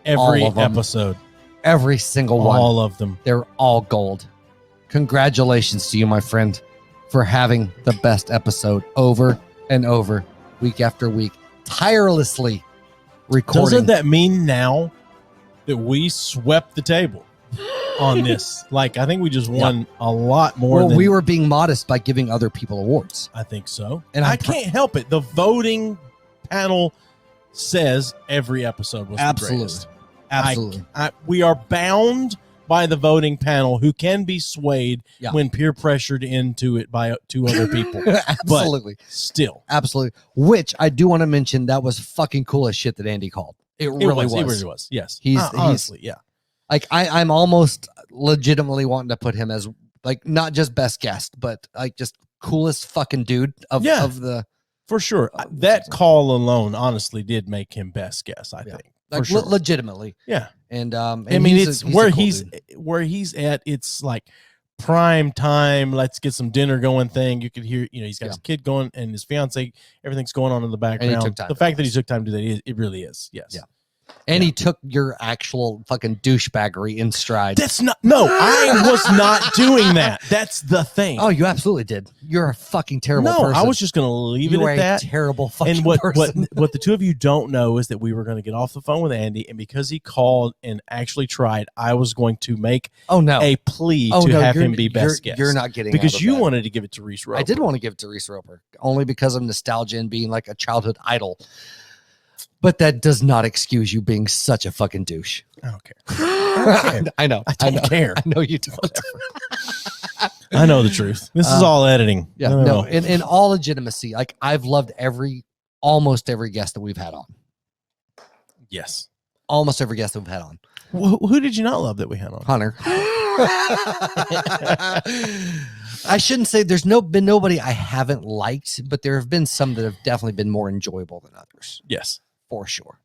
Every episode. Every single one. All of them. They're all gold. Congratulations to you, my friend, for having the best episode over and over, week after week, tirelessly recording. Doesn't that mean now that we swept the table on this? Like, I think we just won a lot more. Well, we were being modest by giving other people awards. I think so. And I can't help it. The voting panel says every episode was the greatest. Absolutely. We are bound by the voting panel, who can be swayed when peer pressured into it by two other people. Absolutely. But still. Absolutely. Which I do want to mention, that was fucking cool as shit that Andy called. It really was. It really was. Yes. Honestly, yeah. Like I'm almost legitimately wanting to put him as like not just best guest, but like just coolest fucking dude of the. For sure. That call alone honestly did make him best guest, I think. Like sure. Legitimately. Yeah. And I mean, it's where he's at. It's like prime time. Let's get some dinner going thing. You could hear, he's got his kid going and his fiance, everything's going on in the background. The fact that he took time to do that, it really is. Yes. Yeah. And he took your actual fucking douchebaggery in stride. I was not doing that. That's the thing. Oh, you absolutely did. You're a fucking terrible person. I was just going to leave it at that. Terrible fucking and person. what the two of you don't know is that we were going to get off the phone with Andy, and because he called and actually tried, I was going to make a plea to have him be best guest. You're not getting because you wanted to give it to Reese Roper. I did want to give it to Reese Roper, only because of nostalgia and being like a childhood idol. But that does not excuse you being such a fucking douche. I don't care. I know. I don't care. I know you don't. I know the truth. This is all editing. Yeah. No. In all legitimacy, like I've loved almost every guest that we've had on. Yes. Almost every guest that we've had on. Who did you not love that we had on? Hunter. I shouldn't say there's been nobody I haven't liked, but there have been some that have definitely been more enjoyable than others. Yes. For sure.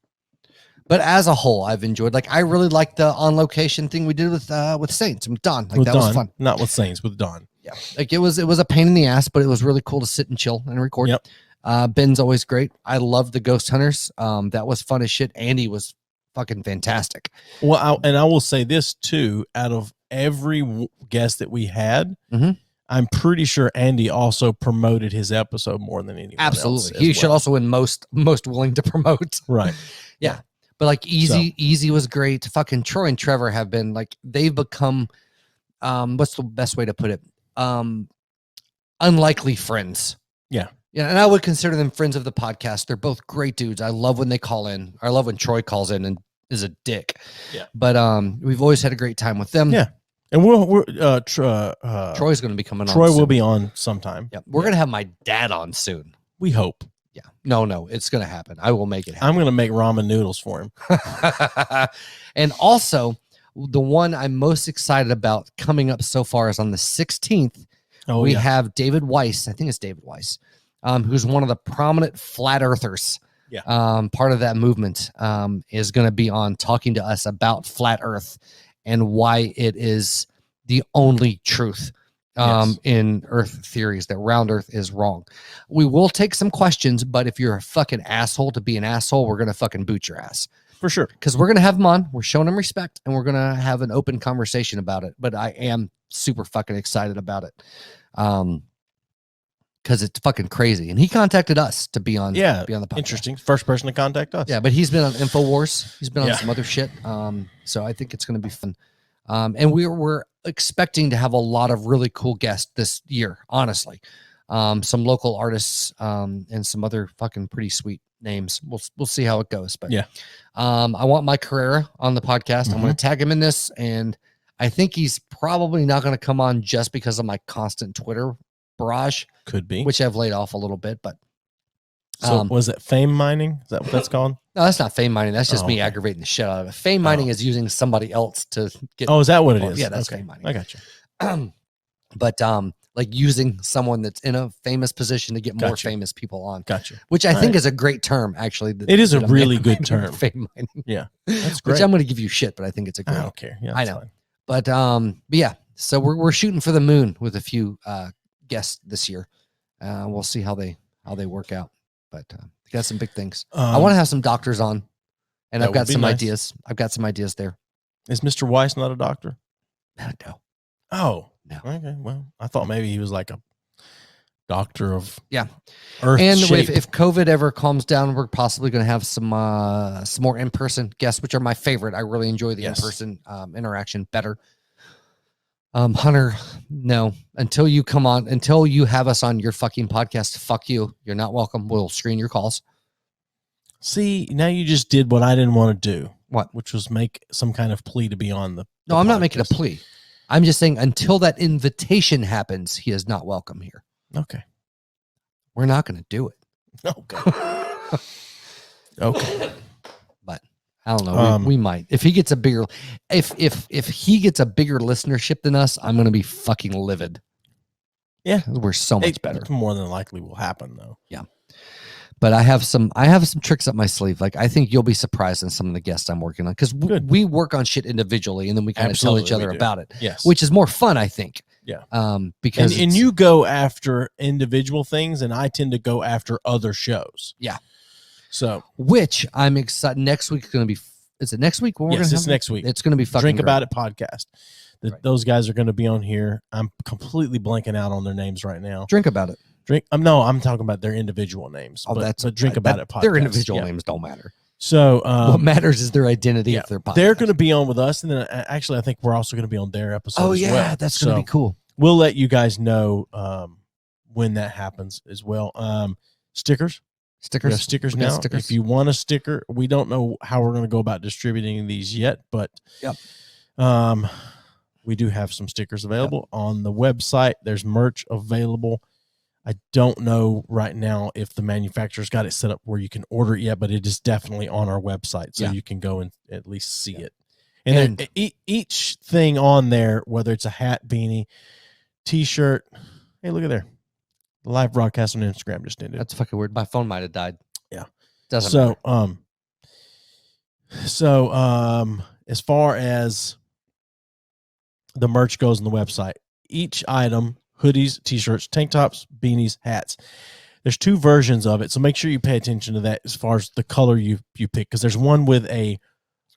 But as a whole, I've enjoyed. Like I really liked the on location thing we did with Saints and with Don. Like that was fun. Not with Saints, with Don. Yeah. Like it was a pain in the ass, but it was really cool to sit and chill and record. Yep. Ben's always great. I love the Ghost Hunters. That was fun as shit. Andy was fucking fantastic. Well, I will say this too. Out of every guest that we had, I'm pretty sure Andy also promoted his episode more than anyone else. He should also win most willing to promote. Right. Yeah. But like Easy was great. Fucking Troy and Trevor have been like, they've become, what's the best way to put it? Unlikely friends. Yeah. Yeah. And I would consider them friends of the podcast. They're both great dudes. I love when they call in. I love when Troy calls in and is a dick. Yeah. But we've always had a great time with them. Yeah. And Troy's going to be coming on. Troy will be on sometime. Yeah. We're going to have my dad on soon. We hope. Yeah. No, it's going to happen. I will make it happen. I'm going to make ramen noodles for him. And also, the one I'm most excited about coming up so far is on the 16th. We have David Weiss. I think it's David Weiss, who's one of the prominent flat earthers. Yeah. Part of that movement is going to be on talking to us about flat earth and why it is the only truth in earth theories, that round earth is wrong. We will take some questions, but if you're a fucking asshole to be an asshole, we're going to fucking boot your ass. For sure. Because we're going to have him on. We're showing him respect and we're going to have an open conversation about it. But I am super fucking excited about it. Because it's fucking crazy. And he contacted us to be on, the podcast. Interesting. First person to contact us. Yeah, but he's been on InfoWars. He's been on some other shit. So I think it's going to be fun. And we're expecting to have a lot of really cool guests this year, honestly. Some local artists and some other fucking pretty sweet names. We'll see how it goes. But yeah, I want Mike Carrera on the podcast. I'm going to tag him in this, and I think he's probably not going to come on just because of my constant Twitter barrage. Could be, which I've laid off a little bit. But so was it fame mining? Is that what that's called? No, that's not fame mining. That's just me aggravating the shit out of it. Fame mining is using somebody else to get. Oh, is that what it is? Yeah, that's fame mining. I got you. But like using someone that's in a famous position to get more famous people on. Gotcha. Which I think is a great term, actually. It is a really good term. Fame mining. Yeah, that's great. Which I'm going to give you shit, but I think it's a great. I don't care. Yeah, I know. Fine. But yeah. So we're shooting for the moon with a few guests this year. We'll see how they work out. But got some big things. I want to have some doctors on, and I've got some ideas. I've got some ideas there. Is Mr. Weiss not a doctor? No. Oh, no. Okay. Well, I thought maybe he was like a doctor of Earth. And if COVID ever calms down, we're possibly going to have some more in-person guests, which are my favorite. I really enjoy the in-person interaction better. Hunter, no, until you come on, until you have us on your fucking podcast, fuck you. You're not welcome. We'll screen your calls. See, now you just did what I didn't want to do. What? Which was make some kind of plea to be on the No, I'm not making a plea. I'm just saying until that invitation happens, he is not welcome here. Okay. We're not going to do it. Okay. Okay. But I don't know. We might. If he gets a bigger, if he gets a bigger listenership than us, I'm going to be fucking livid. Yeah, we're so much better. More than likely will happen, though. Yeah. But I have some tricks up my sleeve. Like I think you'll be surprised in some of the guests I'm working on because we work on shit individually and then we kind of tell each other about it. Yes, which is more fun, I think. Yeah. Because and you go after individual things, and I tend to go after other shows. Yeah. So, which I'm excited. Next week is going to be. Is it next week? Yes, it's next week. It's going to be fucking Drink great. About It podcast. Those guys are going to be on here. I'm completely blanking out on their names right now. Drink About It. No, I'm talking about their individual names. Oh, but Drink About It podcast. Their individual names don't matter. So what matters is their identity of their podcast. They're going to be on with us, and then actually, I think we're also going to be on their episode. Oh as yeah, well. that's going to be cool. We'll let you guys know when that happens as well. Stickers. We have stickers now. If you want a sticker, we don't know how we're going to go about distributing these yet, but we do have some stickers available on the website. There's merch available. I don't know right now if the manufacturer's got it set up where you can order it yet, but it is definitely on our website, so you can go and at least see it. And then each thing on there, whether it's a hat, beanie, T-shirt. Hey, look at there. The live broadcast on Instagram just ended. That's fucking weird. My phone might have died. Yeah. Doesn't matter. As far as the merch goes on the website, each item, hoodies, T-shirts, tank tops, beanies, hats. There's 2 versions of it, so make sure you pay attention to that as far as the color you pick, because there's one with a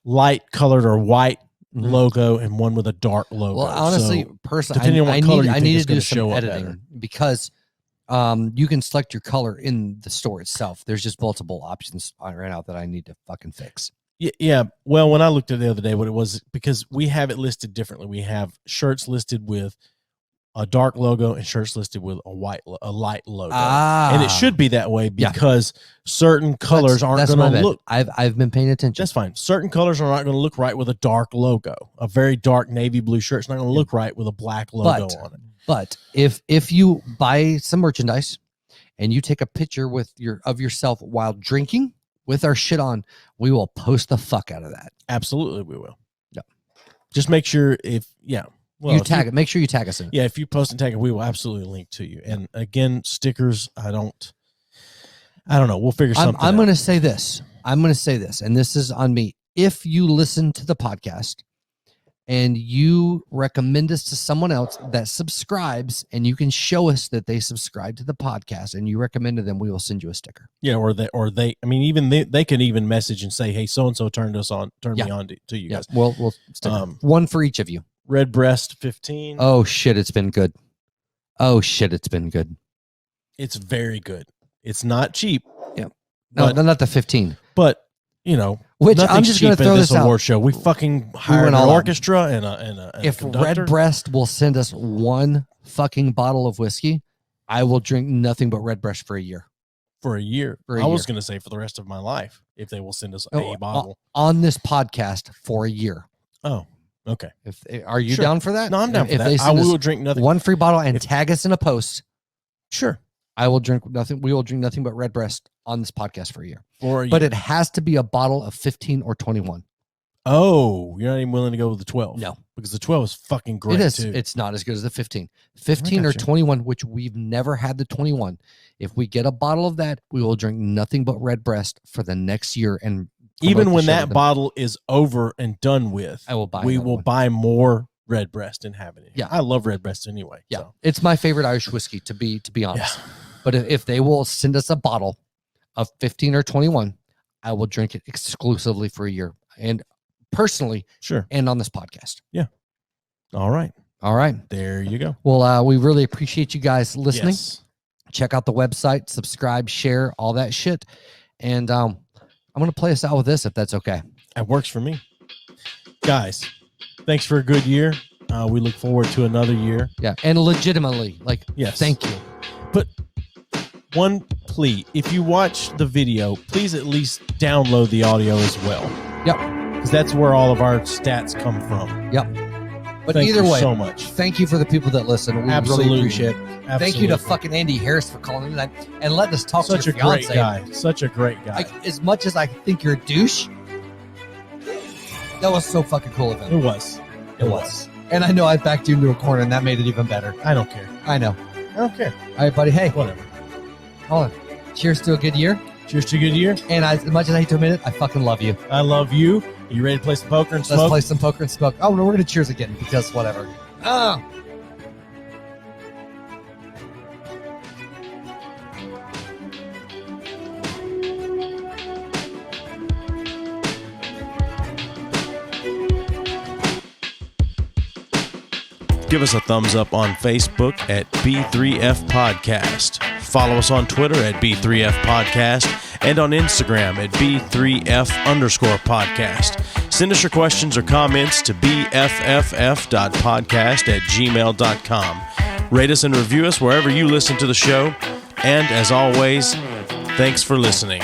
light colored or white logo and one with a dark logo. Well, honestly, personally, depending on what color I need to do some some editing because you can select your color in the store itself. There's just multiple options right now that I need to fucking fix. Yeah. Well, when I looked at it the other day, what it was, because we have it listed differently. We have shirts listed with a dark logo and shirts listed with a light logo. And it should be that way because certain colors aren't going to look. I've been paying attention. That's fine. Certain colors are not going to look right with a dark logo. A very dark navy blue shirt's not going to look right with a black logo on it. But if you buy some merchandise and you take a picture of yourself while drinking with our shit on, we will post the fuck out of that. Absolutely, we will. Yeah. Just make sure well, you tag it. Make sure you tag us in it. Yeah, if you post and tag it, we will absolutely link to you. And again, stickers, I don't know. We'll figure something out. I'm going to say this. And this is on me. If you listen to the podcast and you recommend us to someone else that subscribes and you can show us that they subscribe to the podcast and you recommend to them, we will send you a sticker. Yeah, or they I mean, even they can even message and say, hey, so-and-so turned me on to you guys. We'll stick one for each of you. Red Breast 15. Oh shit, it's been good. It's very good. It's not cheap. Yeah. No, not the 15. But, which I'm just going to throw this award out. show. We fucking hired an orchestra and a if conductor. Red Breast will send us one fucking bottle of whiskey, I will drink nothing but Red Breast for a year. For a year. For a I was year. going to say for the rest of my life if they will send us a bottle. On this podcast for a year. Oh, okay. Are you Sure. I for that? No, I'm down for if that. They I will drink nothing. One free bottle and tag us in a post. Sure. I will drink nothing. We will drink nothing but Redbreast on this podcast for a year. But it has to be a bottle of 15 or 21. Oh, you're not even willing to go with the 12? No. Because the 12 is fucking great, It is. too. It's not as good as the 15. 15 or 21, which we've never had the 21. If we get a bottle of that, we will drink nothing but Redbreast for the next year. And even when that bottle is over and done with, I will buy. We will buy more Redbreast and have it in. Yeah, I love Redbreast anyway. Yeah, so. It's my favorite Irish whiskey to be honest. Yeah. But if they will send us a bottle of 15 or 21, I will drink it exclusively for a year, and personally, sure, and on this podcast. Yeah. All right. There you go. Well, we really appreciate you guys listening. Yes. Check out the website, subscribe, share, all that shit, and I'm gonna play us out with this if that's okay. That works for me, guys. Thanks for a good year. We look forward to another year. Yeah, and legitimately, yes, thank you. But one plea: if you watch the video, please at least download the audio as well. Yep, because that's where all of our stats come from. Yep. But thank either you way, so much. Thank you for the people that listen. We Absolutely. really appreciate it. Absolutely. Thank you to fucking Andy Harris for calling in tonight and letting us talk Such to your a great fiance. guy. Such a great guy. As much as I think you're a douche, that was so fucking cool of him. It was. It was. And I know I backed you into a corner, and that made it even better. I don't care. I know. I don't care. All right, buddy. Hey. Whatever. Hold on. Cheers to a good year. Cheers to a good year. And as much as I hate to admit it, I fucking love you. I love you. Are you ready to play some poker and smoke? Let's play some poker and smoke. Oh, no, we're going to cheers again because whatever. Give us a thumbs up on Facebook at B3F Podcast. Follow us on Twitter at B3F Podcast and on Instagram at B3F_podcast. Send us your questions or comments to bfff.podcast@gmail.com. Rate us and review us wherever you listen to the show. And as always, thanks for listening.